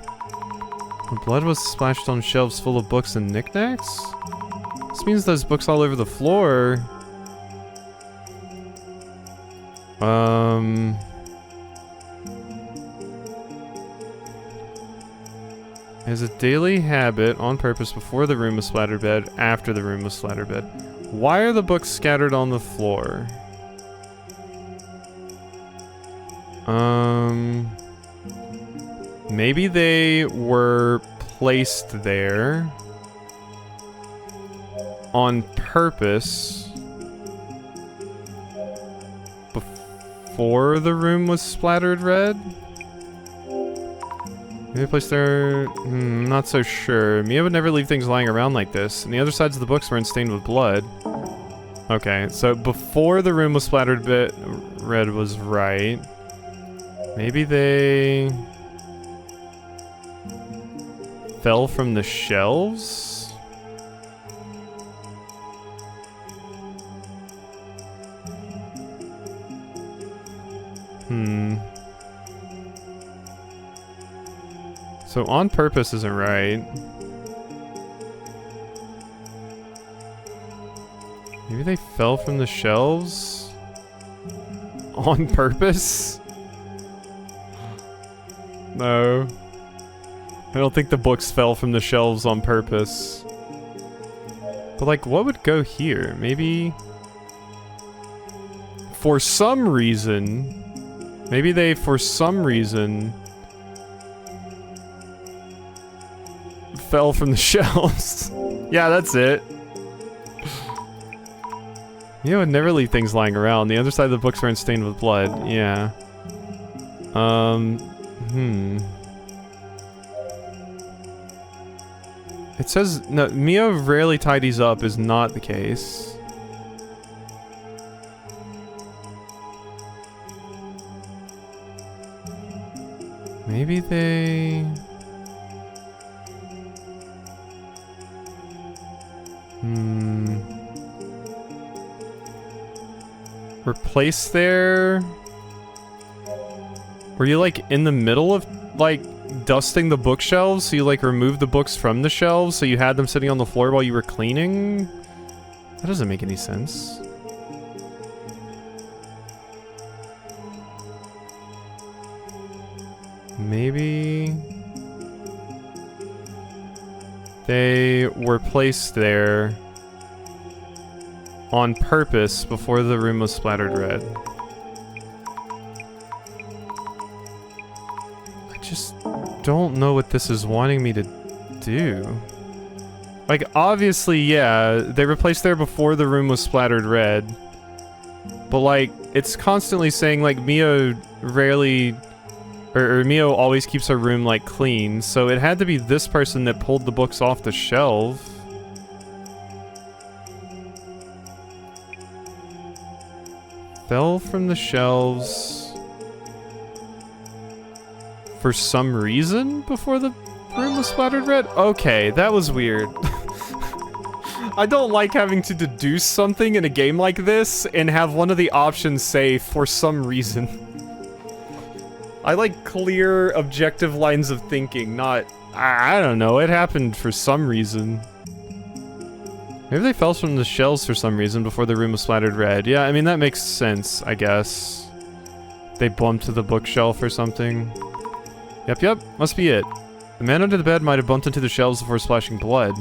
The blood was splashed on shelves full of books and knickknacks? This means there's books all over the floor. As a daily habit, on purpose, before the room was splattered bed, after the room was splattered bed. Why are the books scattered on the floor? Maybe they were placed there on purpose before the room was splattered red? Maybe placed there... not so sure. Mia would never leave things lying around like this, and the other sides of the books weren't stained with blood. Okay, so before the room was splattered red was right. Maybe they... fell from the shelves? So on purpose isn't right. Maybe they fell from the shelves? On purpose? No. I don't think the books fell from the shelves on purpose. But like, what would go here? Maybe... for some reason... maybe they, for some reason... fell from the shelves. Yeah, that's it. You would never leave things lying around. The other side of the books weren't stained with blood. Yeah. It says, no, Mia rarely tidies up is not the case. Maybe they... Were placed there? Were you like in the middle of like dusting the bookshelves? So you like removed the books from the shelves so you had them sitting on the floor while you were cleaning? That doesn't make any sense. Maybe they were placed there on purpose before the room was splattered red. I just don't know what this is wanting me to do. Like, obviously, yeah, they were placed there before the room was splattered red. But, like, it's constantly saying, like, Mia rarely... Or Mio always keeps her room, like, clean. So it had to be this person that pulled the books off the shelf. Fell from the shelves for some reason before the room was splattered red? Okay, that was weird. I don't like having to deduce something in a game like this and have one of the options say, for some reason. I like clear, objective lines of thinking, not, I don't know, it happened for some reason. Maybe they fell from the shelves for some reason before the room was splattered red. Yeah, I mean, that makes sense, I guess. They bumped to the bookshelf or something. Yep, must be it. The man under the bed might have bumped into the shelves before splashing blood.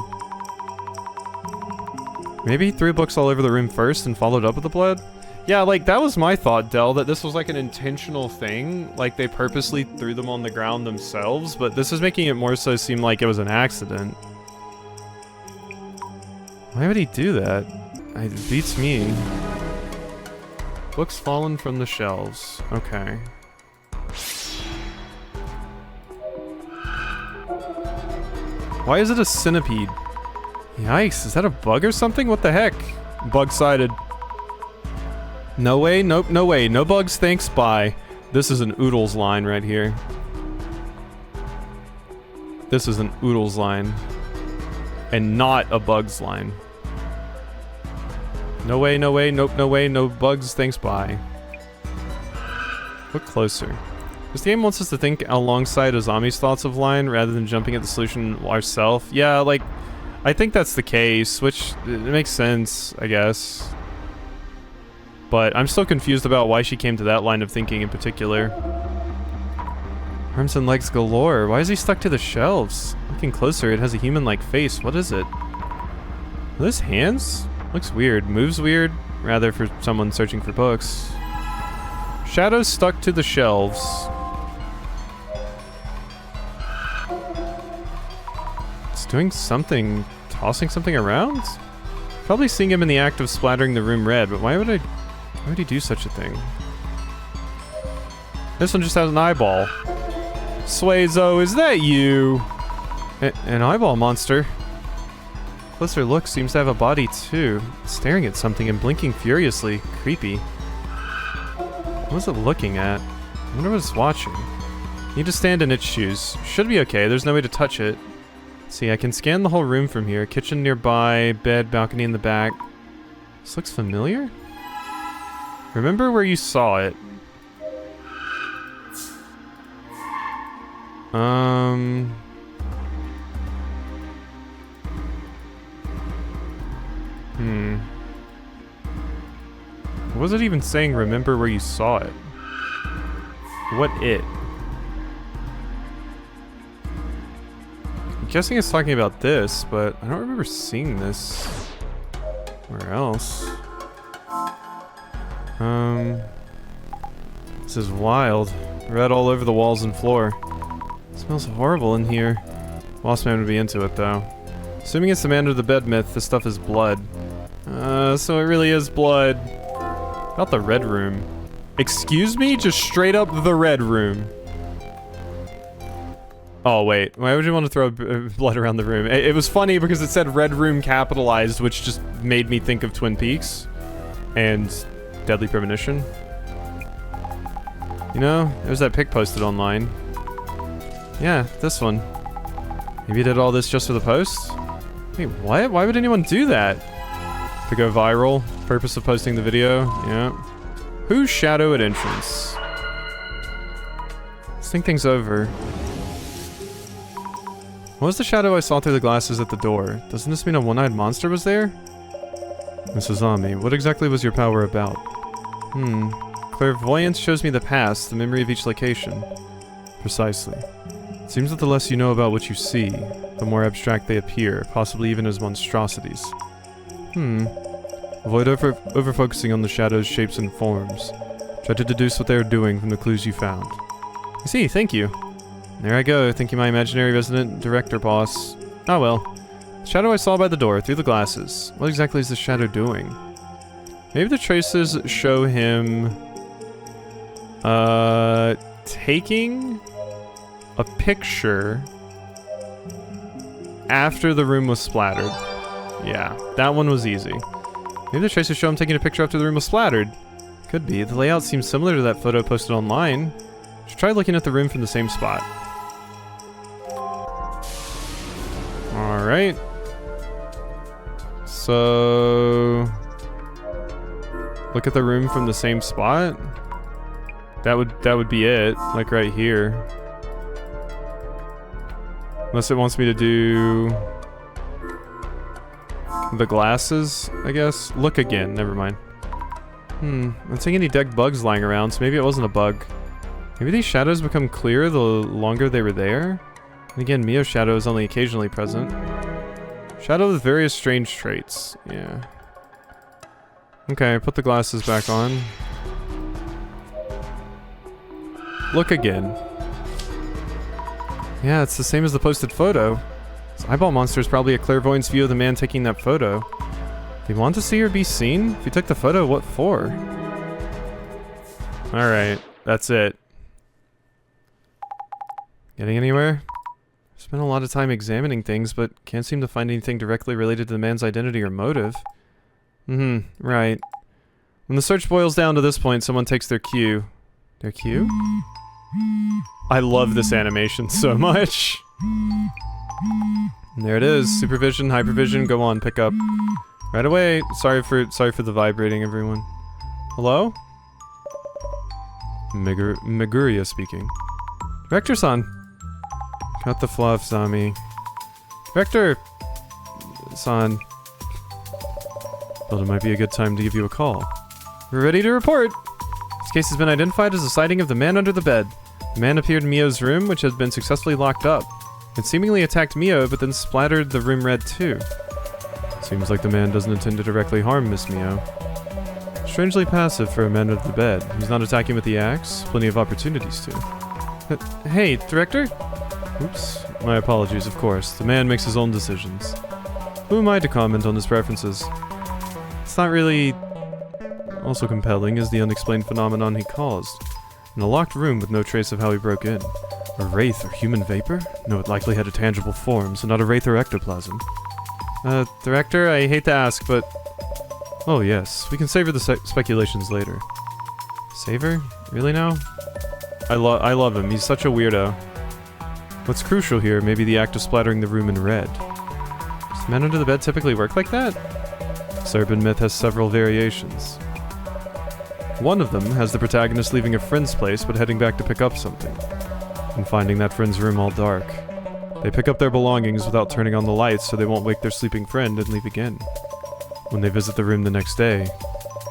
Maybe he threw books all over the room first and followed up with the blood? Yeah, like, that was my thought, Del, that this was like an intentional thing. Like, they purposely threw them on the ground themselves, but this is making it more so seem like it was an accident. Why would he do that? It beats me. Books fallen from the shelves. Okay. Why is it a centipede? Yikes, is that a bug or something? What the heck? Bug-sided. No way, nope, no way. No bugs, thanks, bye. This is an oodles line right here. This is an oodles line. And not a bugs line. No way, no way, nope, no way, no bugs, thanks, bye. Look closer. This game wants us to think alongside Azami's thoughts of line rather than jumping at the solution ourselves. Yeah, like, I think that's the case, which it makes sense, I guess. But I'm still confused about why she came to that line of thinking in particular. Arms and legs galore. Why is he stuck to the shelves? Looking closer, it has a human-like face. What is it? Are those hands? Looks weird. Moves weird. Rather for someone searching for books. Shadows stuck to the shelves. It's doing something. Tossing something around? Probably seeing him in the act of splattering the room red, but why would he do such a thing? This one just has an eyeball. Suezo, is that you? An eyeball monster. Closer look seems to have a body too. Staring at something and blinking furiously. Creepy. What was it looking at? I wonder what it's watching. Need to stand in its shoes. Should be okay, there's no way to touch it. See, I can scan the whole room from here. Kitchen nearby, bed, balcony in the back. This looks familiar? Remember where you saw it. What was it even saying, remember where you saw it? What it? I'm guessing it's talking about this, but I don't remember seeing this. Where else? This is wild. Red all over the walls and floor. It smells horrible in here. Lost Man would be into it, though. Assuming it's the man under the bed myth, this stuff is blood. So it really is blood. About the red room. Excuse me? Just straight up the red room. Oh, wait. Why would you want to throw blood around the room? It was funny because it said red room capitalized, which just made me think of Twin Peaks and Deadly Premonition. You know, there's that pic posted online. Yeah, this one. Maybe you did all this just for the post? Wait, what? Why would anyone do that? To go viral? Purpose of posting the video? Yeah. Whose shadow at entrance? Let's think things over. What was the shadow I saw through the glasses at the door? Doesn't this mean a one-eyed monster was there? Mrs. Ami, what exactly was your power about? Clairvoyance shows me the past, the memory of each location. Precisely. It seems that the less you know about what you see, the more abstract they appear, possibly even as monstrosities. Avoid over-focusing on the shadows, shapes, and forms. Try to deduce what they are doing from the clues you found. I see, thank you. There I go, thinking my imaginary resident director boss. Oh well. The shadow I saw by the door, through the glasses. What exactly is the shadow doing? Maybe the traces show him... taking... a picture... after the room was splattered. Yeah, that one was easy. Maybe the traces show him taking a picture after the room was splattered. Could be. The layout seems similar to that photo posted online. Should try looking at the room from the same spot. Alright. So... look at the room from the same spot? That would be it. Like right here. Unless it wants me to do... the glasses, I guess? Look again, never mind. I'm not seeing any dead bugs lying around, so maybe it wasn't a bug. Maybe these shadows become clearer the longer they were there? And again, Mio's shadow is only occasionally present. Shadow with various strange traits. Yeah. Okay, put the glasses back on. Look again. Yeah, it's the same as the posted photo. This eyeball monster is probably a clairvoyant's view of the man taking that photo. Do you want to see or be seen? If you took the photo, what for? Alright, that's it. Getting anywhere? Spent a lot of time examining things, but can't seem to find anything directly related to the man's identity or motive. Right. When the search boils down to this point, someone takes their cue. Their cue? I love this animation so much. And there it is. Supervision, hypervision, go on, pick up. Right away. Sorry for the vibrating, everyone. Hello? Meguria speaking. Director-san. Cut the fluff, Zami. Director-san. Thought it might be a good time to give you a call. We're ready to report. This case has been identified as a sighting of the man under the bed. The man appeared in Mio's room, which had been successfully locked up. It seemingly attacked Mio, but then splattered the room red too. Seems like the man doesn't intend to directly harm Miss Mio. Strangely passive for a man under the bed. He's not attacking with the axe. Plenty of opportunities to. Hey, Director? Oops. My apologies, of course. The man makes his own decisions. Who am I to comment on his preferences? It's not really... also compelling is the unexplained phenomenon he caused. In a locked room with no trace of how he broke in. A wraith or human vapor? No, it likely had a tangible form, so not a wraith or ectoplasm. Director, I hate to ask, but... oh yes, we can savor the speculations later. Savor? Really now? I love him, he's such a weirdo. What's crucial here may be the act of splattering the room in red. Does the man under the bed typically work like that? This urban myth has several variations. One of them has the protagonist leaving a friend's place but heading back to pick up something, and finding that friend's room all dark. They pick up their belongings without turning on the lights so they won't wake their sleeping friend and leave again. When they visit the room the next day,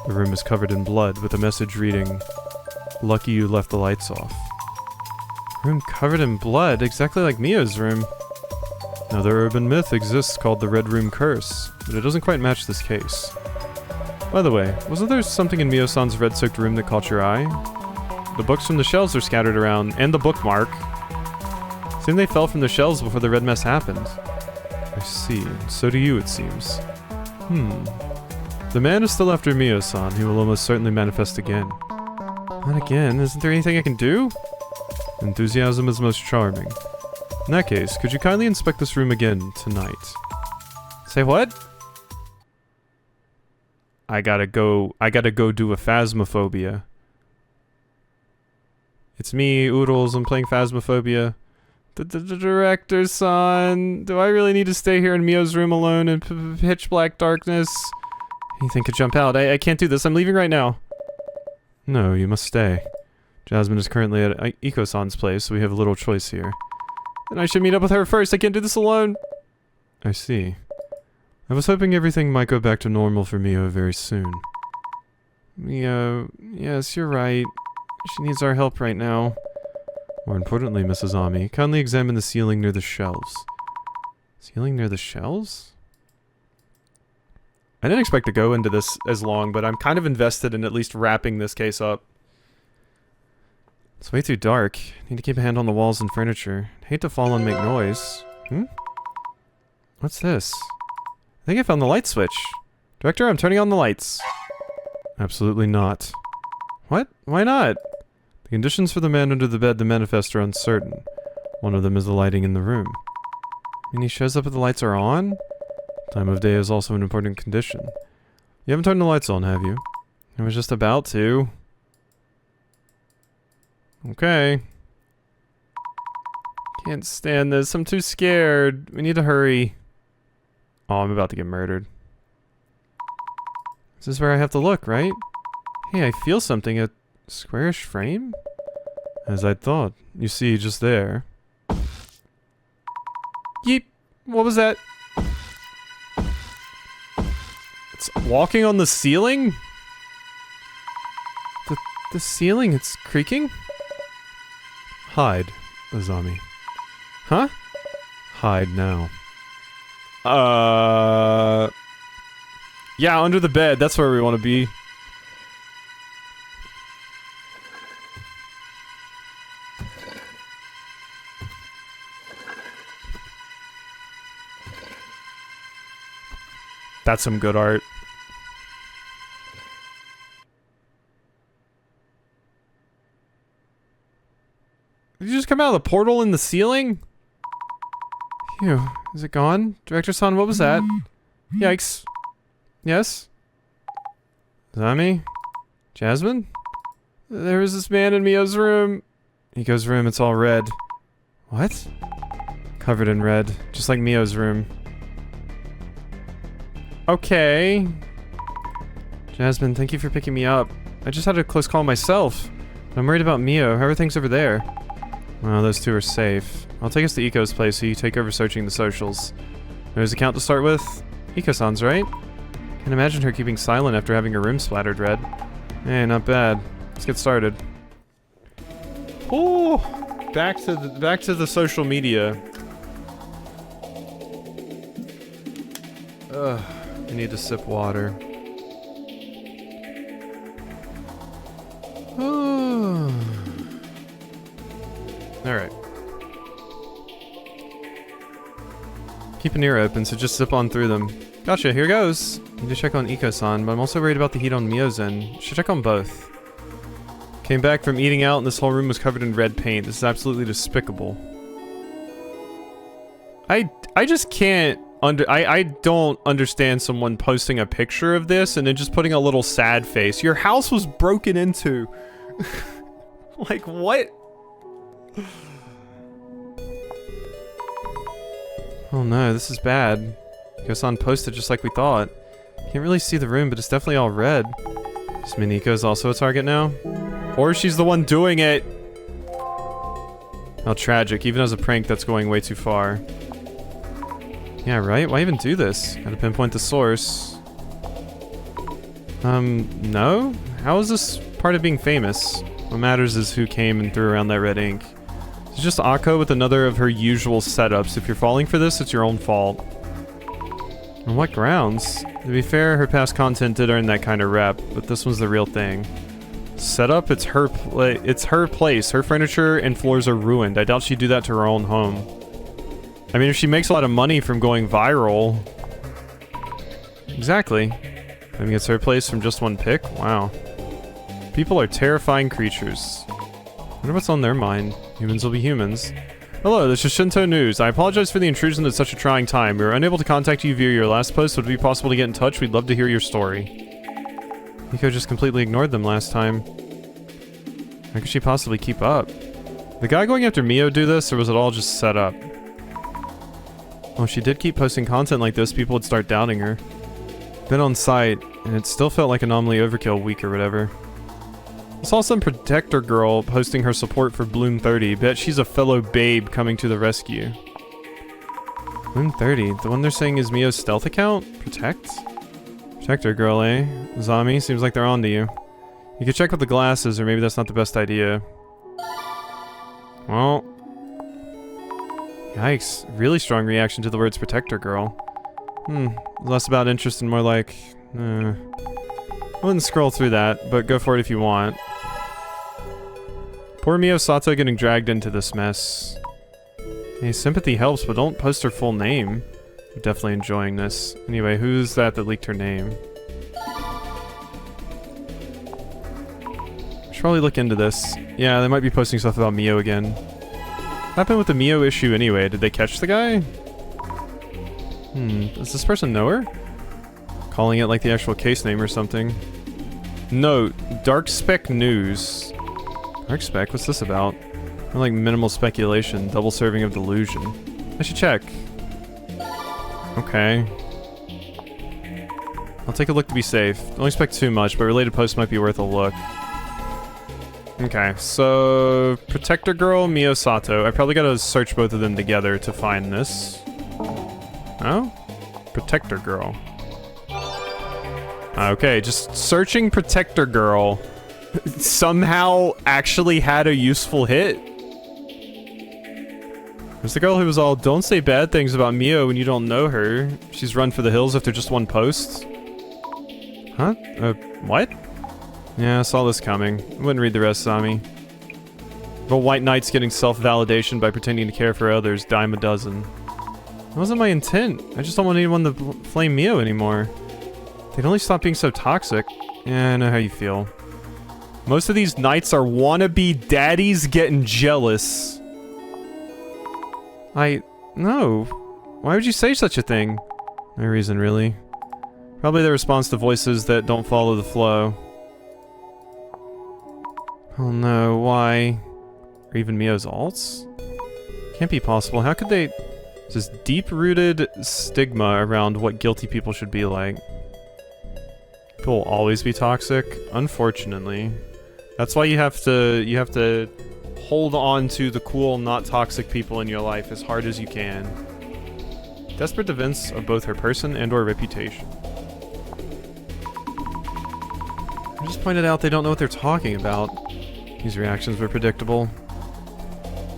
the room is covered in blood with a message reading, "Lucky you left the lights off." Room covered in blood, exactly like Mio's room. Another urban myth exists called the Red Room Curse, but it doesn't quite match this case. By the way, wasn't there something in Mio-san's red-soaked room that caught your eye? The books from the shelves are scattered around, and the bookmark. Seemed they fell from the shelves before the red mess happened. I see. So do you, it seems. The man is still after Mio-san. He will almost certainly manifest again. Not again? Isn't there anything I can do? Enthusiasm is most charming. In that case, could you kindly inspect this room again tonight? Say what? I gotta go do a Phasmophobia. It's me, Oodles, I'm playing Phasmophobia. The director's son. Do I really need to stay here in Mio's room alone in pitch black darkness? Anything could jump out. I can't do this. I'm leaving right now. No, you must stay. Jasmine is currently at Iko-san's place, so we have a little choice here. Then I should meet up with her first. I can't do this alone. I see. I was hoping everything might go back to normal for Mio very soon. Mio, yes, you're right. She needs our help right now. More importantly, Mrs. Ami, kindly examine the ceiling near the shelves. Ceiling near the shelves? I didn't expect to go into this as long, but I'm kind of invested in at least wrapping this case up. It's way too dark. Need to keep a hand on the walls and furniture. Hate to fall and make noise. What's this? I think I found the light switch. Director, I'm turning on the lights. Absolutely not. What? Why not? The conditions for the man under the bed to manifest are uncertain. One of them is the lighting in the room. I mean, he shows up if the lights are on? Time of day is also an important condition. You haven't turned the lights on, have you? I was just about to. Okay. Can't stand this. I'm too scared. We need to hurry. Oh, I'm about to get murdered. This is where I have to look, right? Hey, I feel something. A squarish frame? As I thought. You see, just there. Yeep. What was that? It's walking on the ceiling? The ceiling, it's creaking? Hide, Azami. Huh? Hide now. Yeah, under the bed. That's where we want to be. That's some good art. Did you just come out of the portal in the ceiling? Phew. Is it gone? Director-san, what was that? Yikes. Yes? Zami? Jasmine? There was this man in Mio's room. Iko's room, it's all red. What? Covered in red. Just like Mio's room. Okay. Jasmine, thank you for picking me up. I just had a close call myself. But I'm worried about Mio. How are things over there? Well, those two are safe. I'll take us to Iko's place so you take over searching the socials. There's a count to start with. Iko-san's, right? Can't imagine her keeping silent after having her room splattered red. Hey, not bad. Let's get started. Oh, back to the social media. Ugh, I need to sip water. Alright. Keep an ear open, so just zip on through them. Gotcha, here goes. Need to check on Iko-san, but I'm also worried about the heat on Mio's end. Should check on both. Came back from eating out and this whole room was covered in red paint. This is absolutely despicable. I just can't I don't understand someone posting a picture of this and then just putting a little sad face. Your house was broken into. Like, what? Oh no, this is bad. Iko-san posted just like we thought. Can't really see the room, but it's definitely all red. Does Miniko is also a target now? Or she's the one doing it! How tragic, even as a prank that's going way too far. Yeah, right? Why even do this? Gotta pinpoint the source. No? How is this part of being famous? What matters is who came and threw around that red ink. It's just Akko with another of her usual setups. If you're falling for this, it's your own fault. On what grounds? To be fair, her past content did earn that kind of rep, but this one's the real thing. Setup, it's her place. Her furniture and floors are ruined. I doubt she'd do that to her own home. I mean, if she makes a lot of money from going viral... Exactly. I mean, it's her place from just one pick? Wow. People are terrifying creatures. I wonder what's on their mind. Humans will be humans. Hello, this is Shinto News. I apologize for the intrusion at such a trying time. We were unable to contact you via your last post. Would it be possible to get in touch? We'd love to hear your story. Nico just completely ignored them last time. How could she possibly keep up? The guy going after Mio do this, or was it all just set up? Well, if she did keep posting content like this, people would start doubting her. Been on site, and it still felt like Anomaly Overkill week or whatever. I saw some Protector girl posting her support for Bloom 30. Bet she's a fellow babe coming to the rescue. Bloom 30? The one they're saying is Mio's stealth account? Protect? Protector girl, eh? Zami, seems like they're onto you. You could check with the glasses, or maybe that's not the best idea. Well... Yikes. Really strong reaction to the words Protector girl. Less about interest and more like... I wouldn't scroll through that, but go for it if you want. Poor Mio Sato getting dragged into this mess. Hey, sympathy helps, but don't post her full name. I'm definitely enjoying this. Anyway, who's that leaked her name? Should probably look into this. Yeah, they might be posting stuff about Mio again. What happened with the Mio issue anyway? Did they catch the guy? Does this person know her? Calling it like the actual case name or something. Note, Dark Spec News. Dark Spec? What's this about? More like minimal speculation, double serving of delusion. I should check. Okay. I'll take a look to be safe. Don't expect too much, but related posts might be worth a look. Okay, so... Protector Girl, Mio Sato. I probably gotta search both of them together to find this. Oh? Protector Girl. Okay, just searching Protector Girl somehow actually had a useful hit. There's the girl who was all, don't say bad things about Mio when you don't know her. She's run for the hills after just one post. Huh? What? Yeah, I saw this coming. I wouldn't read the rest, Sami. The White Knight's getting self-validation by pretending to care for others, dime a dozen. That wasn't my intent. I just don't want anyone to flame Mio anymore. They'd only stop being so toxic. Yeah, I know how you feel. Most of these knights are wannabe daddies getting jealous. No. Why would you say such a thing? No reason, really. Probably the response to voices that don't follow the flow. Oh no, why? Or even Mio's alts? Can't be possible. How could they... This deep-rooted stigma around what guilty people should be like. People will always be toxic, unfortunately. That's why you have to hold on to the cool, not toxic people in your life as hard as you can. Desperate defense of both her person and/or reputation. I just pointed out they don't know what they're talking about. These reactions were predictable.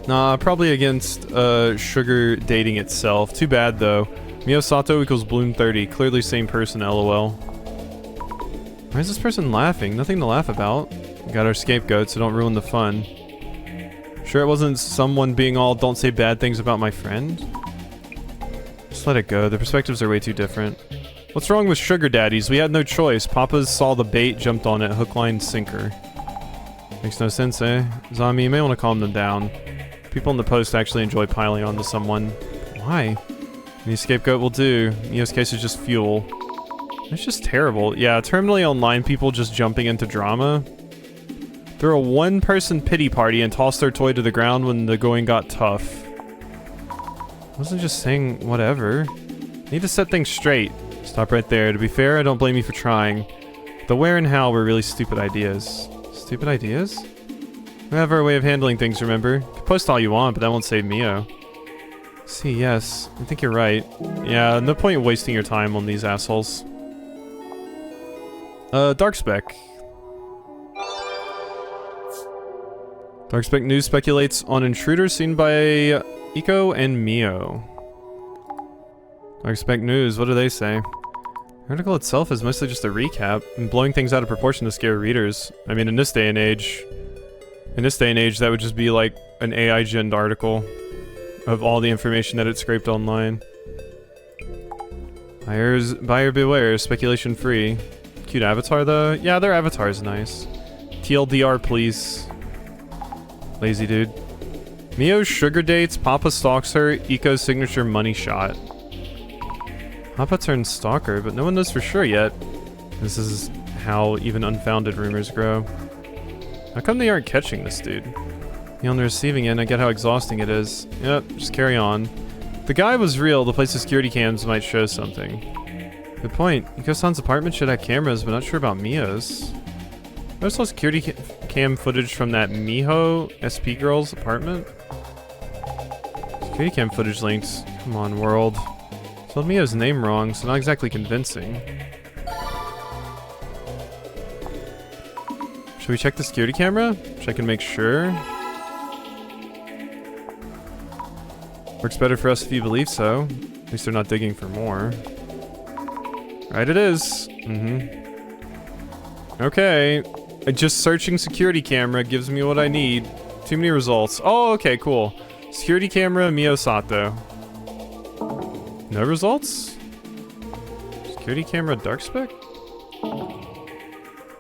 Nah, probably against sugar dating itself. Too bad though. Mio Sato equals Bloom 30. Clearly same person, lol. Why is this person laughing? Nothing to laugh about. We got our scapegoat, so don't ruin the fun. Sure it wasn't someone being all, don't say bad things about my friend? Just let it go. The perspectives are way too different. What's wrong with sugar daddies? We had no choice. Papas saw the bait, jumped on it, hook, line, sinker. Makes no sense, eh? Zami, you may want to calm them down. People in the post actually enjoy piling onto someone. Why? Any scapegoat will do. Mio's case is just fuel. It's just terrible. Yeah, terminally online people just jumping into drama. Threw a one-person pity party and tossed their toy to the ground when the going got tough. I wasn't just saying whatever. Need to set things straight. Stop right there. To be fair, I don't blame you for trying. The where and how were really stupid ideas. Stupid ideas? We have our way of handling things, remember? You can post all you want, but that won't save Mio. See, yes. I think you're right. Yeah, no point wasting your time on these assholes. Dark Spec. Dark Spec News speculates on intruders seen by Iko and Mio. Dark Spec News, what do they say? The article itself is mostly just a recap, and blowing things out of proportion to scare readers. I mean, in this day and age, that would just be like an AI-gened article of all the information that it scraped online. Buyer beware, speculation free. Cute avatar though? Yeah, their avatar is nice. TLDR please. Lazy dude. Mio sugar dates, Papa stalks her, Eco's signature money shot. Papa turned stalker, but no one knows for sure yet. This is how even unfounded rumors grow. How come they aren't catching this dude? On the receiving end, I get how exhausting it is. Yep, just carry on. If the guy was real, the place's security cams might show something. Good point. Iko-san's apartment should have cameras, but not sure about Mio's. I saw security cam footage from that Miho SP girl's apartment. Security cam footage links. Come on, world. Spelled Mio's name wrong, so not exactly convincing. Should we check the security camera? Check and make sure. Works better for us if you believe so. At least they're not digging for more. Right, it is. Okay. Just searching security camera gives me what I need. Too many results. Oh, okay, cool. Security camera, Mio Sato. No results? Security camera, dark spec?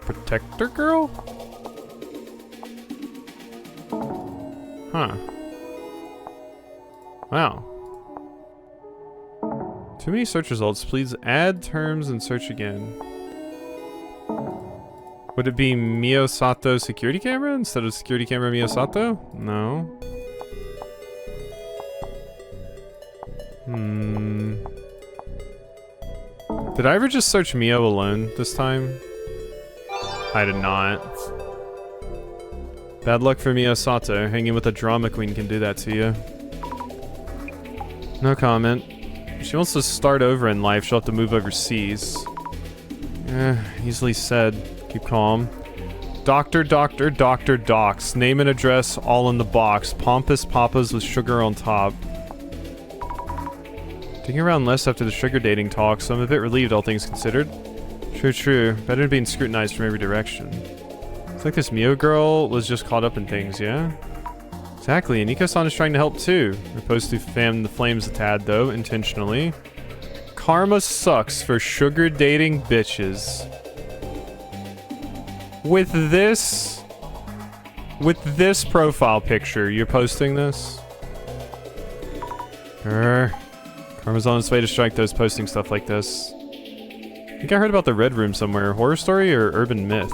Protector girl? Huh. Wow. Too many search results. Please add terms and search again. Would it be Mio Sato security camera instead of security camera Mio Sato? No. Did I ever just search Mio alone this time? I did not. Bad luck for Mio Sato. Hanging with a drama queen can do that to you. No comment. If she wants to start over in life, she'll have to move overseas. Easily said. Keep calm. Doctor, docs. Name and address all in the box. Pompous papas with sugar on top. Digging around less after the sugar dating talk, so I'm a bit relieved, all things considered. True. Better than being scrutinized from every direction. It's like this Mio girl was just caught up in things, yeah? Exactly, and Iko-san is trying to help too. We're supposed to fan the flames a tad, though, intentionally. Karma sucks for sugar dating bitches. With this profile picture, you're posting this? Karma's on its way to strike those posting stuff like this. I think I heard about the Red Room somewhere. Horror story or urban myth?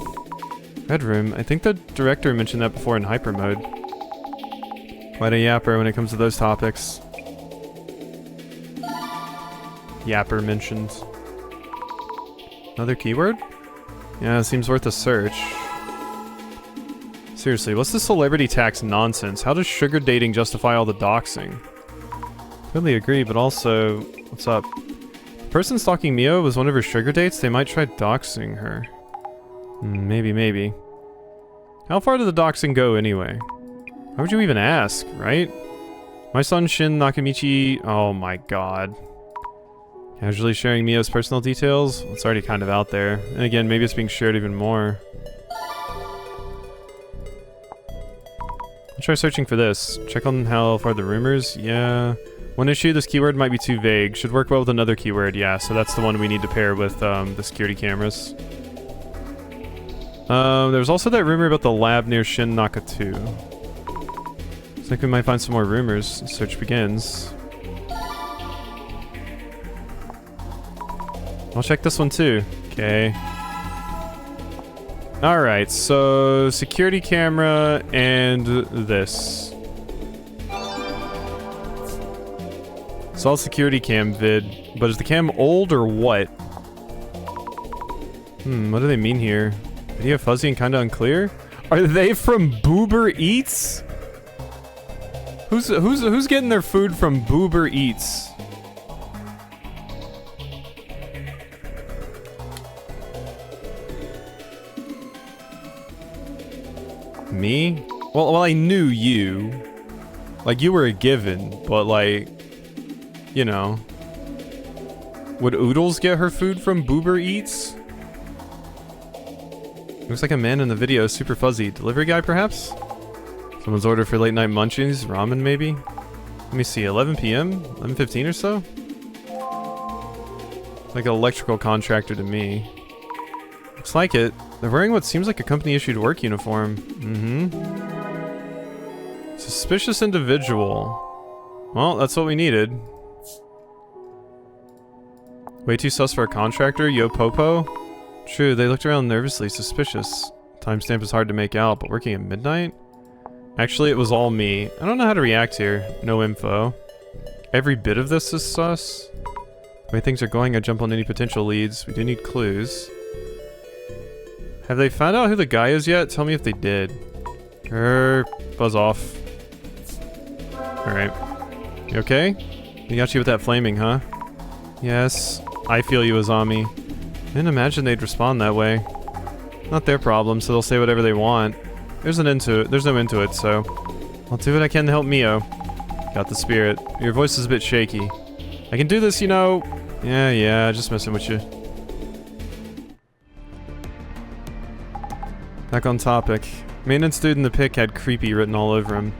Red Room? I think the director mentioned that before in hyper mode. Quite a yapper when it comes to those topics. Yapper mentioned. Another keyword? Yeah, it seems worth a search. Seriously, what's the celebrity tax nonsense? How does sugar dating justify all the doxing? Totally agree, but also, what's up? The person stalking Mio was one of her sugar dates? They might try doxing her. Maybe. How far did the doxing go anyway? Why would you even ask, right? My son Shin Nakamichi... Oh my god. Casually sharing Mio's personal details? Well, it's already kind of out there. And again, maybe it's being shared even more. I'll try searching for this. Check on how far the rumors? Yeah. One issue, this keyword might be too vague. Should work well with another keyword, yeah. So that's the one we need to pair with the security cameras. There's also that rumor about the lab near Shin Nakatu. Looks like we might find some more rumors. Search begins. I'll check this one too. Okay. Alright, so security camera and this. Saw security cam vid, but is the cam old or what? What do they mean here? Video fuzzy and kinda unclear? Are they from Boober Eats? Who's getting their food from Boober Eats? Me? Well, I knew you. Like, you were a given, but like, you know. Would Oodles get her food from Boober Eats? Looks like a man in the video, super fuzzy. Delivery guy, perhaps? Someone's order for late night munchies? Ramen, maybe? Let me see, 11 p.m? 11:15 or so? Like an electrical contractor to me. Looks like it. They're wearing what seems like a company-issued work uniform. Suspicious individual. Well, that's what we needed. Way too sus for a contractor, yo popo? True, they looked around nervously, suspicious. Timestamp is hard to make out, but working at midnight? Actually, it was all me. I don't know how to react here. No info. Every bit of this is sus. The way things are going, I jump on any potential leads. We do need clues. Have they found out who the guy is yet? Tell me if they did. Buzz off. Alright. You okay? He got you with that flaming, huh? Yes. I feel you, Azami. Didn't imagine they'd respond that way. Not their problem, so they'll say whatever they want. There's no end to it, so I'll do what I can to help Mio. Got the spirit. Your voice is a bit shaky. I can do this, you know. Yeah, just messing with you. Back on topic. Maintenance dude in the pic had creepy written all over him.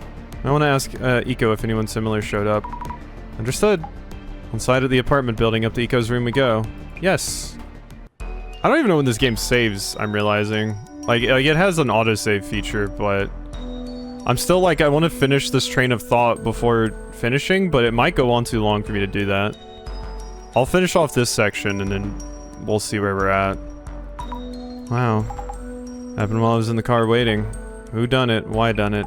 I want to ask Eco if anyone similar showed up. Understood. On side of the apartment building, up to Eco's room we go. Yes. I don't even know when this game saves, I'm realizing. Like it has an autosave feature, but I'm still like, I want to finish this train of thought before finishing, but it might go on too long for me to do that. I'll finish off this section and then we'll see where we're at. Wow. Happened while I was in the car waiting. Who done it? Why done it?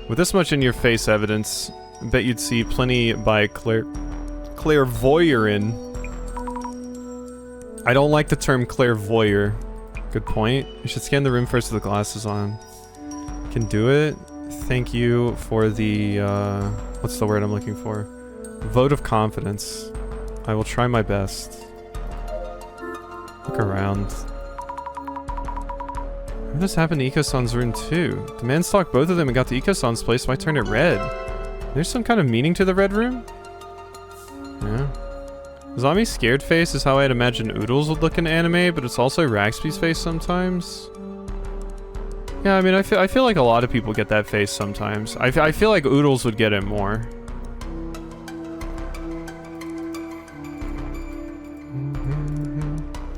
With this much in your face evidence, I bet you'd see plenty by clairvoyeurin. I don't like the term clairvoyeur. Good point. You should scan the room first with the glasses on. Can do it. Thank you for the, what's the word I'm looking for? Vote of confidence. I will try my best. Look around. This happened to Iko-san's room too. The man stalked both of them and got to Iko-san's place, so I turned it red. There's some kind of meaning to the red room? Yeah. Zami's scared face is how I'd imagine Oodles would look in anime, but it's also Ragsby's face sometimes. Yeah, I mean, I feel like a lot of people get that face sometimes. I feel like Oodles would get it more.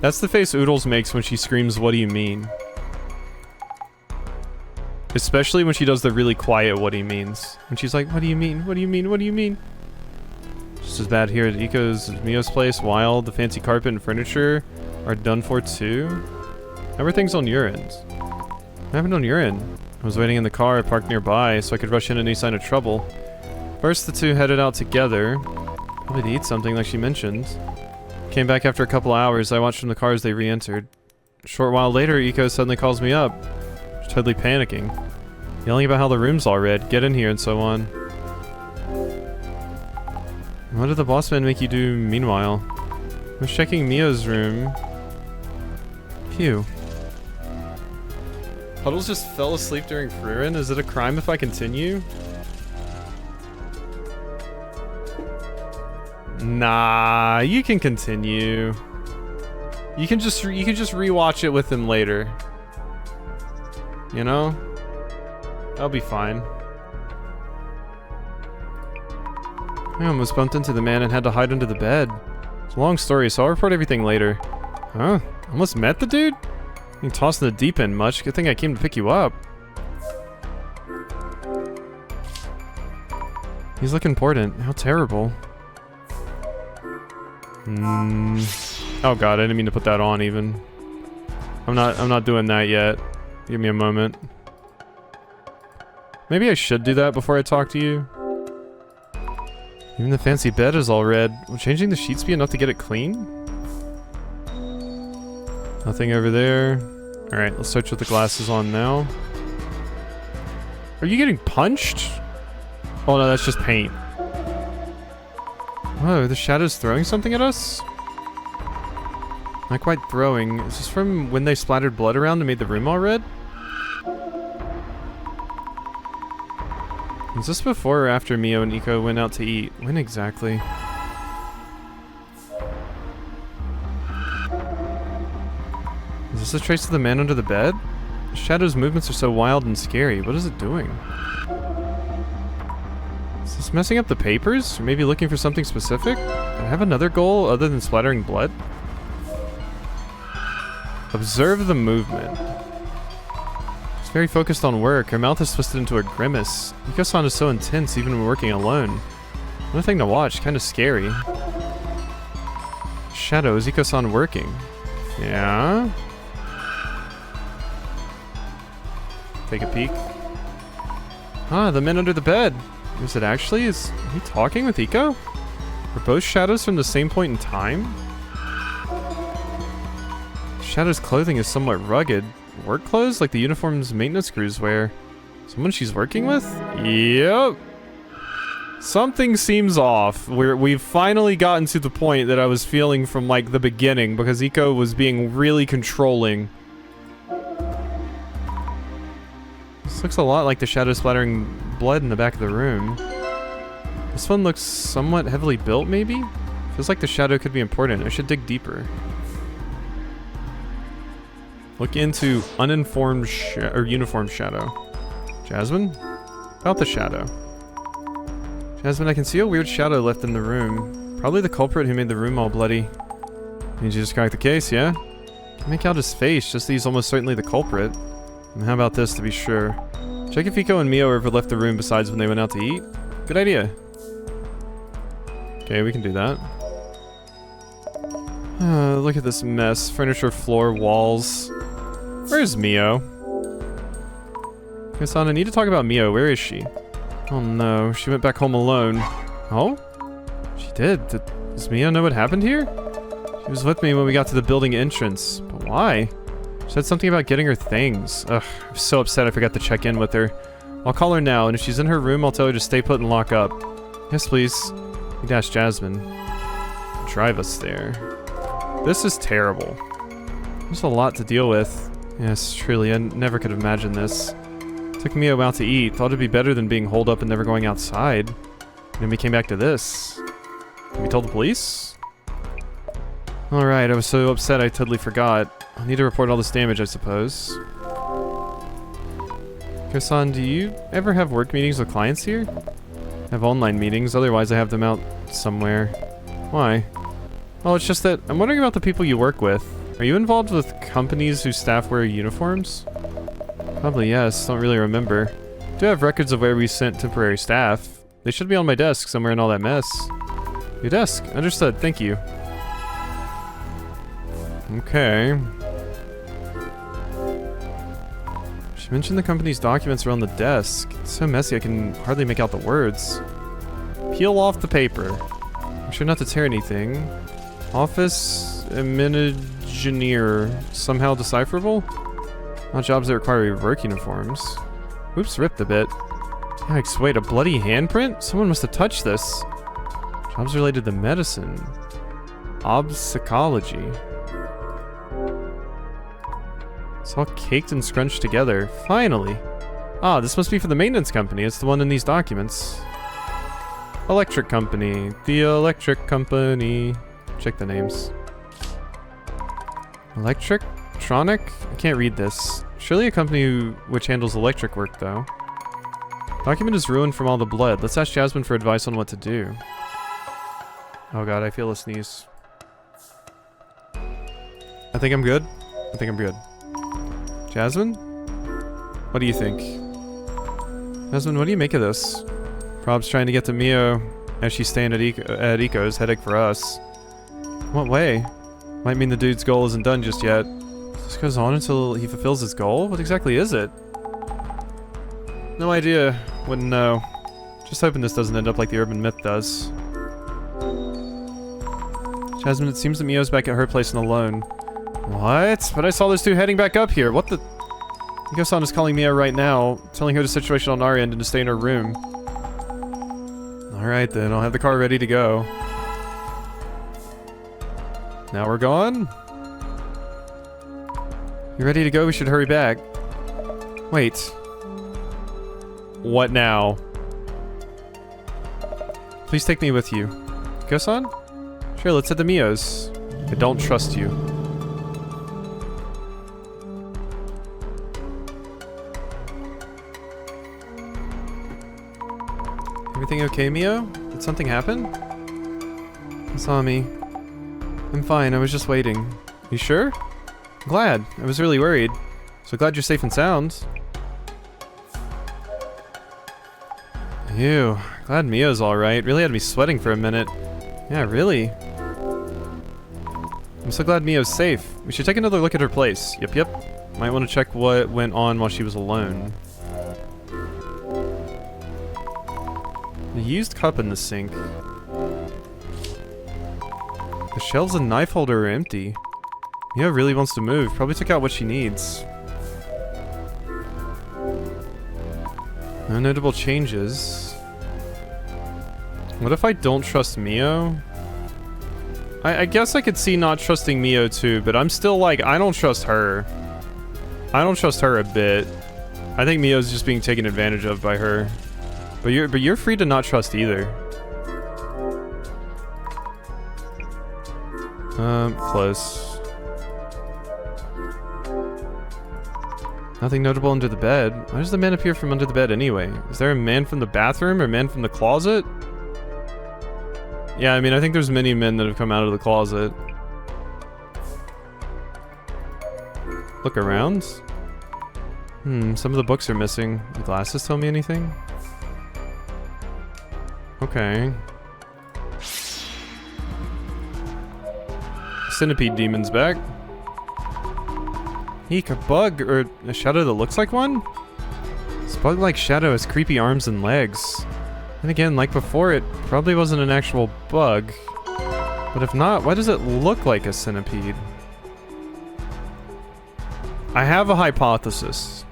That's the face Oodles makes when she screams, "What do you mean?" Especially when she does the really quiet "what he means." When she's like, "What do you mean? What do you mean? What do you mean?" Just as bad here at Mio's place. Wild, the fancy carpet and furniture are done for too. Everything's on your end. What happened on your end? I was waiting in the car parked nearby so I could rush in any sign of trouble. First the two headed out together. Probably to eat something like she mentioned. Came back after a couple hours. I watched from the car as they re-entered. A short while later, Iko suddenly calls me up. She's totally panicking. Yelling about how the room's all red, get in here, and so on. What did the boss man make you do meanwhile? I was checking Mio's room. Phew. Puddles just fell asleep during Fruin? Is it a crime if I continue? Nah, you can continue. You can just rewatch it with him later. You know? I'll be fine. I almost bumped into the man and had to hide under the bed. It's a long story, so I'll report everything later. Huh? Almost met the dude? You tossed in the deep end much. Good thing I came to pick you up. He's looking important. How terrible. Oh god, I didn't mean to put that on even. I'm not doing that yet. Give me a moment. Maybe I should do that before I talk to you. Even the fancy bed is all red. Will changing the sheets be enough to get it clean? Nothing over there. Alright, let's search with the glasses on now. Are you getting punched? Oh no, that's just paint. Oh, the shadow's throwing something at us? Not quite throwing. Is this from when they splattered blood around and made the room all red? Is this before or after Mio and Iko went out to eat? When exactly? Is this a trace of the man under the bed? The shadow's movements are so wild and scary. What is it doing? Is this messing up the papers? Or maybe looking for something specific? Do I have another goal other than splattering blood? Observe the movement. This very focused on work. Her mouth is twisted into a grimace. Iko-san is so intense even when working alone. Another thing to watch, kind of scary. Shadow, is Iko-san working? Yeah? Take a peek. Ah, the men under the bed. Is it actually? Is he talking with Iko? Are both shadows from the same point in time? Shadow's clothing is somewhat rugged. Work clothes like the uniforms maintenance crews wear. Someone she's working with? Yep. Something seems off. We've finally gotten to the point that I was feeling from like the beginning because Iko was being really controlling. This looks a lot like the shadow splattering blood in the back of the room. This one looks somewhat heavily built, maybe? Feels like the shadow could be important. I should dig deeper. Look into uninformed uniform shadow. Jasmine? About the shadow. Jasmine, I can see a weird shadow left in the room. Probably the culprit who made the room all bloody. Need you just crack the case, yeah? Can make out his face, just that he's almost certainly the culprit. And how about this to be sure? Check if Iko and Mio ever left the room besides when they went out to eat. Good idea. Okay, we can do that. Look at this mess. Furniture, floor, walls. Where's Mio? Iko-san, I need to talk about Mio. Where is she? Oh no, she went back home alone. Oh? She did? Does Mio know what happened here? She was with me when we got to the building entrance. But why? She said something about getting her things. Ugh, I'm so upset I forgot to check in with her. I'll call her now, and if she's in her room, I'll tell her to stay put and lock up. Yes, please. You dash Jasmine. Drive us there. This is terrible. There's a lot to deal with. Yes, truly, I never could have imagined this. Took Mio out to eat. Thought it'd be better than being holed up and never going outside. And then we came back to this. Have we told the police? Alright, I was so upset I totally forgot. I'll need to report all this damage, I suppose. Iko-san, do you ever have work meetings with clients here? I have online meetings, otherwise I have them out somewhere. Why? Well, it's just that I'm wondering about the people you work with. Are you involved with companies whose staff wear uniforms? Probably yes, don't really remember. I do have records of where we sent temporary staff. They should be on my desk somewhere in all that mess. Your desk, understood, thank you. Okay. She mentioned the company's documents are on the desk. It's so messy I can hardly make out the words. Peel off the paper. I'm sure not to tear anything. Office engineer. Somehow decipherable? Not jobs that require work uniforms. Oops, ripped a bit. Yikes, wait, a bloody handprint? Someone must have touched this. Jobs related to medicine. Obsecology. It's all caked and scrunched together. Finally. Ah, this must be for the maintenance company. It's the one in these documents. Electric company. The electric company. Check the names. Electronic? I can't read this. Surely a company which handles electric work, though. Document is ruined from all the blood. Let's ask Jasmine for advice on what to do. Oh god, I feel a sneeze. I think I'm good. I think I'm good. Jasmine? What do you think? Jasmine, what do you make of this? Prob's trying to get to Mio as she's staying at Iko's. Headache for us. What way? Might mean the dude's goal isn't done just yet. This goes on until he fulfills his goal? What exactly is it? No idea. Wouldn't know. Just hoping this doesn't end up like the urban myth does. Jasmine, it seems that Mio's back at her place and alone. What? But I saw those two heading back up here. What the? Iko-san is calling Mio right now, telling her the situation on our end and to stay in her room. Alright then, I'll have the car ready to go. Now we're gone? You ready to go? We should hurry back. Wait. What now? Please take me with you. Iko-san? Sure, let's head to Mio's. I don't trust you. Everything okay, Mio? Did something happen? Asami. I'm fine, I was just waiting. You sure? Glad. I was really worried. So glad you're safe and sound. Ew. Glad Mio's alright. Really had me sweating for a minute. Yeah, really. I'm so glad Mio's safe. We should take another look at her place. Yep. Might want to check what went on while she was alone. A used cup in the sink. The shelves and knife holder are empty. Mio really wants to move. Probably took out what she needs. No notable changes. What if I don't trust Mio? I guess I could see not trusting Mio too, but I'm still like, I don't trust her. I don't trust her a bit. I think Mio's just being taken advantage of by her. But you're free to not trust either. Close. Nothing notable under the bed. Why does the man appear from under the bed anyway? Is there a man from the bathroom or a man from the closet? Yeah, I mean, I think there's many men that have come out of the closet. Look around. Some of the books are missing. The glasses tell me anything? Okay. Centipede demon's back. Eek, a bug, or a shadow that looks like one? This bug-like shadow has creepy arms and legs. And again, like before, it probably wasn't an actual bug. But if not, why does it look like a centipede? I have a hypothesis.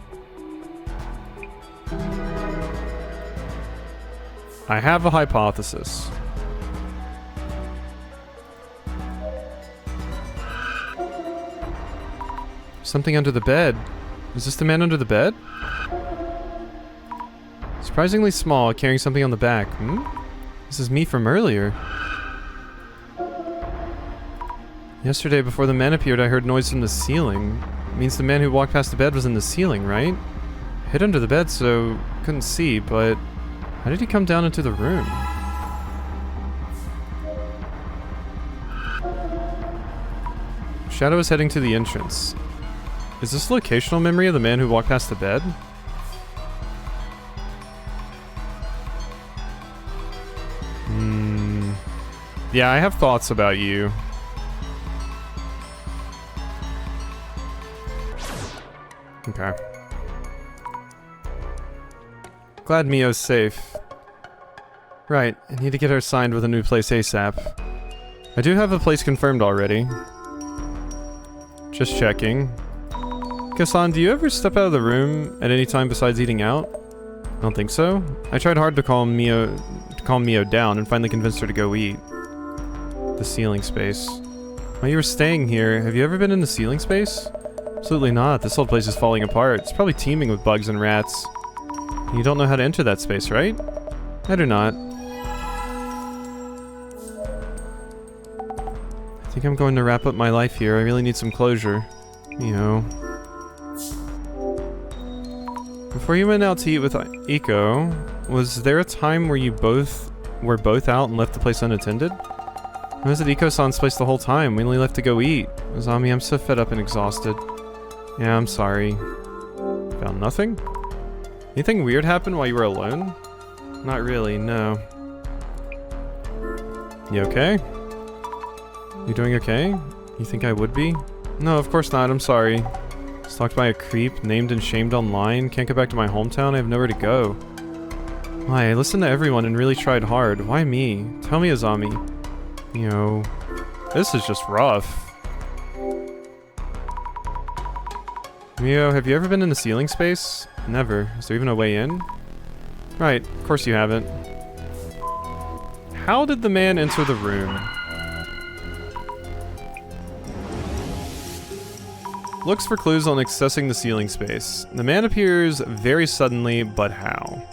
I have a hypothesis. Something under the bed. Is this the man under the bed? Surprisingly small, carrying something on the back. This is me from earlier. Yesterday, before the man appeared, I heard noise from the ceiling. It means the man who walked past the bed was in the ceiling, right? I hid under the bed, so couldn't see, but how did he come down into the room? Shadow is heading to the entrance. Is this a locational memory of the man who walked past the bed? Yeah, I have thoughts about you. Okay. Glad Mio's safe. Right, I need to get her signed with a new place ASAP. I do have a place confirmed already. Just checking. Kasan, do you ever step out of the room at any time besides eating out? I don't think so. I tried hard to calm Mio down and finally convinced her to go eat. The ceiling space. While you were staying here, have you ever been in the ceiling space? Absolutely not. This whole place is falling apart. It's probably teeming with bugs and rats. You don't know how to enter that space, right? I do not. I think I'm going to wrap up my life here. I really need some closure. You know. Before you went out to eat with Iko, was there a time where you were both out and left the place unattended? I was at Iko-san's place the whole time. We only left to go eat. Azami, I'm so fed up and exhausted. Yeah, I'm sorry. Found nothing? Anything weird happen while you were alone? Not really, no. You okay? You doing okay? You think I would be? No, of course not, I'm sorry. Stalked by a creep, named and shamed online, can't go back to my hometown, I have nowhere to go. Why, I listened to everyone and really tried hard. Why me? Tell me, Azami. You know, this is just rough. Mio, have you ever been in the ceiling space? Never. Is there even a way in? Right, of course you haven't. How did the man enter the room? Looks for clues on accessing the ceiling space. The man appears very suddenly, but how?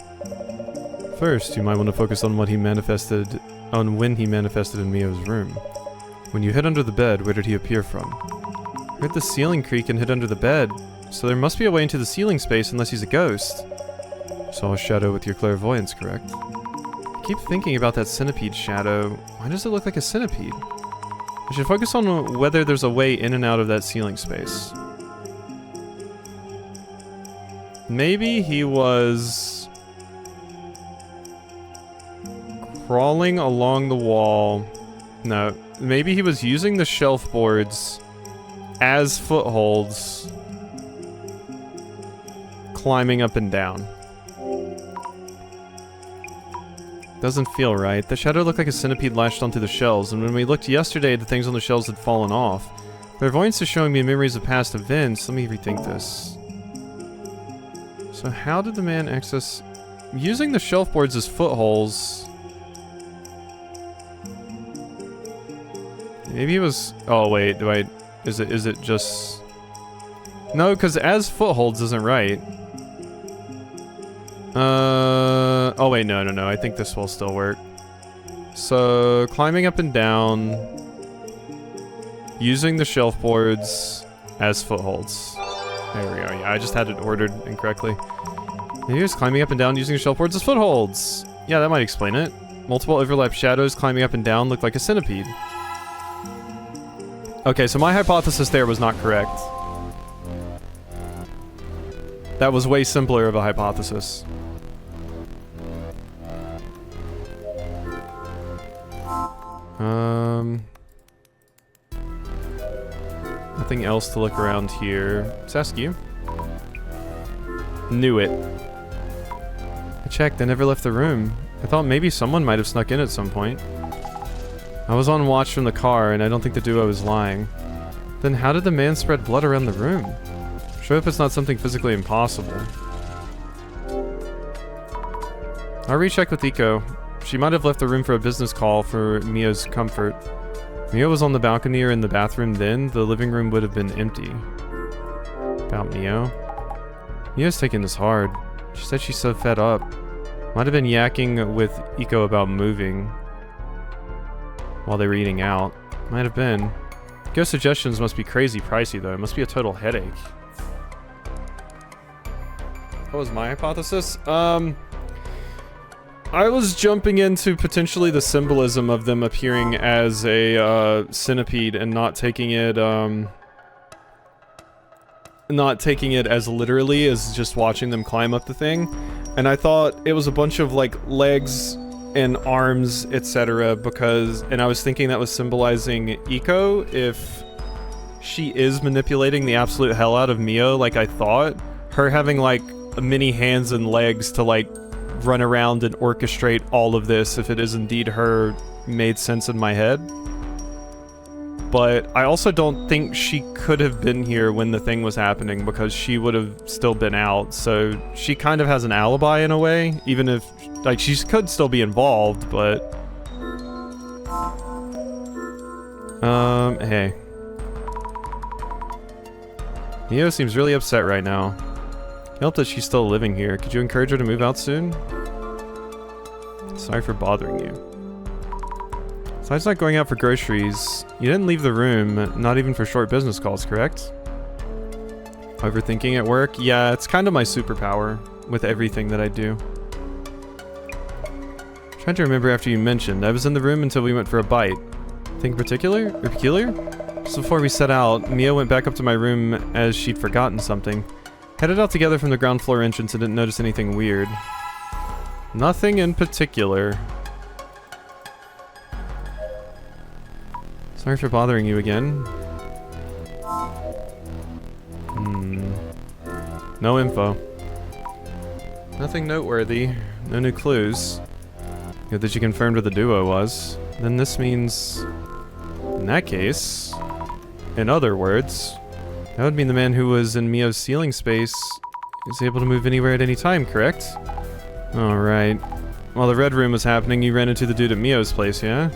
First, you might want to focus on when he manifested in Mio's room. When you hid under the bed, where did he appear from? Heard the ceiling creak and hid under the bed, so there must be a way into the ceiling space unless he's a ghost. Saw a shadow with your clairvoyance, correct? I keep thinking about that centipede shadow. Why does it look like a centipede? I should focus on whether there's a way in and out of that ceiling space. Maybe he was crawling along the wall. No, maybe he was using the shelf boards as footholds, climbing up and down. Doesn't feel right. The shadow looked like a centipede lashed onto the shelves, and when we looked yesterday, the things on the shelves had fallen off. Clairvoyance is showing me memories of past events. Let me rethink this. So how did the man access... Using the shelf boards as footholds... Maybe he was... Oh, wait, do I... Is it just... No, because as footholds isn't right. Oh wait, no. I think this will still work. So, climbing up and down, using the shelf boards as footholds. There we go. Yeah, I just had it ordered incorrectly. Here's climbing up and down using the shelf boards as footholds. Yeah, that might explain it. Multiple overlap shadows climbing up and down look like a centipede. Okay, so my hypothesis there was not correct. That was way simpler of a hypothesis. Nothing else to look around here. Let's ask you. Knew it. I checked, I never left the room. I thought maybe someone might have snuck in at some point. I was on watch from the car, and I don't think the duo was lying. Then how did the man spread blood around the room? Sure hope it's not something physically impossible. I'll recheck with Eco. She might have left the room for a business call for Mio's comfort. Mio was on the balcony or in the bathroom then, the living room would have been empty. About Mio. Mio's taking this hard. She said she's so fed up. Might have been yakking with Eco about moving while they were eating out. Might have been. Ghost suggestions must be crazy pricey though. It must be a total headache. What was my hypothesis? I was jumping into potentially the symbolism of them appearing as a centipede and not taking it as literally as just watching them climb up the thing. And I thought it was a bunch of like legs and arms, etc. And I was thinking that was symbolizing Eco if she is manipulating the absolute hell out of Mio like I thought. Her having like many hands and legs to like run around and orchestrate all of this, if it is indeed her, made sense in my head. But I also don't think she could have been here when the thing was happening because she would have still been out, so she kind of has an alibi in a way, even if, like, she could still be involved, but... hey. Mio seems really upset right now. Help that she's still living here. Could you encourage her to move out soon? Sorry for bothering you. Besides not going out for groceries, you didn't leave the room, not even for short business calls, correct? Overthinking at work? Yeah, it's kind of my superpower with everything that I do. Trying to remember after you mentioned. I was in the room until we went for a bite. Anything particular? Or peculiar? Just before we set out, Mia went back up to my room as she'd forgotten something. Headed out together from the ground floor entrance and didn't notice anything weird. Nothing in particular. Sorry for bothering you again. No info. Nothing noteworthy. No new clues. Good that you confirmed where the duo was. Then this means... in that case... in other words... that would mean the man who was in Mio's ceiling space is able to move anywhere at any time, correct? Alright. While the red room was happening, you ran into the dude at Mio's place, yeah?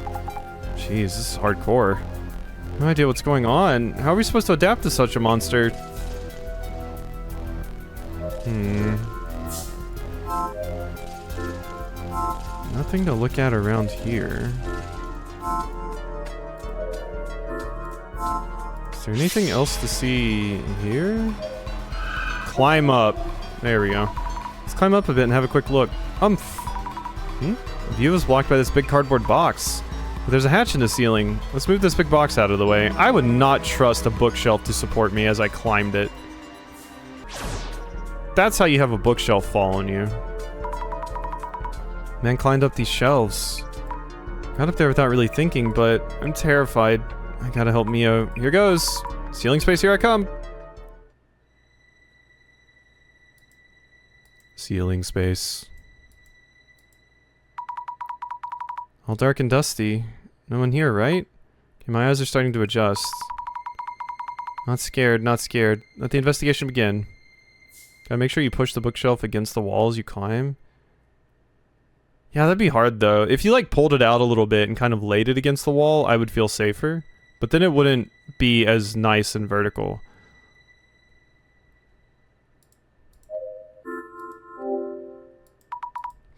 Jeez, this is hardcore. No idea what's going on. How are we supposed to adapt to such a monster? Nothing to look at around here. Is there anything else to see here? Climb up. There we go. Let's climb up a bit and have a quick look. The view is blocked by this big cardboard box. But there's a hatch in the ceiling. Let's move this big box out of the way. I would not trust a bookshelf to support me as I climbed it. That's how you have a bookshelf fall on you. Man climbed up these shelves. Got up there without really thinking, but I'm terrified. I gotta help Mio. Here goes. Ceiling space, here I come. Ceiling space. All dark and dusty. No one here, right? Okay, my eyes are starting to adjust. Not scared, not scared. Let the investigation begin. Gotta make sure you push the bookshelf against the wall as you climb. Yeah, that'd be hard though. If you like pulled it out a little bit and kind of laid it against the wall, I would feel safer. But then it wouldn't be as nice and vertical.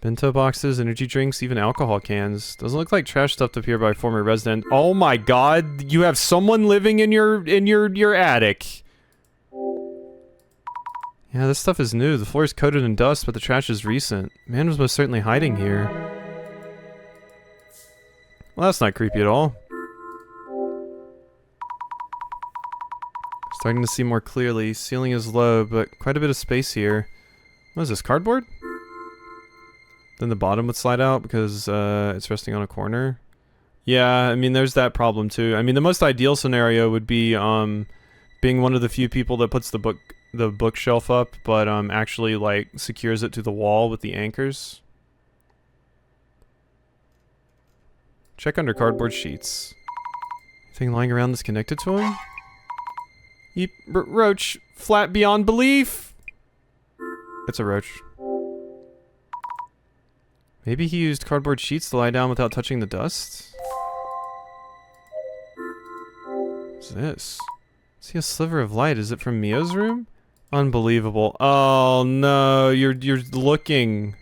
Bento boxes, energy drinks, even alcohol cans. Doesn't look like trash stuffed up here by a former resident. Oh my god, you have someone living in your attic. Yeah, this stuff is new. The floor is coated in dust, but the trash is recent. Man was most certainly hiding here. Well, that's not creepy at all. Starting to see more clearly. Ceiling is low, but quite a bit of space here. What is this, cardboard? Then the bottom would slide out because it's resting on a corner. Yeah, I mean, there's that problem too. I mean, the most ideal scenario would be being one of the few people that puts the bookshelf up, but actually like secures it to the wall with the anchors. Check under cardboard sheets. Anything lying around that's connected to him? Yeep, roach, flat beyond belief. It's a roach. Maybe he used cardboard sheets to lie down without touching the dust? What's this? I see a sliver of light. Is it from Mio's room? Unbelievable. Oh no, you're looking.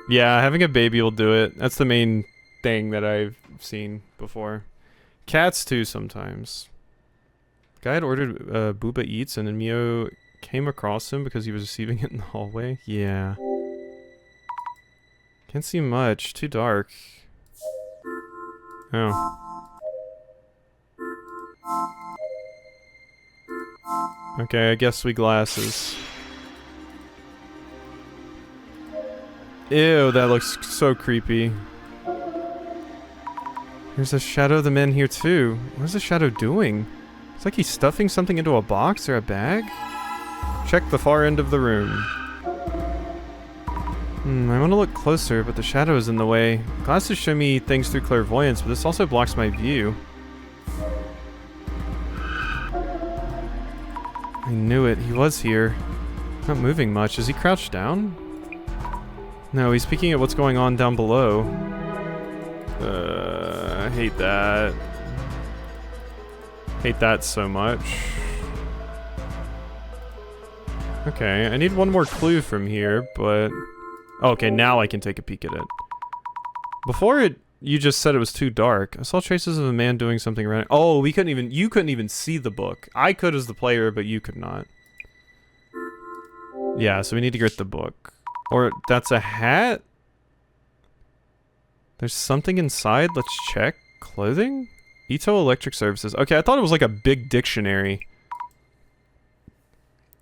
Yeah, having a baby will do it. That's the main thing that I've seen before. Cats too sometimes. The guy had ordered Booba Eats and then Mio came across him because he was receiving it in the hallway. Yeah. Can't see much. Too dark. Oh. Okay, I guess we glasses. Ew, that looks so creepy. There's a shadow of the men here too. What is the shadow doing? It's like he's stuffing something into a box or a bag? Check the far end of the room. I want to look closer, but the shadow is in the way. Glasses show me things through clairvoyance, but this also blocks my view. I knew it. He was here. Not moving much. Is he crouched down? No, he's peeking at what's going on down below. I hate that. Hate that so much. Okay, I need one more clue from here, but... Okay, now I can take a peek at it. Before you just said it was too dark. I saw traces of a man doing something around. Oh, you couldn't even see the book. I could as the player, but you could not. Yeah, so we need to get the book. Or that's a hat? There's something inside. Let's check. Clothing? Ito Electric Services. Okay, I thought it was like a big dictionary.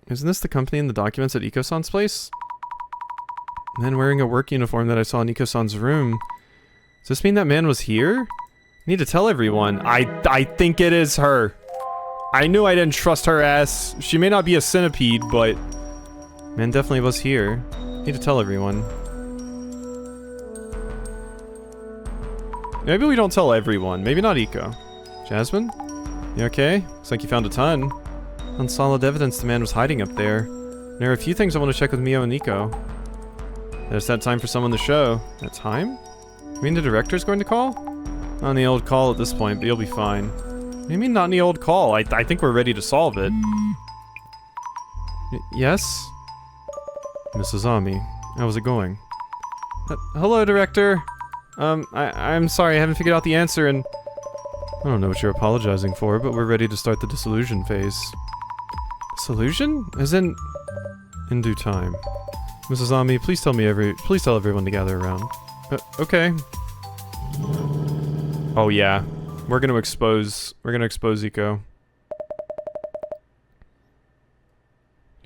Isn't this the company in the documents at Iko-san's place? Man wearing a work uniform that I saw in Iko-san's room. Does this mean that man was here? I need to tell everyone. I think it is her. I knew I didn't trust her ass. She may not be a centipede, but... Man definitely was here. Need to tell everyone. Maybe we don't tell everyone. Maybe not Iko. Jasmine? You okay? Looks like you found a ton. On solid evidence the man was hiding up there. There are a few things I want to check with Mio and Iko. There's that time for someone to show. That time? You mean the director's going to call? Not on the old call at this point, but you'll be fine. What do you mean not on the old call? I think we're ready to solve it. Yes? Mrs. Ami, how's it going? Hello, director. I'm sorry, I haven't figured out the answer and... I don't know what you're apologizing for, but we're ready to start the dissolution phase. Dissolution? As in due time. Mrs. Ami, please tell everyone to gather around. Okay. Oh yeah. We're gonna expose Iko.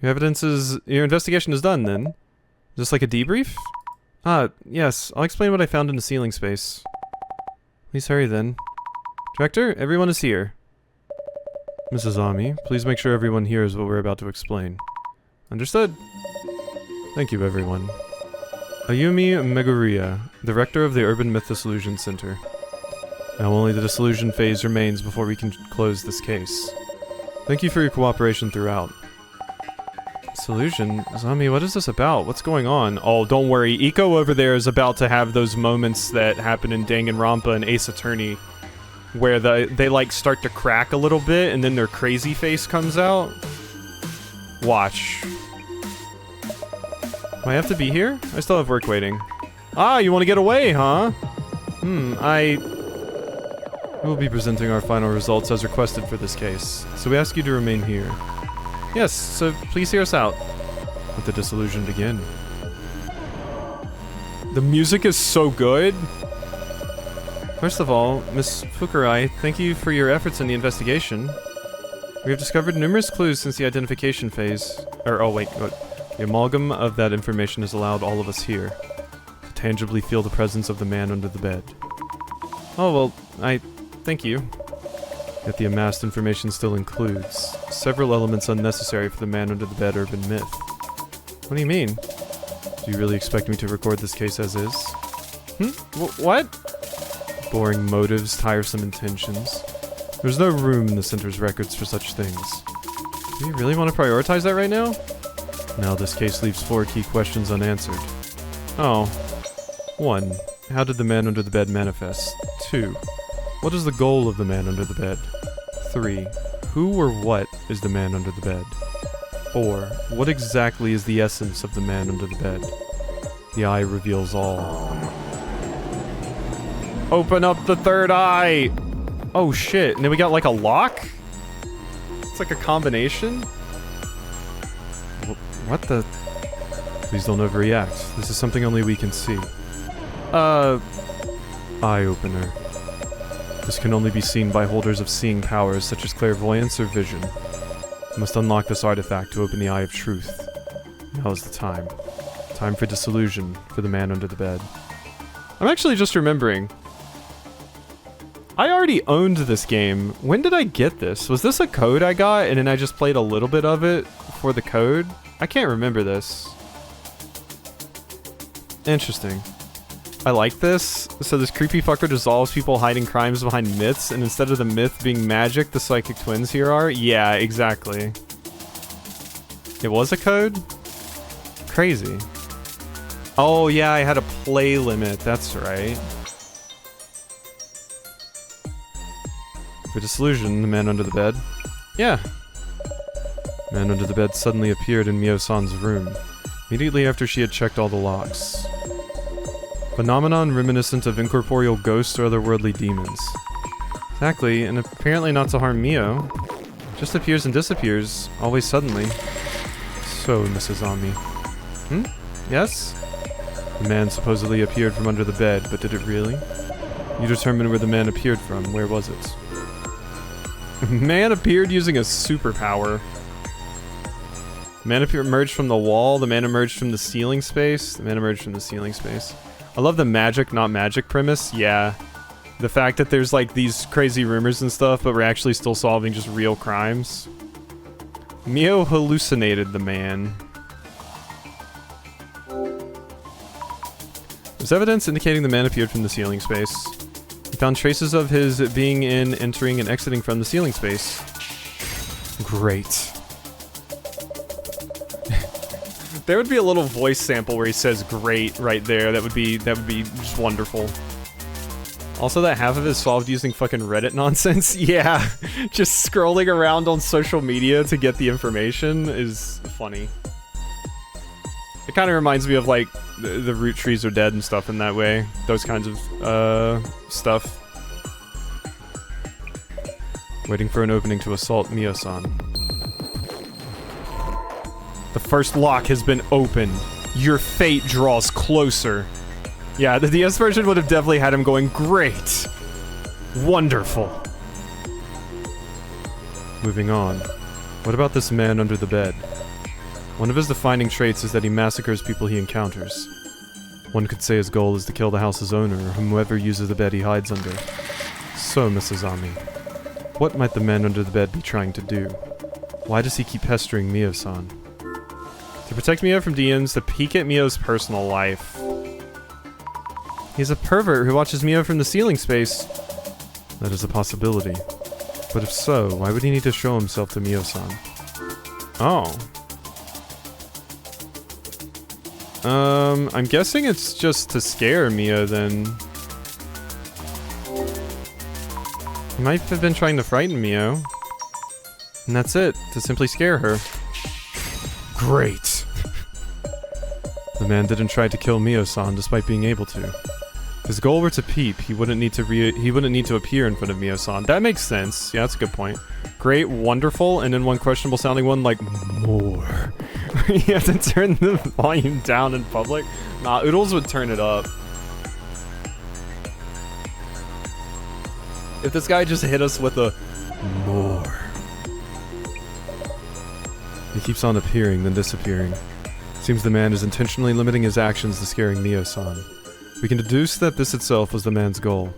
Your investigation is done then? Just like a debrief? Yes. I'll explain what I found in the ceiling space. Please hurry then. Director, everyone is here. Mrs. Ami, please make sure everyone hears what we're about to explain. Understood? Thank you, everyone. Ayumi Meguriya, Director of the Urban Myth Dissolution Center. Now only the dissolution phase remains before we can close this case. Thank you for your cooperation throughout. Dissolution? Zami, what is this about? What's going on? Oh, don't worry. Eco over there is about to have those moments that happen in Danganronpa and Ace Attorney where they like start to crack a little bit and then their crazy face comes out. Watch. Do I have to be here? I still have work waiting. Ah, you want to get away, huh? We'll be presenting our final results as requested for this case, so we ask you to remain here. Yes, so please hear us out. Let the dissolution begin. The music is so good. First of all, Miss Fukurai, thank you for your efforts in the investigation. We have discovered numerous clues since the identification phase. The amalgam of that information has allowed all of us here to tangibly feel the presence of the man under the bed. Oh, well, thank you. Yet the amassed information still includes several elements unnecessary for the man under the bed urban myth. What do you mean? Do you really expect me to record this case as is? What? Boring motives, tiresome intentions. There's no room in the center's records for such things. Do you really want to prioritize that right now? Now this case leaves 4 key questions unanswered. Oh. 1. How did the man under the bed manifest? 2. What is the goal of the man under the bed? 3. Who or what is the man under the bed? 4. What exactly is the essence of the man under the bed? The eye reveals all. Open up the third eye! Oh shit, and then we got like a lock? It's like a combination? What the? Please don't overreact. This is something only we can see. Eye-opener. This can only be seen by holders of seeing powers such as clairvoyance or vision. You must unlock this artifact to open the Eye of Truth. Now is the time. Time for dissolution for the man under the bed. I'm actually just remembering. I already owned this game. When did I get this? Was this a code I got and then I just played a little bit of it for the code? I can't remember this. Interesting. I like this. So this creepy fucker dissolves people hiding crimes behind myths, and instead of the myth being magic, the psychic twins here are? Yeah, exactly. It was a code? Crazy. Oh yeah, I had a play limit, that's right. For dissolution, the man under the bed. Yeah. The man under the bed suddenly appeared in Mio-san's room, immediately after she had checked all the locks. Phenomenon reminiscent of incorporeal ghosts or otherworldly demons. Exactly, and apparently not to harm Mio. Just appears and disappears, always suddenly. So, Mrs. Ami. Yes? The man supposedly appeared from under the bed, but did it really? You determined where the man appeared from. Where was it? Man appeared using a superpower. The man emerged from the wall. The man emerged from the ceiling space. The man emerged from the ceiling space. I love the magic, not magic premise. Yeah. The fact that there's like these crazy rumors and stuff, but we're actually still solving just real crimes. Mio hallucinated the man. There's evidence indicating the man appeared from the ceiling space. He found traces of his being in, entering, and exiting from the ceiling space. Great. There would be a little voice sample where he says "great" right there. That would be just wonderful. Also, that half of it is solved using fucking Reddit nonsense. Yeah, just scrolling around on social media to get the information is funny. It kind of reminds me of like the root trees are dead and stuff in that way. Those kinds of stuff. Waiting for an opening to assault Mio-san. The first lock has been opened. Your fate draws closer. Yeah, the DS version would have definitely had him going, great. Wonderful. Moving on. What about this man under the bed? One of his defining traits is that he massacres people he encounters. One could say his goal is to kill the house's owner or whomever uses the bed he hides under. So, Mrs. Ami, what might the man under the bed be trying to do? Why does he keep pestering Mio-san? To protect Mio from DMs, to peek at Mio's personal life. He's a pervert who watches Mio from the ceiling space. That is a possibility. But if so, why would he need to show himself to Mio-san? Oh. I'm guessing it's just to scare Mio then. He might have been trying to frighten Mio. And that's it, to simply scare her. Great! The man didn't try to kill Mio-san despite being able to. If his goal were to peep, he wouldn't need to appear in front of Mio-san. That makes sense. Yeah, that's a good point. Great, wonderful, and then one questionable sounding one like more. You have to turn the volume down in public? Nah, Oodles would turn it up. If this guy just hit us with a more. He keeps on appearing, then disappearing. Seems the man is intentionally limiting his actions to scaring Mio-san. We can deduce that this itself was the man's goal.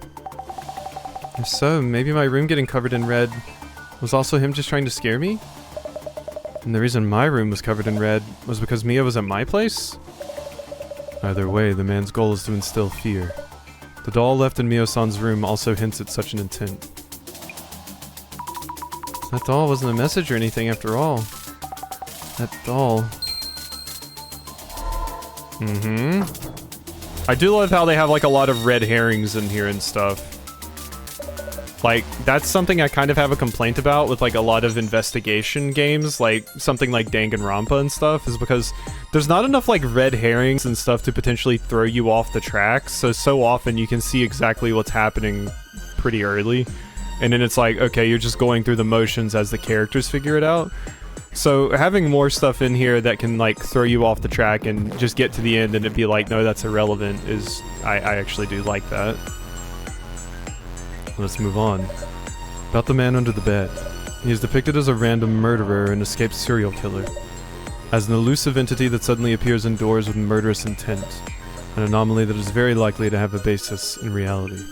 If so, maybe my room getting covered in red was also him just trying to scare me? And the reason my room was covered in red was because Mio was at my place? Either way, the man's goal is to instill fear. The doll left in Mio-san's room also hints at such an intent. That doll wasn't a message or anything after all. That doll. I do love how they have like a lot of red herrings in here and stuff. Like, that's something I kind of have a complaint about with like a lot of investigation games, like something like Danganronpa and stuff, is because there's not enough like red herrings and stuff to potentially throw you off the tracks, so often you can see exactly what's happening pretty early. And then it's like, okay, you're just going through the motions as the characters figure it out. So having more stuff in here that can like throw you off the track and just get to the end and it'd be like, no, that's irrelevant, is I actually do like that. Let's move on. About the man under the bed. He is depicted as a random murderer and escaped serial killer. As an elusive entity that suddenly appears indoors with murderous intent. An anomaly that is very likely to have a basis in reality.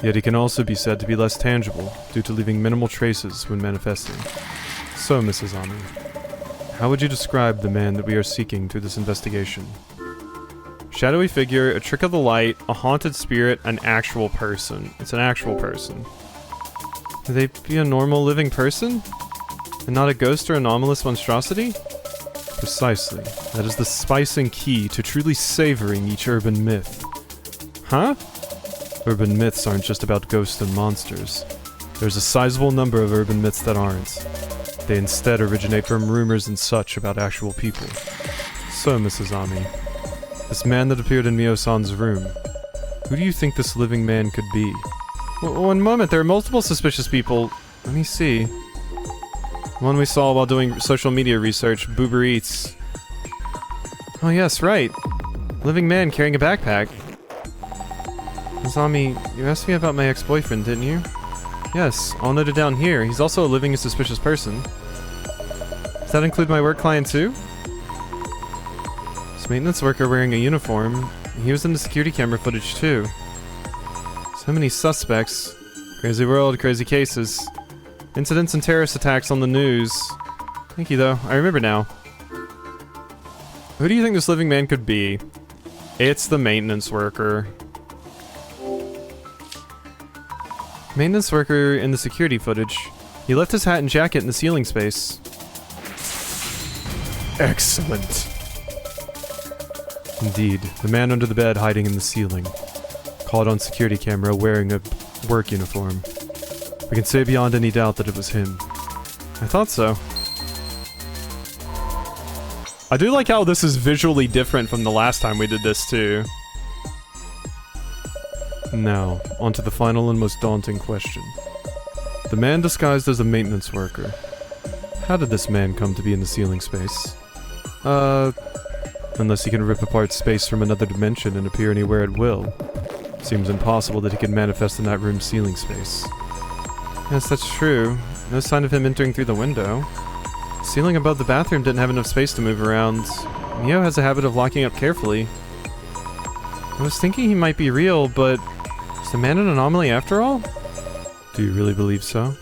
Yet he can also be said to be less tangible, due to leaving minimal traces when manifesting. So, Mrs. Ami, how would you describe the man that we are seeking through this investigation? Shadowy figure, a trick of the light, a haunted spirit, an actual person. It's an actual person. Would they be a normal living person? And not a ghost or anomalous monstrosity? Precisely. That is the spice and key to truly savoring each urban myth. Huh? Urban myths aren't just about ghosts and monsters. There's a sizable number of urban myths that aren't. They instead originate from rumors and such about actual people. So, Mrs. Ami, this man that appeared in Mio-san's room, who do you think this living man could be? One moment, there are multiple suspicious people. Let me see. One we saw while doing social media research, Boober Eats. Oh yes, right. Living man carrying a backpack. Ms. Ami, you asked me about my ex-boyfriend, didn't you? Yes, all noted down here. He's also a living and suspicious person. Does that include my work client too? This maintenance worker wearing a uniform. He was in the security camera footage too. So many suspects. Crazy world, crazy cases. Incidents and terrorist attacks on the news. Thank you though, I remember now. Who do you think this living man could be? It's the maintenance worker. Maintenance worker in the security footage. He left his hat and jacket in the ceiling space. Excellent. Indeed, the man under the bed hiding in the ceiling. Caught on security camera wearing a work uniform. We can say beyond any doubt that it was him. I thought so. I do like how this is visually different from the last time we did this too. Now, on to the final and most daunting question. The man disguised as a maintenance worker. How did this man come to be in the ceiling space? Unless he can rip apart space from another dimension and appear anywhere at will. Seems impossible that he could manifest in that room's ceiling space. Yes, that's true. No sign of him entering through the window. The ceiling above the bathroom didn't have enough space to move around. Mio has a habit of locking up carefully. I was thinking he might be real, but is the man an anomaly after all? Do you really believe so?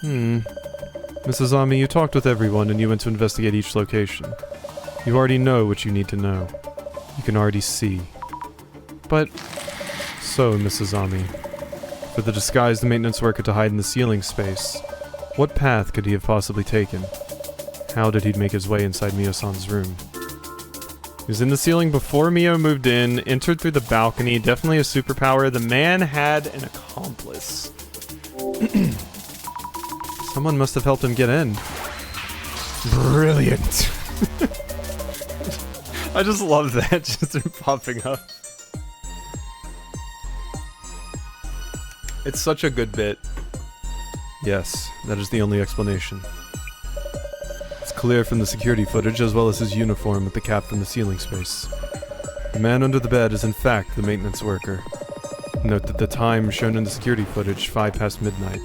Mrs. Ami, you talked with everyone and you went to investigate each location. You already know what you need to know. You can already see. But... So, Mrs. Ami, for the disguised maintenance worker to hide in the ceiling space, what path could he have possibly taken? How did he make his way inside Mio-san's room? He was in the ceiling before Mio moved in, entered through the balcony, definitely a superpower. The man had an accomplice. Someone must have helped him get in. Brilliant. I just love that, just popping up. It's such a good bit. Yes, that is the only explanation. It's clear from the security footage as well as his uniform with the cap from the ceiling space. The man under the bed is in fact the maintenance worker. Note that the time shown in the security footage, 5 past midnight.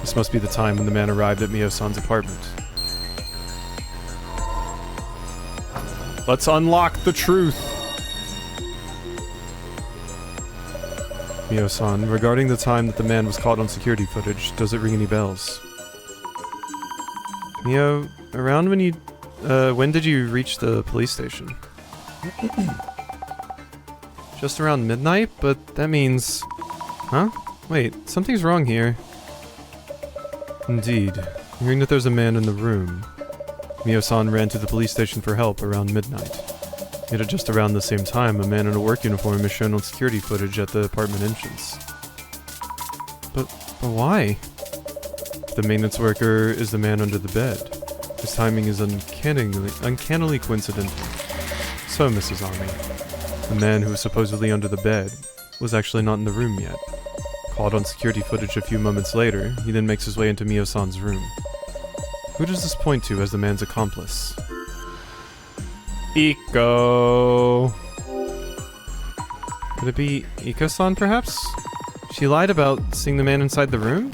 This must be the time when the man arrived at Mio-san's apartment. Let's unlock the truth! Mio-san, regarding the time that the man was caught on security footage, does it ring any bells? Mio, around when you... when did you reach the police station? Just around midnight? But that means... Huh? Wait, something's wrong here. Indeed. Hearing that there's a man in the room, Mio-san ran to the police station for help around midnight. Yet at just around the same time, a man in a work uniform is shown on security footage at the apartment entrance. But why? The maintenance worker is the man under the bed. His timing is uncannily coincidental. So, Mrs. Ami, the man who was supposedly under the bed was actually not in the room yet. Caught on security footage a few moments later, he then makes his way into Mio-san's room. Who does this point to as the man's accomplice? Iko. Could it be Iko-san, perhaps? She lied about seeing the man inside the room?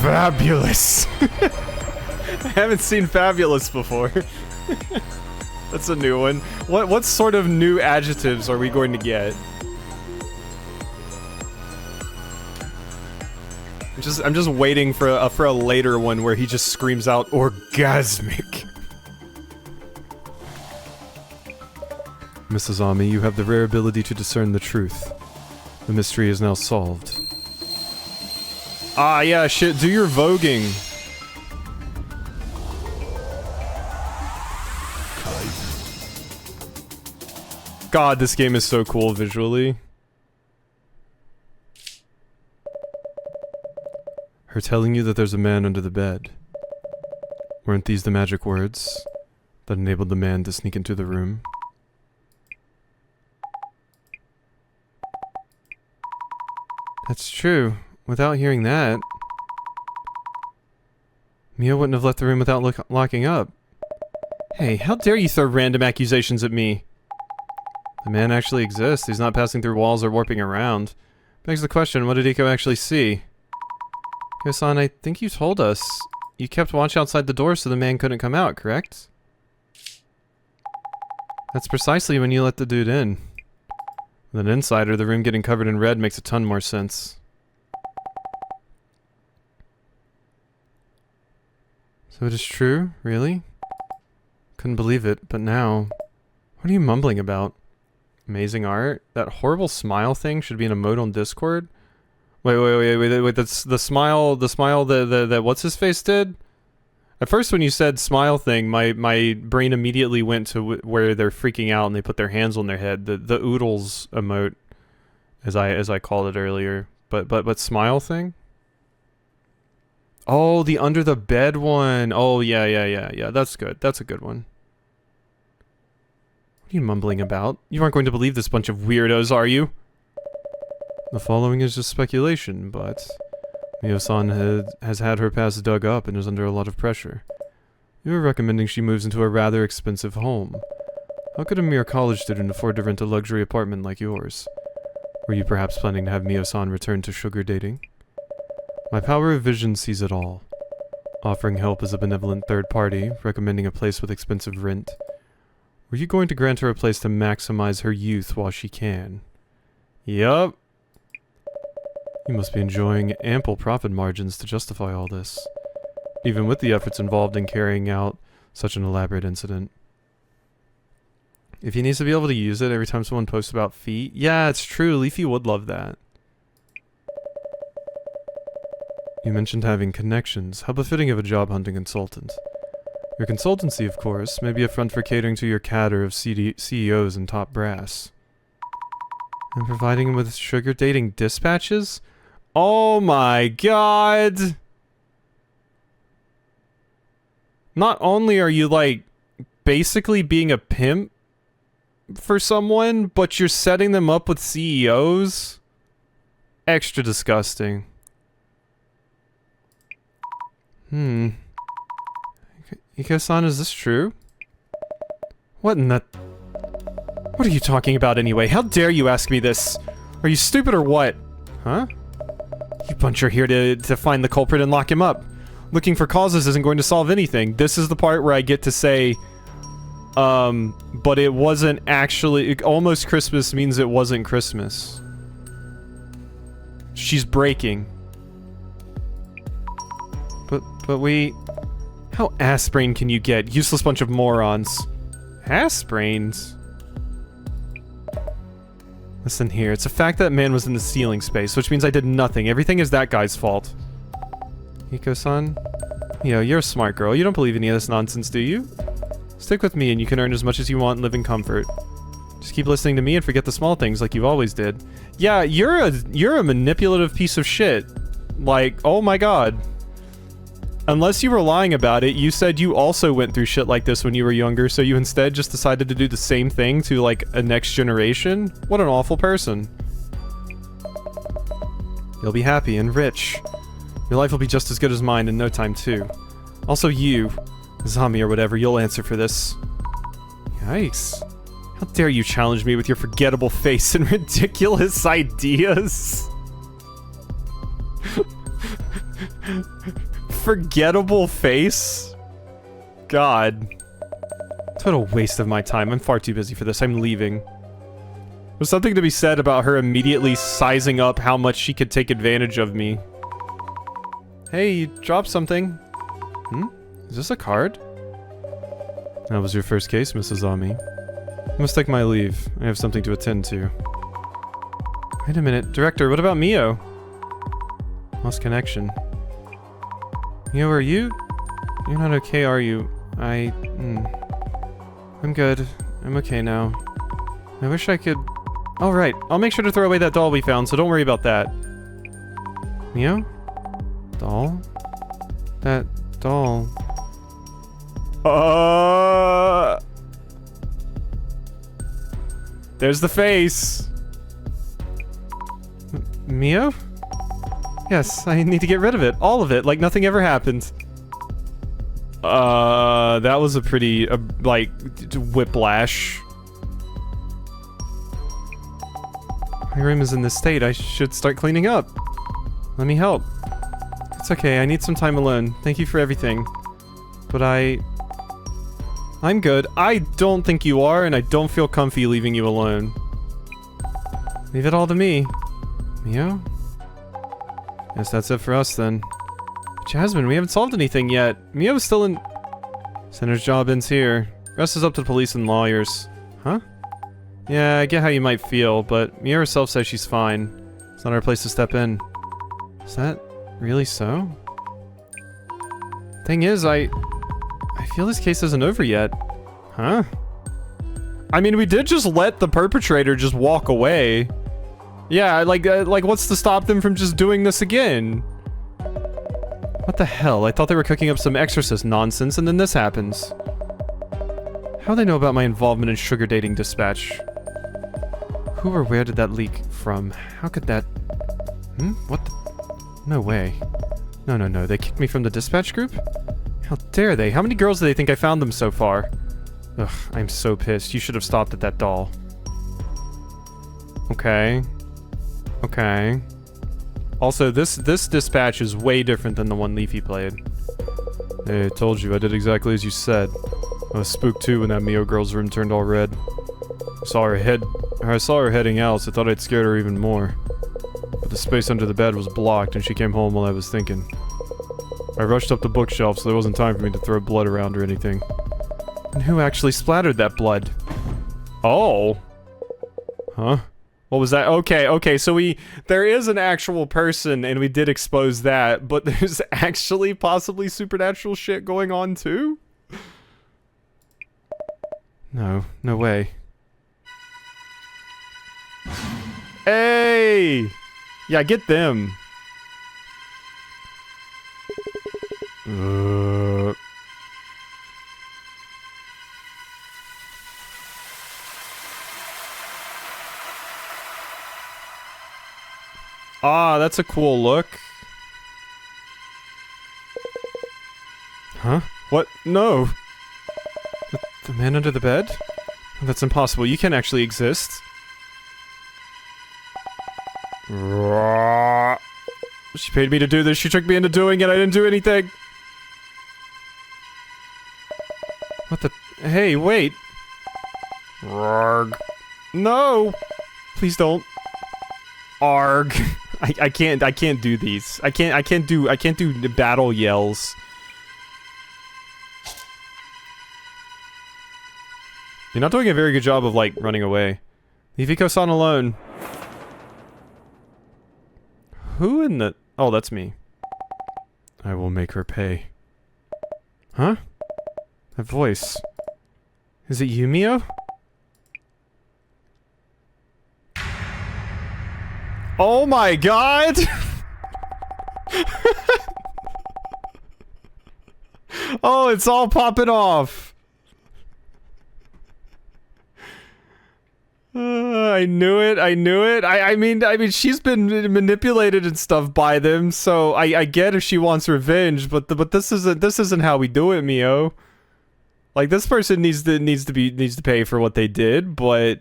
Fabulous! I haven't seen fabulous before. That's a new one. What sort of new adjectives are we going to get? I'm just waiting for a later one where he just screams out orgasmic. Mrs. Ami, you have the rare ability to discern the truth. The mystery is now solved. Ah, yeah, shit, do your voguing. God, this game is so cool visually. Her telling you that there's a man under the bed. Weren't these the magic words that enabled the man to sneak into the room? That's true. Without hearing that, Mio wouldn't have left the room without locking up. Hey, how dare you throw random accusations at me? The man actually exists. He's not passing through walls or warping around. Begs the question, what did Iko actually see? Iko-san, I think you told us. You kept watch outside the door so the man couldn't come out, correct? That's precisely when you let the dude in. With an insider, the room getting covered in red makes a ton more sense. So it is true? Really? Couldn't believe it, but now... What are you mumbling about? Amazing art? That horrible smile thing should be an emote on Discord? Wait, that's the smile that what's-his-face did? At first when you said smile thing, my brain immediately went to where they're freaking out and they put their hands on their head. The oodles emote, as I called it earlier. But smile thing? Oh, the under the bed one. Oh, yeah. That's good. That's a good one. What are you mumbling about? You aren't going to believe this bunch of weirdos, are you? The following is just speculation, but... Mio-san has had her past dug up and is under a lot of pressure. You were recommending she moves into a rather expensive home. How could a mere college student afford to rent a luxury apartment like yours? Were you perhaps planning to have Mio-san return to sugar dating? My power of vision sees it all. Offering help as a benevolent third party, recommending a place with expensive rent, Were you going to grant her a place to maximize her youth while she can? Yup. You must be enjoying ample profit margins to justify all this, even with the efforts involved in carrying out such an elaborate incident. If he needs to be able to use it every time someone posts about feet, yeah, it's true, Leafy would love that. You mentioned having connections. How befitting of a job hunting consultant. Your consultancy, of course, may be a front for catering to your cadre of CEOs and top brass. And providing him with sugar dating dispatches? Oh my god! Not only are you, like, basically being a pimp for someone, but you're setting them up with CEOs? Extra disgusting. Iko-san, is this true? What in the... What are you talking about anyway? How dare you ask me this? Are you stupid or what? Huh? You bunch are here to find the culprit and lock him up. Looking for causes isn't going to solve anything. This is the part where I get to say, but it wasn't actually... Almost Christmas means it wasn't Christmas. She's breaking. But we... How ass-brained can you get? Useless bunch of morons. Ass-brains? Listen here, it's a fact that man was in the ceiling space, which means I did nothing. Everything is that guy's fault. Iko-san? You're a smart girl. You don't believe any of this nonsense, do you? Stick with me and you can earn as much as you want and live in comfort. Just keep listening to me and forget the small things like you always did. Yeah, you're a manipulative piece of shit. Like, oh my god. Unless you were lying about it, you said you also went through shit like this when you were younger, so you instead just decided to do the same thing to, like, a next generation? What an awful person. You'll be happy and rich. Your life will be just as good as mine in no time, too. Also you, Zami or whatever, you'll answer for this. Yikes. How dare you challenge me with your forgettable face and ridiculous ideas? Forgettable face? God. Total waste of my time. I'm far too busy for this. I'm leaving. There's something to be said about her immediately sizing up how much she could take advantage of me. Hey, you dropped something. Is this a card? That was your first case, Mrs. Ami. I must take my leave. I have something to attend to. Wait a minute. Director, what about Mio? Lost connection. Mio, are you? You're not okay, are you? I'm good. I'm okay now. I wish I could... Oh, right. I'll make sure to throw away that doll we found, so don't worry about that. Mio? Doll? That doll... There's the face! Mio? Yes, I need to get rid of it. All of it, like nothing ever happened. That was a pretty, like, whiplash. My room is in this state. I should start cleaning up. Let me help. It's okay, I need some time alone. Thank you for everything. But I'm good. I don't think you are, and I don't feel comfy leaving you alone. Leave it all to me. Mio? Guess that's it for us, then. Jasmine, we haven't solved anything yet. Mio's still in... Sinner's job ends here. Rest is up to the police and lawyers. Huh? Yeah, I get how you might feel, but Mio herself says she's fine. It's not our place to step in. Is that really so? Thing is, I feel this case isn't over yet. Huh? I mean, we did just let the perpetrator just walk away. Yeah, like what's to stop them from just doing this again? What the hell? I thought they were cooking up some exorcist nonsense, and then this happens. How do they know about my involvement in sugar dating dispatch? Who or where did that leak from? How could that... What the... No way. No, they kicked me from the dispatch group? How dare they? How many girls do they think I found them so far? Ugh, I'm so pissed. You should have stopped at that doll. Okay. Okay. Also, this dispatch is way different than the one Leafy played. Hey, I told you, I did exactly as you said. I was spooked too when that Mio girl's room turned all red. I saw her heading out, so I thought I'd scared her even more. But the space under the bed was blocked, and she came home while I was thinking. I rushed up the bookshelf, so there wasn't time for me to throw blood around or anything. And who actually splattered that blood? Oh. Huh? What was that? Okay, so there is an actual person, and we did expose that, but there's actually possibly supernatural shit going on too? No way. Hey! Yeah, get them. Ah, that's a cool look. Huh? What? No! The man under the bed? That's impossible. You can't actually exist. She paid me to do this. She tricked me into doing it. I didn't do anything. What the? Hey, wait. No! Please don't. Arg. I can't do these. I can't do battle yells. You're not doing a very good job of, like, running away. Leave Iko-san alone. Who in the... Oh, that's me. I will make her pay. Huh? That voice. Is it Yumio? Oh my god! Oh, it's all popping off! I knew it. I mean, she's been manipulated and stuff by them, so I get if she wants revenge, but this isn't how we do it, Mio. Like, this person needs to pay for what they did, but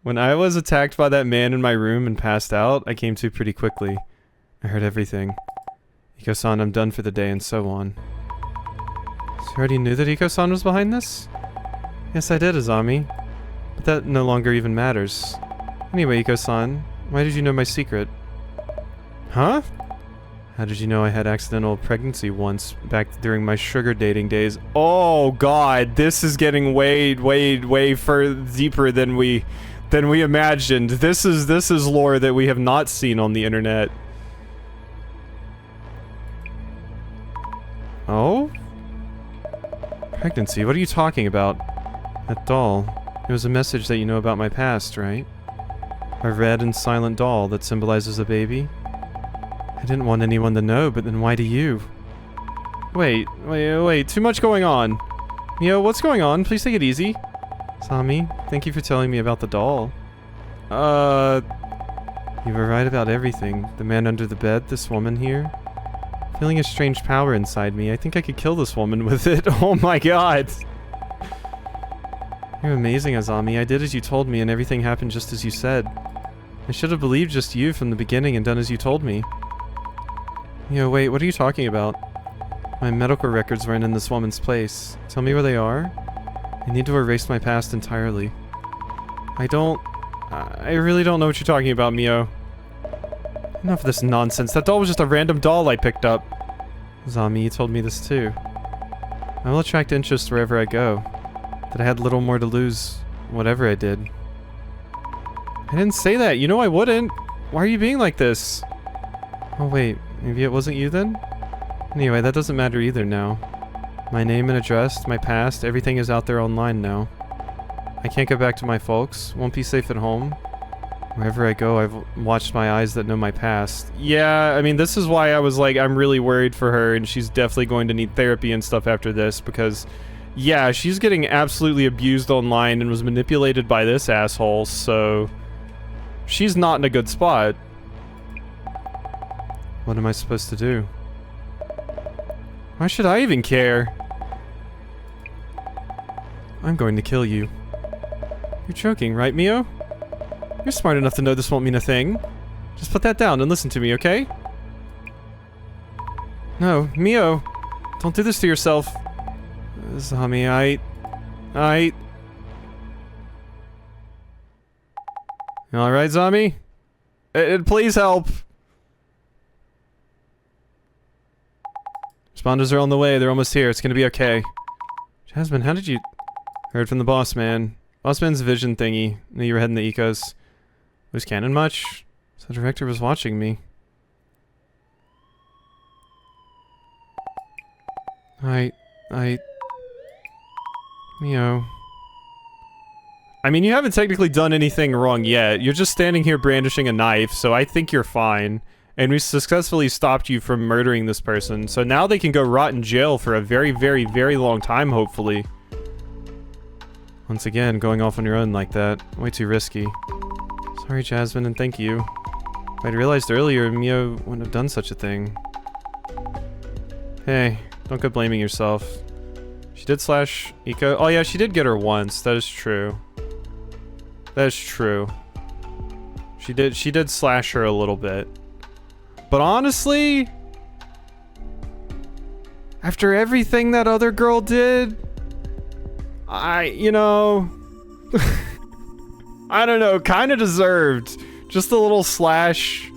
when I was attacked by that man in my room and passed out, I came to pretty quickly. I heard everything. Iko-san, I'm done for the day, and so on. So you already knew that Iko-san was behind this? Yes, I did, Azami. But that no longer even matters. Anyway, Iko-san, why did you know my secret? Huh? How did you know I had accidental pregnancy once, back during my sugar dating days? Oh god, this is getting way deeper than we imagined. This is lore that we have not seen on the internet. Oh? Pregnancy? What are you talking about? That doll. It was a message that you know about my past, right? A red and silent doll that symbolizes a baby? I didn't want anyone to know, but then why do you? Wait, too much going on. Mio, what's going on? Please take it easy. Sami, thank you for telling me about the doll. You were right about everything. The man under the bed, this woman here. Feeling a strange power inside me. I think I could kill this woman with it. Oh my god! You're amazing, Azami. I did as you told me and everything happened just as you said. I should have believed just you from the beginning and done as you told me. Yo, wait, what are you talking about? My medical records weren't in this woman's place. Tell me where they are? I need to erase my past entirely. I really don't know what you're talking about, Mio. Enough of this nonsense. That doll was just a random doll I picked up. Zami, you told me this too. I will attract interest wherever I go. That I had little more to lose, whatever I did. I didn't say that. You know I wouldn't. Why are you being like this? Oh wait, maybe it wasn't you then? Anyway, that doesn't matter either now. My name and address, my past, everything is out there online now. I can't go back to my folks. Won't be safe at home. Wherever I go, I've watched my eyes that know my past. Yeah, I mean, this is why I was like, I'm really worried for her, and she's definitely going to need therapy and stuff after this, because, yeah, she's getting absolutely abused online and was manipulated by this asshole, so she's not in a good spot. What am I supposed to do? Why should I even care? I'm going to kill you. You're joking, right, Mio? You're smart enough to know this won't mean a thing. Just put that down and listen to me, okay? No, Mio! Don't do this to yourself. Zami, I... You alright, Zami? Please help! Responders are on the way, they're almost here, it's gonna be okay. Jasmine, how did you... Heard from the boss man. Boss man's vision thingy. Knew you were heading the ecos. Was canon much? So the director was watching me. Mio. I mean, you haven't technically done anything wrong yet. You're just standing here brandishing a knife, so I think you're fine. And we successfully stopped you from murdering this person, so now they can go rot in jail for a very, very, very long time, hopefully. Once again, going off on your own like that. Way too risky. Sorry, Jasmine, and thank you. If I'd realized earlier, Mio wouldn't have done such a thing. Hey, don't go blaming yourself. She did slash Eco. Oh yeah, she did get her once. That is true. That is true. She did slash her a little bit. But honestly, after everything that other girl did, you know, I don't know, kind of deserved. Just a little slash,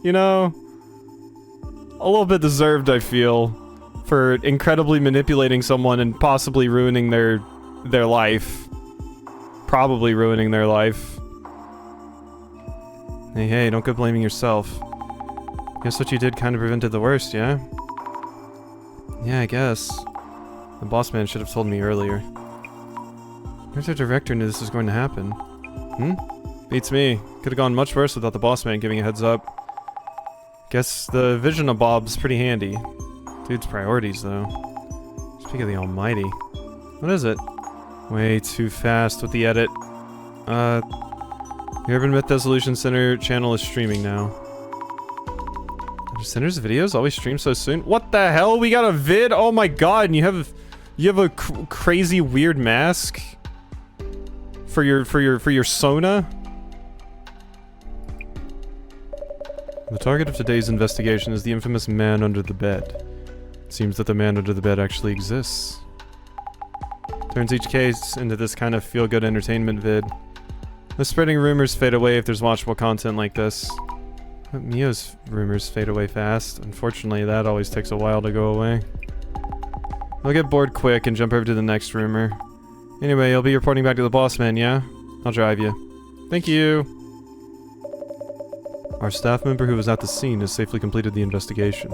you know? A little bit deserved, I feel, for incredibly manipulating someone and possibly ruining their life. Probably ruining their life. Hey, don't go blaming yourself. Guess what you did kind of prevented the worst, yeah? Yeah, I guess. The boss man should have told me earlier. Where's the director knew this was going to happen? Beats me. Could have gone much worse without the boss man giving a heads up. Guess the vision of Bob's pretty handy. Dude's priorities, though. Speak of the almighty. What is it? Way too fast with the edit. The Urban Myth Dissolution Center channel is streaming now. Center's videos always stream so soon? What the hell? We got a vid? Oh my god, and you have a crazy weird mask for your Sona? The target of today's investigation is the infamous man under the bed. It seems that the man under the bed actually exists. Turns each case into this kind of feel-good entertainment vid. The spreading rumors fade away if there's watchable content like this. But Mio's rumors fade away fast. Unfortunately, that always takes a while to go away. I'll get bored quick and jump over to the next rumor. Anyway, you'll be reporting back to the boss man, yeah? I'll drive you. Thank you! Our staff member who was at the scene has safely completed the investigation.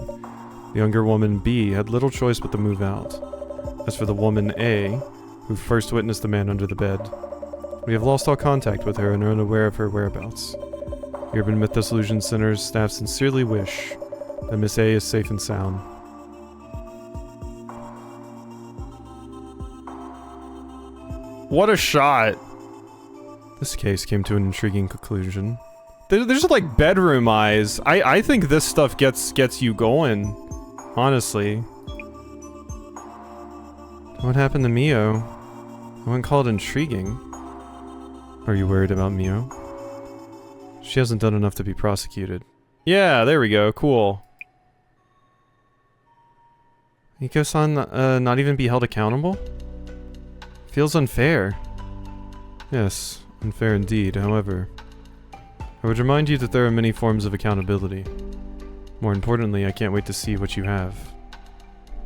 The younger woman, B, had little choice but to move out. As for the woman, A, who first witnessed the man under the bed, we have lost all contact with her and are unaware of her whereabouts. The Urban Myth Dissolution Center's staff sincerely wish that Miss A is safe and sound. What a shot! This case came to an intriguing conclusion. There's like bedroom eyes. I think this stuff gets you going. Honestly. What happened to Mio? I wouldn't call it intriguing. Are you worried about Mio? She hasn't done enough to be prosecuted. Yeah, there we go. Cool. Miko-san not even be held accountable? Feels unfair. Yes, unfair indeed. However, I would remind you that there are many forms of accountability. More importantly, I can't wait to see what you have.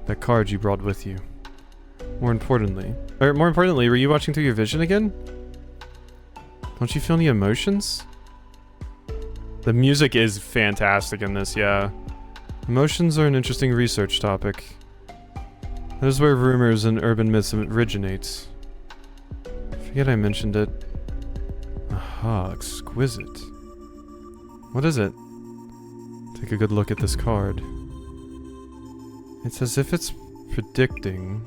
That card you brought with you. More importantly, were you watching through your vision again? Don't you feel any emotions? The music is fantastic in this, yeah. Emotions are an interesting research topic. That is where rumors and urban myths originate. I forget I mentioned it. Aha, exquisite. What is it? Take a good look at this card. It's as if it's predicting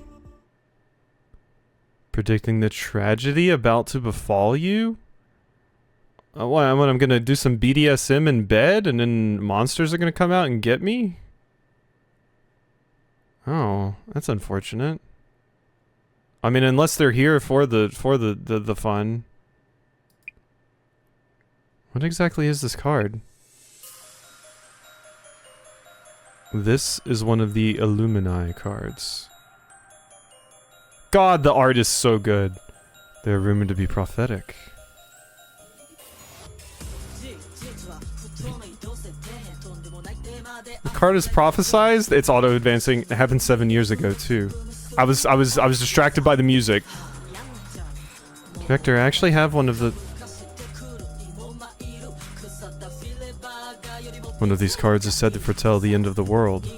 the tragedy about to befall you? What, I'm gonna do some BDSM in bed and then monsters are gonna come out and get me? Oh, that's unfortunate. I mean, unless they're here for the fun. What exactly is this card? This is one of the Illumini cards. God, the art is so good. They're rumored to be prophetic. The card is prophesized. It's auto-advancing. It happened 7 years ago too. I was distracted by the music. Director, I actually have one of these cards is said to foretell the end of the world.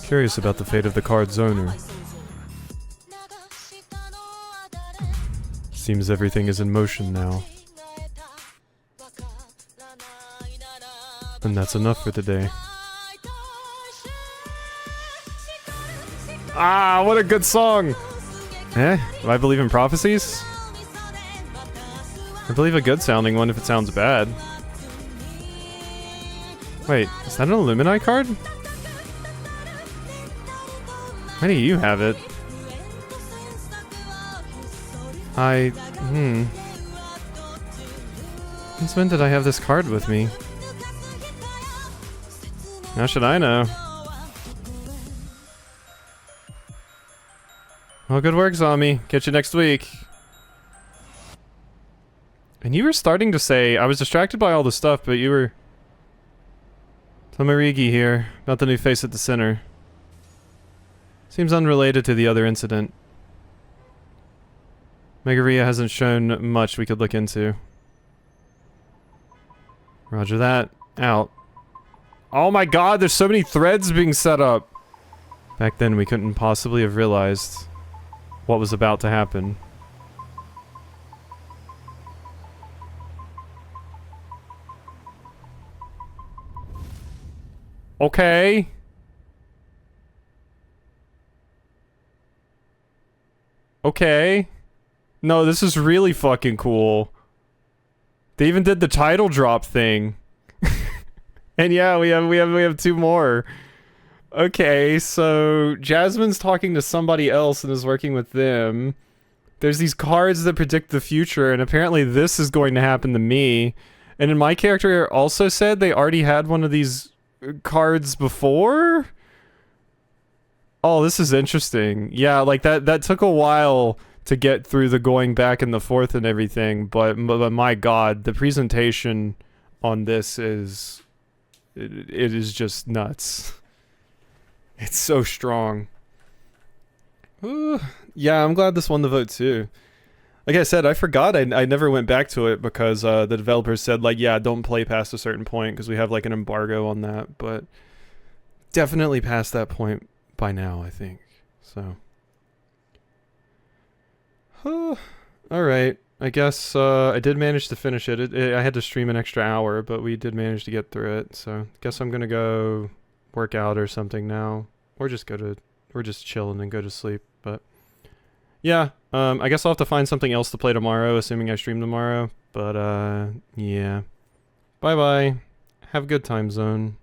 Curious about the fate of the card's owner. Seems everything is in motion now. And that's enough for today. Ah, what a good song! Eh? Do I believe in prophecies? I believe a good sounding one if it sounds bad. Wait, is that an Illumini card? Why do you have it? Since when did I have this card with me? How should I know? Well, good work, Zombie. Catch you next week. And you were starting to say, I was distracted by all the stuff, but you were... Tomarigi here, about the new face at the center. Seems unrelated to the other incident. Megaria hasn't shown much we could look into. Roger that. Out. Oh my god, there's so many threads being set up! Back then we couldn't possibly have realized what was about to happen. Okay. Okay. No, this is really fucking cool. They even did the title drop thing. And yeah, we have two more. Okay, so Jasmine's talking to somebody else and is working with them. There's these cards that predict the future, and apparently this is going to happen to me. And then my character also said they already had one of these cards before? Oh, this is interesting. Yeah, like that took a while to get through the going back and the forth and everything, but my god, the presentation on this is... It is just nuts. It's so strong. Ooh, yeah, I'm glad this won the vote too. Like I said, I forgot I never went back to it because the developers said, like, yeah, don't play past a certain point because we have like an embargo on that, but definitely past that point by now, I think. So. Alright. I guess I did manage to finish it. I had to stream an extra hour, but we did manage to get through it. So, guess I'm gonna go work out or something now, or just chill and then go to sleep. But yeah, I guess I'll have to find something else to play tomorrow, assuming I stream tomorrow. But yeah, bye bye. Have a good time, Zone.